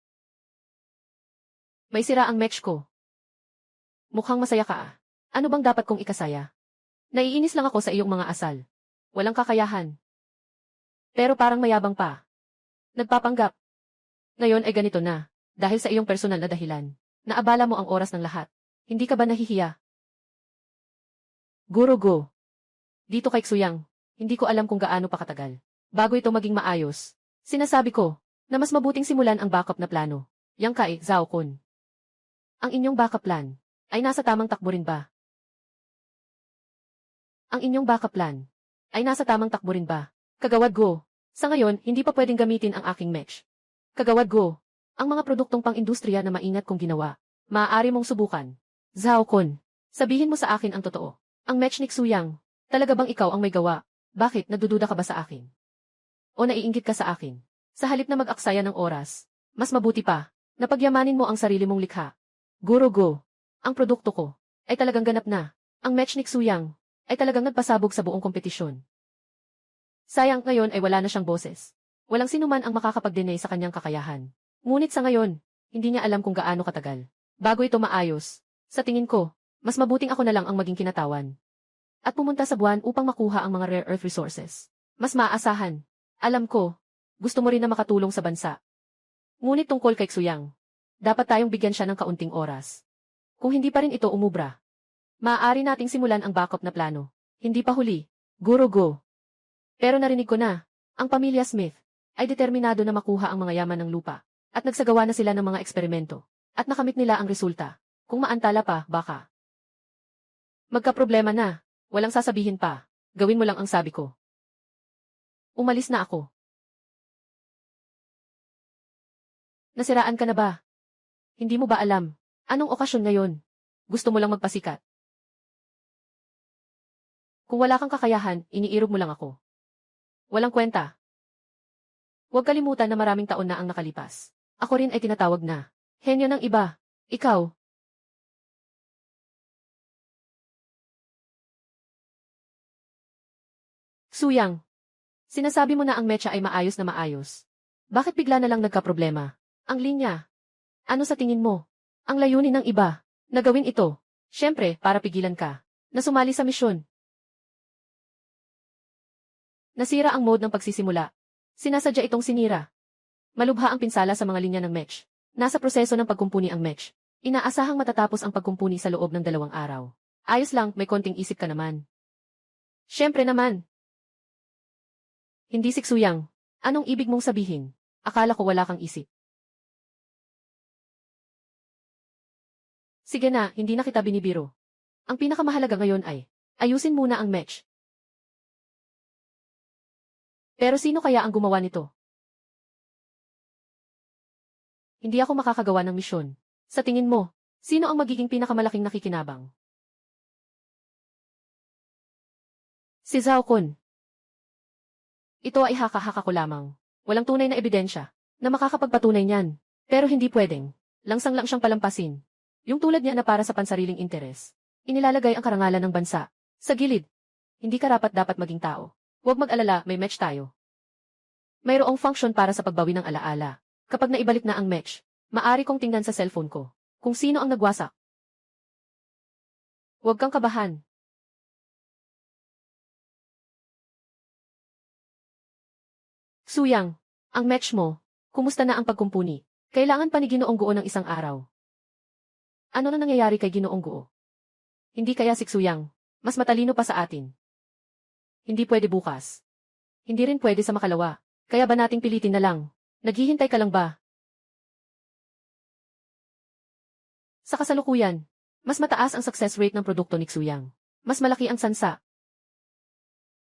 May sira ang match ko. Mukhang masaya ka ah. Ano bang dapat kong ikasaya? Naiinis lang ako sa iyong mga asal. Walang kakayahan. Pero parang mayabang pa. Nagpapanggap. Ngayon ay ganito na, dahil sa iyong personal na dahilan. Naabala mo ang oras ng lahat. Hindi ka ba nahihiya? Guro Go. Dito kay Xuyang, hindi ko alam kung gaano pa katagal. Bago ito maging maayos, sinasabi ko, na mas mabuting simulan ang backup na plano. Yang kay Zhao Kun. Ang inyong backup plan ay nasa tamang takbo rin ba? Ang inyong backup plan ay nasa tamang takbo rin ba? Kagawad Go. Sa ngayon, hindi pa pwedeng gamitin ang aking match. Kagawad Go. Ang mga produktong pang-industriya na maingat kong ginawa, maaari mong subukan. Zhao Kun, sabihin mo sa akin ang totoo. Ang match ni Xuyang, talaga bang ikaw ang may gawa? Bakit nagdududa ka ba sa akin? O naiinggit ka sa akin? Sa halip na mag-aksaya ng oras, mas mabuti pa, na pagyamanin mo ang sarili mong likha. Guro Go. Ang produkto ko ay talagang ganap na. Ang match ni Xuyang ay talagang nagpasabog sa buong kompetisyon. Sayang ngayon ay wala na siyang boses. Walang sinuman ang makakapag-deny sa kanyang kakayahan. Ngunit sa ngayon, hindi niya alam kung gaano katagal bago ito maayos. Sa tingin ko, mas mabuting ako na lang ang maging kinatawan. At pumunta sa buwan upang makuha ang mga rare earth resources. Mas maaasahan. Alam ko, gusto mo rin na makatulong sa bansa. Ngunit tungkol kay Xuyang, dapat tayong bigyan siya ng kaunting oras. Kung hindi pa rin ito umubra, maaari nating simulan ang backup na plano. Hindi pa huli. Guro Go. Pero narinig ko na, ang pamilya Smith ay determinado na makuha ang mga yaman ng lupa. At nagsagawa na sila ng mga eksperimento. At nakamit nila ang resulta. Kung maantala pa, baka magkaproblema na. Walang sasabihin pa. Gawin mo lang ang sabi ko. Umalis na ako. Nasiraan ka na ba? Hindi mo ba alam? Anong okasyon ngayon? Gusto mo lang magpasikat? Kung wala kang kakayahan, iniirog mo lang ako. Walang kwenta. Huwag kalimutan na maraming taon na ang nakalipas. Ako rin ay tinatawag na henyo ng iba. Ikaw. Suyang. Sinasabi mo na ang mecha ay maayos na maayos. Bakit bigla na lang nagkaproblema? Ang linya. Ano sa tingin mo? Ang layunin ng iba na gawin ito. Siyempre, para pigilan ka na sumali sa misyon. Nasira ang mode ng pagsisimula. Sinasadya itong sinira. Malubha ang pinsala sa mga linya ng match. Nasa proseso ng pagkumpuni ang match. Inaasahang matatapos ang pagkumpuni sa loob ng 2 araw. Ayos lang, may konting isip ka naman. Siyempre naman. Hindi siksuyang. Anong ibig mong sabihin? Akala ko wala kang isip. Sige na, hindi na kita binibiro. Ang pinakamahalaga ngayon ay, ayusin muna ang match. Pero sino kaya ang gumawa nito? Hindi ako makakagawa ng misyon. Sa tingin mo, sino ang magiging pinakamalaking nakikinabang? Si Zhao Kun. Ito ay haka-haka ko lamang. Walang tunay na ebidensya na makakapagpatunay niyan. Pero hindi pwedeng. Langsang lang siyang palampasin. Yung tulad niya na para sa pansariling interes. Inilalagay ang karangalan ng bansa sa gilid. Hindi karapat-dapat maging tao. Huwag mag-alala, may match tayo. Mayroong function para sa pagbawi ng alaala. Kapag naibalik na ang match, maari kong tingnan sa cellphone ko kung sino ang nagwasak. Huwag kang kabahan. Suyang, ang match mo, kumusta na ang pagkumpuni? Kailangan pa ni Ginoong Guo ng 1 araw. Ano na nangyayari kay Ginoong Guo? Hindi kaya siksuyang, mas matalino pa sa atin. Hindi pwede bukas. Hindi rin pwede sa makalawa. Kaya ba nating pilitin na lang? Naghihintay ka lang ba? Sa kasalukuyan, mas mataas ang success rate ng produkto ni Xuyang. Mas malaki ang sansa.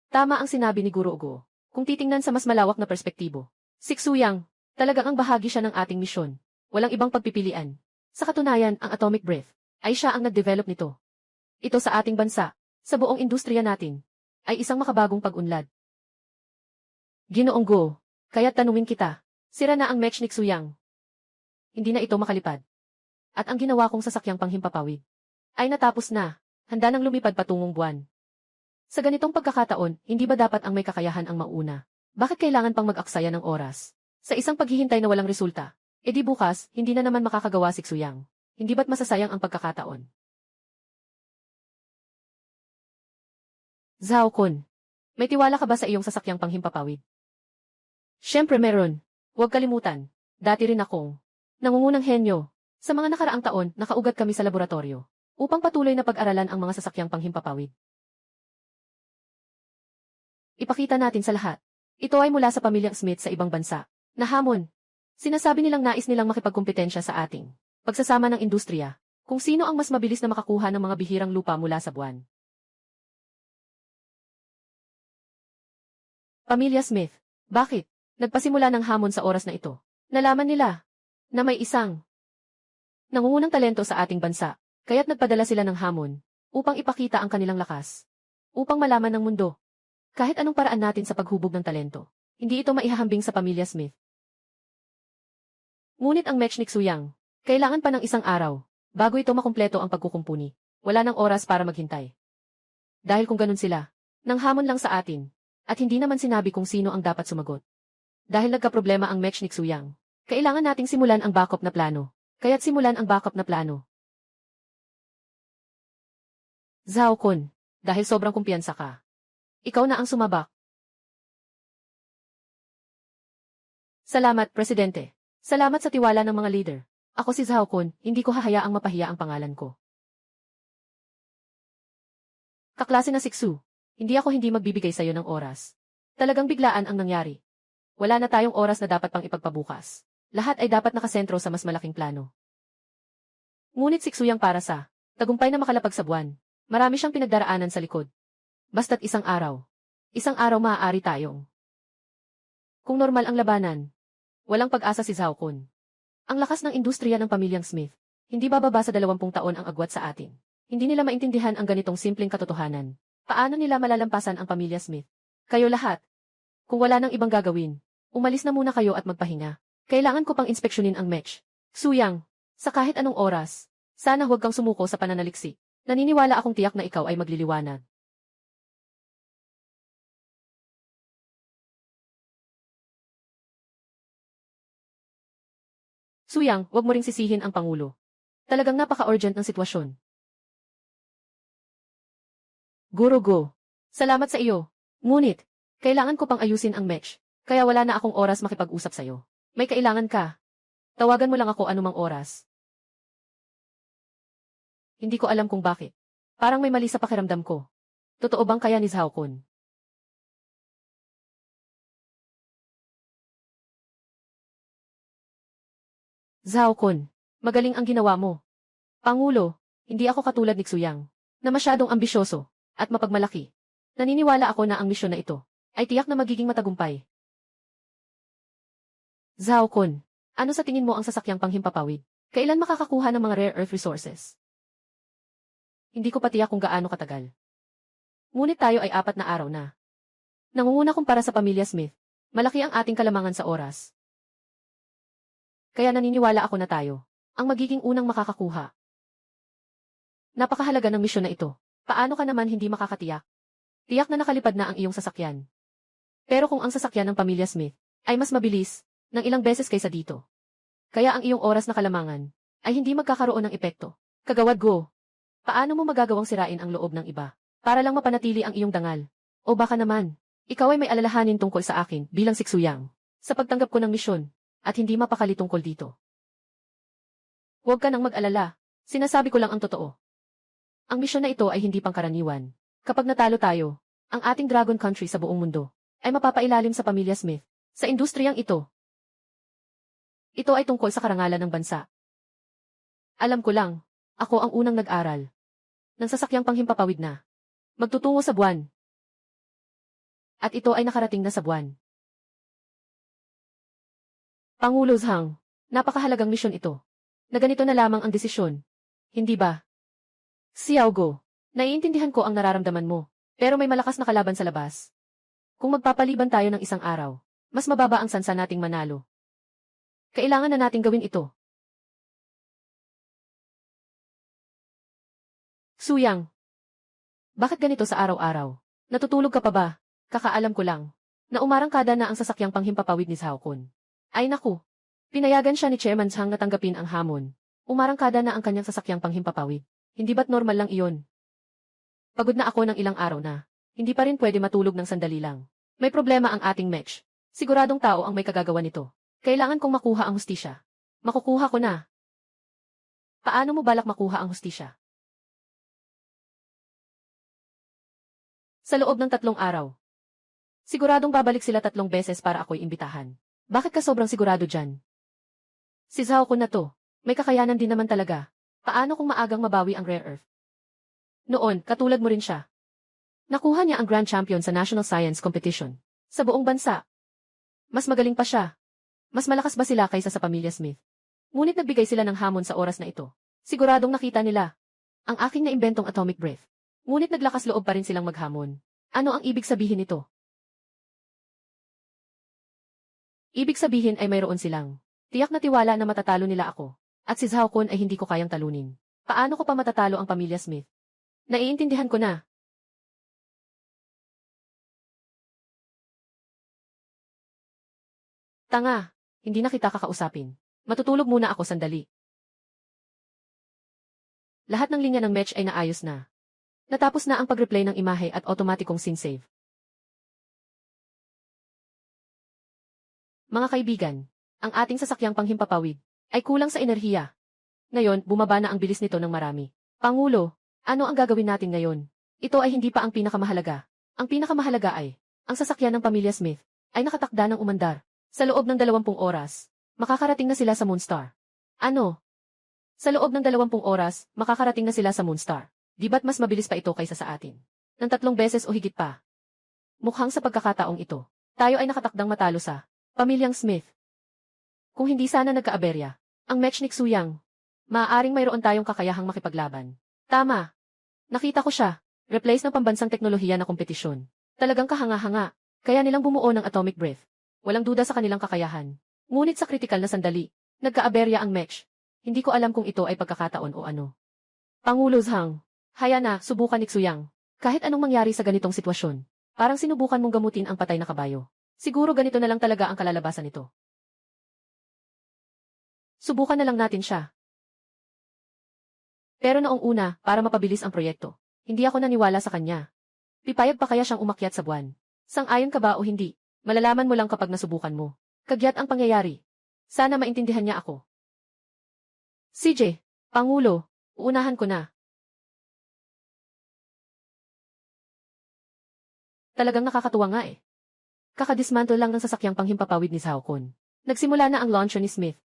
Tama ang sinabi ni Guro Ugo. Kung titingnan sa mas malawak na perspektibo, si Xuyang, talagang ang bahagi siya ng ating misyon. Walang ibang pagpipilian. Sa katunayan, ang atomic breath ay siya ang nag-develop nito. Ito sa ating bansa, sa buong industriya natin, ay isang makabagong pag-unlad. Ginoong Go, kaya tanungin kita, sira na ang match ni Xuyang. Hindi na ito makalipad. At ang ginawa kong sasakyang panghimpapawid ay natapos na, handa nang lumipad patungong buwan. Sa ganitong pagkakataon, hindi ba dapat ang may kakayahan ang mauna? Bakit kailangan pang mag-aksaya ng oras? Sa isang paghihintay na walang resulta, edi bukas, hindi na naman makakagawa si Xuyang. Hindi ba't masasayang ang pagkakataon? Zhao Kun, may tiwala ka ba sa iyong sasakyang panghimpapawid? Siyempre meron. Huwag kalimutan. Dati rin akong nangungunang henyo. Sa mga nakaraang taon, nakaugat kami sa laboratorio upang patuloy na pag-aralan ang mga sasakyang panghimpapawid. Ipakita natin sa lahat. Ito ay mula sa pamilyang Smith sa ibang bansa. Nahamon. Sinasabi nilang nais nilang makipagkumpetensya sa ating pagsasama ng industriya, kung sino ang mas mabilis na makakuha ng mga bihirang lupa mula sa buwan. Pamilya Smith. Bakit? Nagpasimula ng hamon sa oras na ito. Nalaman nila na may isang nangungunang talento sa ating bansa, kaya't nagpadala sila ng hamon upang ipakita ang kanilang lakas. Upang malaman ng mundo. Kahit anong paraan natin sa paghubog ng talento, hindi ito maihahambing sa pamilya Smith. Ngunit ang match ni Xuyang, kailangan pa ng 1 araw, bago ito makumpleto ang pagkukumpuni. Wala nang oras para maghintay. Dahil kung ganun sila, nang hamon lang sa atin, at hindi naman sinabi kung sino ang dapat sumagot. Dahil nagkaproblema ang match ni Xuyang, kailangan nating simulan ang backup na plano. Kaya't simulan ang backup na plano. Zhao Kun, dahil sobrang kumpiyansa ka, ikaw na ang sumabak. Salamat, Presidente. Salamat sa tiwala ng mga leader. Ako si Zhao Kun, hindi ko hahayaang mapahiya ang pangalan ko. Kaklase na Siksu, hindi magbibigay sa'yo ng oras. Talagang biglaan ang nangyari. Wala na tayong oras na dapat pang ipagpabukas. Lahat ay dapat nakasentro sa mas malaking plano. Ngunit Siksuyang para sa tagumpay na makalapag sa buwan. Marami siyang pinagdaraanan sa likod. Basta't 1 araw. 1 araw maaari tayong. Kung normal ang labanan, walang pag-asa si Zhao Kun. Ang lakas ng industriya ng pamilyang Smith, hindi bababa sa 20 taon ang agwat sa atin. Hindi nila maintindihan ang ganitong simpleng katotohanan. Paano nila malalampasan ang pamilya Smith? Kayo lahat. Kung wala nang ibang gagawin, Umalis na muna kayo at magpahinga. Kailangan ko pang inspeksyonin ang match. Suyang, sa kahit anong oras, sana huwag kang sumuko sa pananaliksik. Naniniwala akong tiyak na ikaw ay magliliwanag. Suyang, huwag mo ring sisihin ang Pangulo. Talagang napaka-urgent ng sitwasyon. Guro Go. Salamat sa iyo. Ngunit, kailangan ko pang ayusin ang match, kaya wala na akong oras makipag-usap sa'yo. May kailangan ka. Tawagan mo lang ako anumang oras. Hindi ko alam kung bakit. Parang may mali sa pakiramdam ko. Totoo bang kaya ni Zhao Kun? Zhao Kun, magaling ang ginawa mo. Pangulo, hindi ako katulad ni Xuyang, na masyadong ambisyoso at mapagmalaki. Naniniwala ako na ang misyon na ito ay tiyak na magiging matagumpay. Zhao Kun, ano sa tingin mo ang sasakyang panghimpapawid? Kailan makakakuha ng mga rare earth resources? Hindi ko pa tiyak kung gaano katagal. Ngunit tayo ay 4 na araw na. Nangunguna kumpara sa pamilya Smith. Malaki ang ating kalamangan sa oras. Kaya naniniwala ako na tayo ang magiging unang makakakuha. Napakahalaga ng misyon na ito. Paano ka naman hindi makakatiyak? Tiyak na nakalipad na ang iyong sasakyan. Pero kung ang sasakyan ng pamilya Smith ay mas mabilis ng ilang beses kaysa dito, kaya ang iyong oras na kalamangan ay hindi magkakaroon ng epekto. Kagawad Go, paano mo magagawang sirain ang loob ng iba para lang mapanatili ang iyong dangal? O baka naman, ikaw ay may alalahanin tungkol sa akin bilang si Xuyang sa pagtanggap ko ng misyon at hindi mapakali tungkol dito. Huwag ka nang mag-alala, sinasabi ko lang ang totoo. Ang misyon na ito ay hindi pangkaraniwan. Kapag natalo tayo, ang ating Dragon Country sa buong mundo ay mapapailalim sa pamilya Smith sa industriyang ito. Ito ay tungkol sa karangalan ng bansa. Alam ko lang, ako ang unang nag-aral ng sasakyang panghimpapawid na magtutungo sa buwan. At ito ay nakarating na sa buwan. Pangulo Zhang, napakahalagang misyon ito. Na ganito na lamang ang desisyon. Hindi ba? Xiao Go, naiintindihan ko ang nararamdaman mo, pero may malakas na kalaban sa labas. Kung magpapaliban tayo ng isang araw, mas mababa ang sansa nating manalo. Kailangan na nating gawin ito. Suyang, bakit ganito sa araw-araw? Natutulog ka pa ba? Kakaalam ko lang na umarangkada na ang sasakyang panghimpapawid ni Zhao Kun. Ay naku, pinayagan siya ni Chairman Zhang na tanggapin ang hamon. Umarangkada na ang kanyang sasakyang panghimpapawid. Hindi ba't normal lang iyon? Pagod na ako ng ilang araw na. Hindi pa rin pwede matulog ng sandali lang. May problema ang ating match. Siguradong tao ang may kagagawa nito. Kailangan kong makuha ang hustisya. Makukuha ko na. Paano mo balak makuha ang hustisya? Sa loob ng 3 araw. Siguradong babalik sila 3 beses para ako'y imbitahan. Bakit ka sobrang sigurado dyan? Si Zhao Kun na to, may kakayanan din naman talaga. Paano kung maagang mabawi ang rare earth? Noon, katulad mo rin siya. Nakuha niya ang Grand Champion sa National Science Competition. Sa buong bansa. Mas magaling pa siya. Mas malakas ba sila kaysa sa pamilya Smith? Ngunit nagbigay sila ng hamon sa oras na ito. Siguradong nakita nila ang aking naimbentong atomic breath. Ngunit naglakas loob pa rin silang maghamon. Ano ang ibig sabihin nito? Ibig sabihin ay mayroon silang tiyak na tiwala na matatalo nila ako. At si Zhao Kun ay hindi ko kayang talunin. Paano ko pa matatalo ang pamilya Smith? Naiintindihan ko na. Tanga, hindi na kita kakausapin. Matutulog muna ako sandali. Lahat ng linya ng match ay naayos na. Natapos na ang pag-replay ng imahe at automatikong scene save. Mga kaibigan, ang ating sasakyang panghimpapawid ay kulang sa enerhiya. Ngayon, bumaba na ang bilis nito ng marami. Pangulo, ano ang gagawin natin ngayon? Ito ay hindi pa ang pinakamahalaga. Ang pinakamahalaga ay, ang sasakyan ng pamilya Smith ay nakatakda ng umandar. Sa loob ng 20 oras, makakarating na sila sa Moonstar. Ano? Sa loob ng 20 oras, makakarating na sila sa Moonstar. Di ba't mas mabilis pa ito kaysa sa atin? Ng 3 beses o higit pa. Mukhang sa pagkakataong ito, tayo ay nakatakdang matalo sa pamilyang Smith. Kung hindi sana nagkaaberya, ang match ni Xuyang, maaaring mayroon tayong kakayahang makipaglaban. Tama. Nakita ko siya. Replace ng pambansang teknolohiya na kompetisyon. Talagang kahanga-hanga. Kaya nilang bumuo ng atomic breath. Walang duda sa kanilang kakayahan. Ngunit sa kritikal na sandali, nagkaaberya ang match. Hindi ko alam kung ito ay pagkakataon o ano. Pangulo Zhang. Haya na, subukan ni Xuyang. Kahit anong mangyari sa ganitong sitwasyon. Parang sinubukan mong gamutin ang patay na kabayo. Siguro ganito na lang talaga ang kalalabasan nito. Subukan na lang natin siya. Pero noong una, para mapabilis ang proyekto, hindi ako naniwala sa kanya. Pipayag pa kaya siyang umakyat sa buwan? Sang-ayon ka ba o hindi? Malalaman mo lang kapag nasubukan mo. Kagyat ang pangyayari. Sana maintindihan niya ako. CJ, Pangulo, uunahan ko na. Talagang nakakatuwa nga eh. Kakadismantle lang ng sasakyang panghimpapawid ni Zhao Kun. Nagsimula na ang launch ni Smith.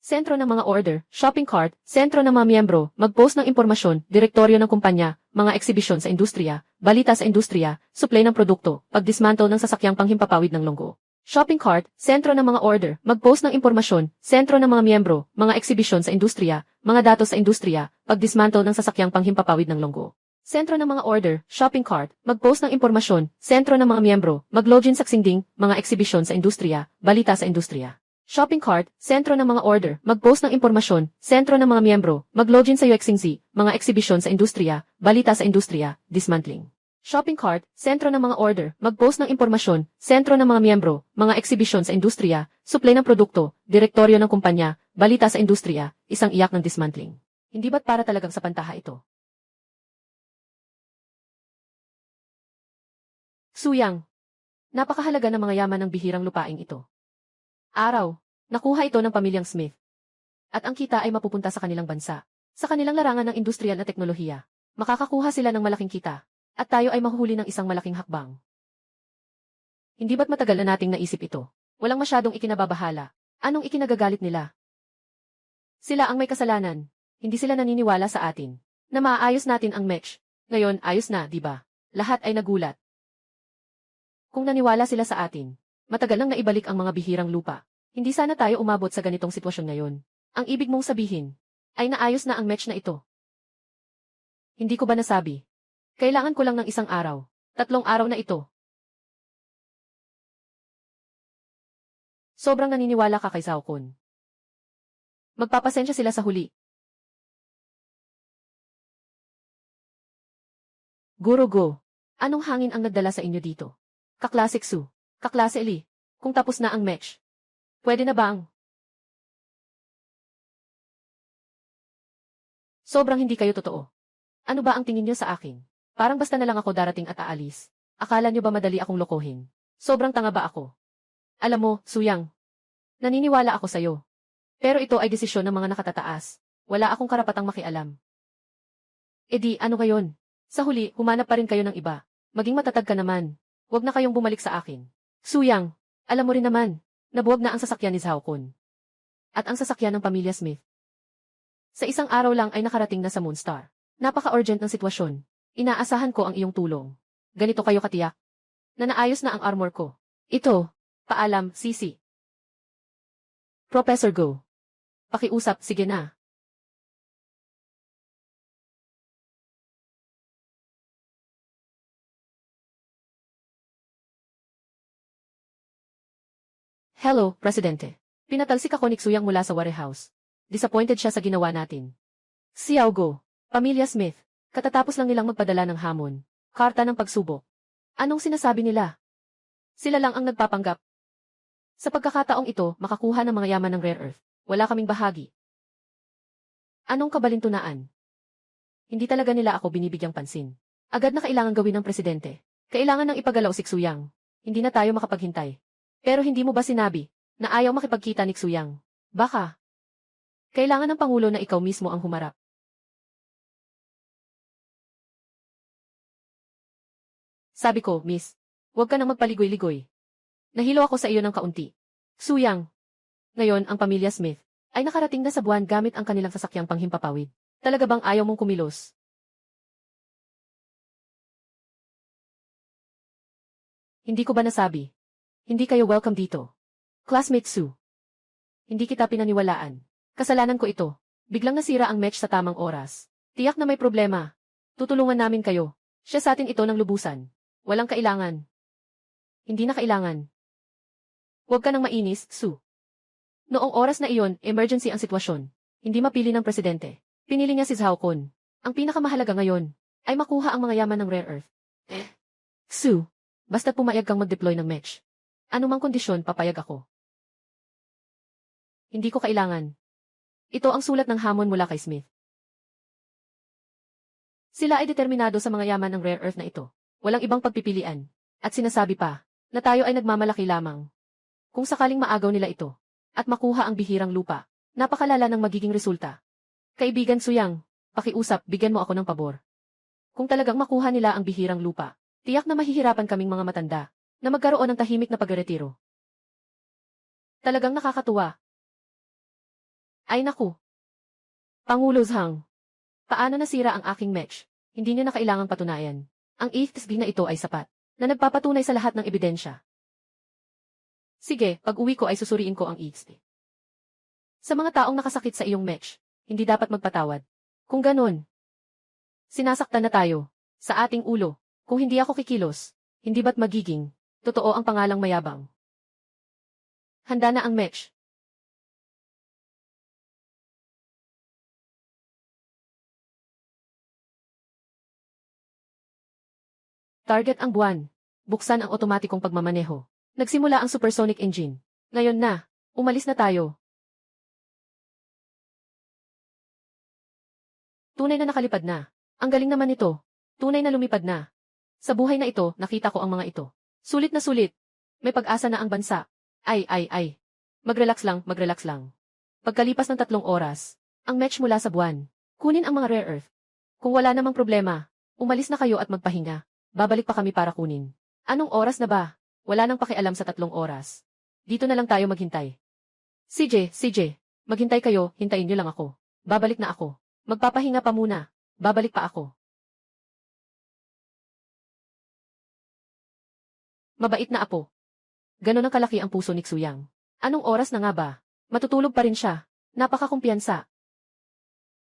Sentro ng mga order, shopping cart, sentro ng mga miyembro, mag-post ng impormasyon, direktoryo ng kumpanya, mga eksibisyon sa industriya, balita sa industriya, supply ng produkto, pag-dismantle ng sasakyang panghimpapawid ng lunggo. Shopping cart, sentro ng mga order, mag-post ng impormasyon, sentro ng mga miyembro, mga eksibisyon sa industriya, mga datos sa industriya, pag-dismantle ng sasakyang panghimpapawid ng lunggo. Sentro ng mga order, shopping cart, mag-post ng impormasyon, sentro ng mga miyembro, mag-login sa Xingding, mga eksibisyon sa industriya, balita sa industriya. Shopping cart, sentro ng mga order, mag-post ng impormasyon, sentro ng mga miyembro, mag-login sa UXingZ, mga eksibisyon sa industriya, balita sa industriya, dismantling. Shopping cart, sentro ng mga order, mag-post ng impormasyon, sentro ng mga miyembro, mga eksibisyon sa industriya, supply ng produkto, direktoryo ng kumpanya, balita sa industriya, isang iyak ng dismantling. Hindi ba't para talagang sa pantaha ito? Xuyang. Napakahalaga ng mga yaman ng bihirang lupaing ito. Araw, nakuha ito ng pamilyang Smith. At ang kita ay mapupunta sa kanilang bansa. Sa kanilang larangan ng industrial na teknolohiya, makakakuha sila ng malaking kita. At tayo ay mahuhuli ng isang malaking hakbang. Hindi ba't matagal na nating naisip ito? Walang masyadong ikinababahala. Anong ikinagagalit nila? Sila ang may kasalanan. Hindi sila naniniwala sa atin. Na maaayos natin ang match. Ngayon, ayos na, di ba? Lahat ay nagulat. Kung naniwala sila sa atin, matagal nang naibalik ang mga bihirang lupa. Hindi sana tayo umabot sa ganitong sitwasyon ngayon. Ang ibig mong sabihin, ay naayos na ang match na ito. Hindi ko ba nasabi? Kailangan ko lang ng isang araw. 3 araw na ito. Sobrang naniniwala ka kay Zhao Kun. Magpapasensya sila sa huli. Guro Go, anong hangin ang nagdala sa inyo dito? Kaklase Xu, kaklase Li, kung tapos na ang match. Pwede na bang? Sobrang hindi kayo totoo. Ano ba ang tingin niyo sa akin? Parang basta na lang ako darating at aalis. Akala niyo ba madali akong lokohin? Sobrang tanga ba ako? Alam mo, Xuyang, naniniwala ako sa'yo. Pero ito ay desisyon ng mga nakatataas. Wala akong karapatang makialam. E di, ano ngayon? Sa huli, humanap pa rin kayo ng iba. Maging matatag ka naman. Huwag na kayong bumalik sa akin. Xuyang, alam mo rin naman, nabuwag na ang sasakyan ni Zhao Kun. At ang sasakyan ng pamilya Smith. Sa isang araw lang ay nakarating na sa Moonstar. Napaka-urgent ng sitwasyon. Inaasahan ko ang iyong tulong. Ganito kayo katiyak. Na naayos na ang armor ko. Ito, paalam, Sisi. Professor Go. Pakiusap, sige na. Hello, Presidente. Pinatalsik ako ni Xuyang mula sa warehouse. Disappointed siya sa ginawa natin. Xiao Go, pamilya Smith, katatapos lang nilang magpadala ng hamon. Karta ng pagsubok. Anong sinasabi nila? Sila lang ang nagpapanggap. Sa pagkakataong ito, makakuha ng mga yaman ng rare earth. Wala kaming bahagi. Anong kabalintunaan? Hindi talaga nila ako binibigyang pansin. Agad na kailangan gawin ng presidente. Kailangan nang ipagalaw si Xuyang. Hindi na tayo makapaghintay. Pero hindi mo ba sinabi na ayaw makipagkita ni Xuyang? Baka. Kailangan ng Pangulo na ikaw mismo ang humarap. Sabi ko, Miss, huwag ka nang magpaligoy-ligoy. Nahilo ako sa iyo ng kaunti. Xuyang. Ngayon, ang pamilya Smith ay nakarating na sa buwan gamit ang kanilang sasakyang panghimpapawid. Talaga bang ayaw mong kumilos? Hindi ko ba nasabi? Hindi kayo welcome dito. Classmate Su. Hindi kita pinaniwalaan. Kasalanan ko ito. Biglang nasira ang match sa tamang oras. Tiyak na may problema. Tutulungan namin kayo. Siya sa atin ito ng lubusan. Walang kailangan. Hindi na kailangan. Huwag ka nang mainis, Su. Noong oras na iyon, emergency ang sitwasyon. Hindi mapili ng presidente. Pinili niya si Zhao Kun. Ang pinakamahalaga ngayon ay makuha ang mga yaman ng rare earth. Su, basta't pumayag kang mag-deploy ng match. Anumang kondisyon, papayag ako. Hindi ko kailangan. Ito ang sulat ng hamon mula kay Smith. Sila ay determinado sa mga yaman ng rare earth na ito. Walang ibang pagpipilian. At sinasabi pa, na tayo ay nagmamalaki lamang. Kung sakaling maagaw nila ito, at makuha ang bihirang lupa, napakalala ng magiging resulta. Kaibigan Suyang, pakiusap, bigyan mo ako ng pabor. Kung talagang makuha nila ang bihirang lupa, tiyak na mahihirapan kaming mga matanda, na magkaroon ng tahimik na pagretiro. Talagang nakakatuwa. Ay naku. Pangulo Zhang. Paano nasira ang aking match? Hindi niyo na kailangang patunayan. Ang EXP na ito ay sapat, na nagpapatunay sa lahat ng ebidensya. Sige, pag uwi ko ay susuriin ko ang EXP. Sa mga taong nakasakit sa iyong match, hindi dapat magpatawad. Kung ganon, sinasaktan na tayo, sa ating ulo. Kung hindi ako kikilos, hindi ba't magiging, totoo ang pangalang mayabang. Handa na ang match. Target ang buwan. Buksan ang otomatikong pagmamaneho. Nagsimula ang supersonic engine. Ngayon na, umalis na tayo. Tunay na nakalipad na. Ang galing naman ito. Tunay na lumipad na. Sa buhay na ito, nakita ko ang mga ito. Sulit na sulit. May pag-asa na ang bansa. Ay. Mag-relax lang, mag-relax lang. Pagkalipas ng 3 oras, ang match mula sa buwan. Kunin ang mga rare earth. Kung wala namang problema, umalis na kayo at magpahinga. Babalik pa kami para kunin. Anong oras na ba? Wala nang pakialam sa 3 oras. Dito na lang tayo maghintay. CJ, maghintay kayo, hintayin niyo lang ako. Babalik na ako. Magpapahinga pa muna. Babalik pa ako. Mabait na apo. Ganon ang kalaki ang puso ni Xuyang. Anong oras na nga ba? Matutulog pa rin siya. Napakakumpiyansa.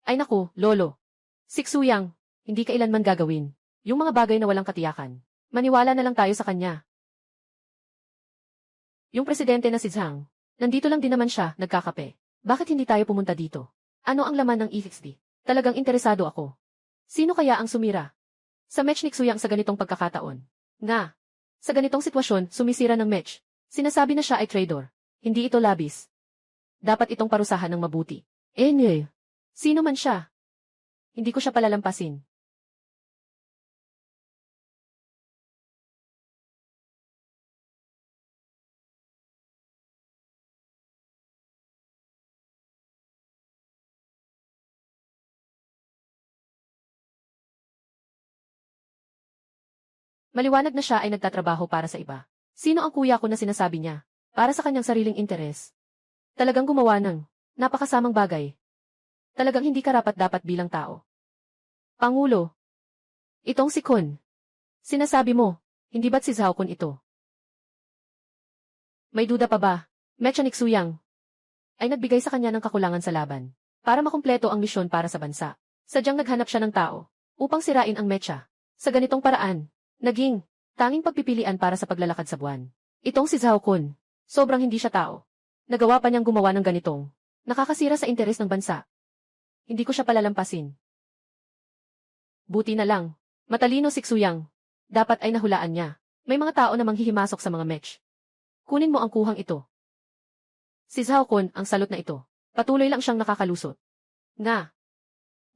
Ay naku, lolo. Si Xuyang, hindi kailanman gagawin. Yung mga bagay na walang katiyakan. Maniwala na lang tayo sa kanya. Yung presidente na si Zhang, nandito lang din naman siya, nagkakape. Bakit hindi tayo pumunta dito? Ano ang laman ng EXD? Talagang interesado ako. Sino kaya ang sumira? Sa match ni Xuyang sa ganitong pagkakataon. Nga. Sa ganitong sitwasyon, sumisira ng match. Sinasabi na siya ay traitor. Hindi ito labis. Dapat itong parusahan ng mabuti. Sino man siya? Hindi ko siya palalampasin. Maliwanag na siya ay nagtatrabaho para sa iba. Sino ang kuya ko na sinasabi niya? Para sa kanyang sariling interes. Talagang gumawa ng napakasamang bagay. Talagang hindi karapat-dapat bilang tao. Pangulo. Itong si Kun. Sinasabi mo, hindi ba't si Zhao Kun ito? May duda pa ba? Mecha ni Xuyang ay nagbigay sa kanya ng kakulangan sa laban. Para makumpleto ang misyon para sa bansa. Sadyang naghanap siya ng tao upang sirain ang mecha. Sa ganitong paraan, naging tanging pagpipilian para sa paglalakad sa buwan. Itong si Zhao Kun, sobrang hindi siya tao. Nagawa pa niyang gumawa ng ganitong nakakasira sa interes ng bansa. Hindi ko siya palalampasin. Buti na lang, matalino si Xuyang. Dapat ay nahulaan niya. May mga tao na manghihimasok sa mga match. Kunin mo ang kuhang ito. Si Zhao Kun ang salot na ito. Patuloy lang siyang nakakalusot. Nga.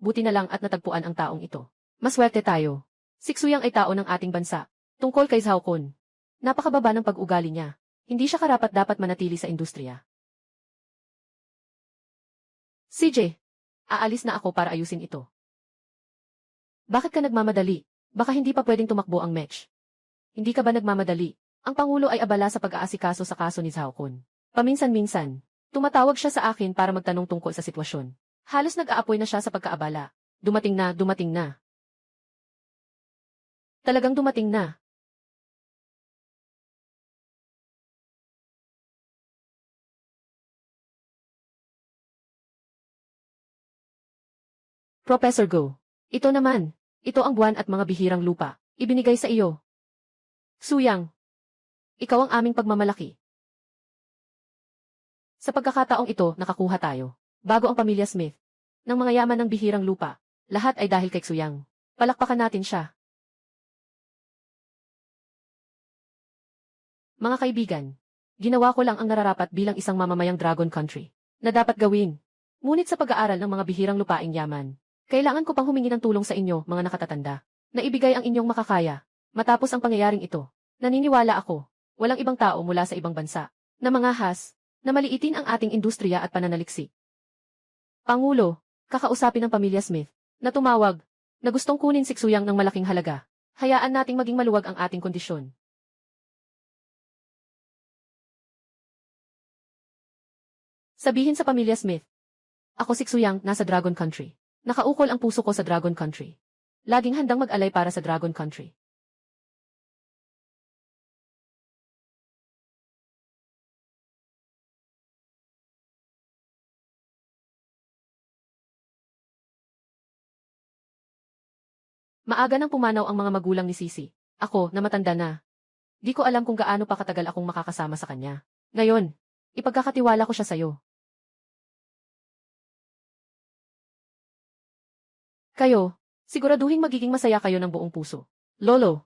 Buti na lang at natagpuan ang taong ito. Maswerte tayo. Si Xuyang ay tao ng ating bansa. Tungkol kay Zhao Kun. Napakababa ng pag-ugali niya. Hindi siya karapat-dapat manatili sa industriya. CJ, aalis na ako para ayusin ito. Bakit ka nagmamadali? Baka hindi pa pwedeng tumakbo ang match. Hindi ka ba nagmamadali? Ang Pangulo ay abala sa pag-aasikaso sa kaso ni Zhao Kun. Paminsan-minsan, tumatawag siya sa akin para magtanong tungkol sa sitwasyon. Halos nag-aapoy na siya sa pagkaabala. Dumating na. Talagang dumating na. Professor Go. Ito naman. Ito ang buwan at mga bihirang lupa. Ibinigay sa iyo. Xuyang. Ikaw ang aming pagmamalaki. Sa pagkakataong ito, nakakuha tayo. Bago ang pamilya Smith. Ng mga yaman ng bihirang lupa. Lahat ay dahil kay Xuyang. Palakpakan natin siya. Mga kaibigan, ginawa ko lang ang nararapat bilang isang mamamayang Dragon Country na dapat gawin. Ngunit sa pag-aaral ng mga bihirang lupaing yaman, kailangan ko pang humingi ng tulong sa inyo, mga nakatatanda, na ibigay ang inyong makakaya. Matapos ang pangyayaring ito, naniniwala ako, walang ibang tao mula sa ibang bansa na mangahas na maliitin ang ating industriya at pananaliksik. Pangulo, kakausapin ng pamilya Smith, na tumawag, na gustong kunin si Xuyang ng malaking halaga. Hayaan nating maging maluwag ang ating kondisyon. Sabihin sa pamilya Smith, ako si Xuyang, nasa Dragon Country. Nakaukol ang puso ko sa Dragon Country. Laging handang mag-alay para sa Dragon Country. Maaga nang pumanaw ang mga magulang ni Sisi. Ako, na matanda na. Di ko alam kung gaano pa katagal akong makakasama sa kanya. Ngayon, ipagkakatiwala ko siya sa'yo. Kayo, siguraduhin magiging masaya kayo ng buong puso. Lolo,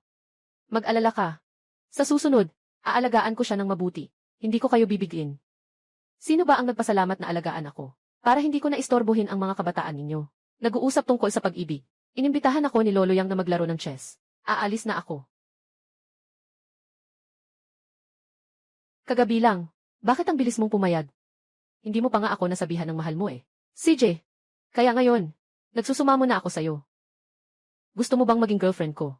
mag-alala ka. Sa susunod, aalagaan ko siya ng mabuti. Hindi ko kayo bibigin. Sino ba ang nagpasalamat na alagaan ako? Para hindi ko na istorbohin ang mga kabataan ninyo. Nag-uusap tungkol sa pag-ibig. Inimbitahan ako ni Lolo Yang na maglaro ng chess. Aalis na ako. Kagabi lang, bakit ang bilis mong pumayag? Hindi mo pa nga ako nasabihan ng mahal mo eh. CJ, kaya ngayon, nagsusumamo na ako sa'yo. Gusto mo bang maging girlfriend ko?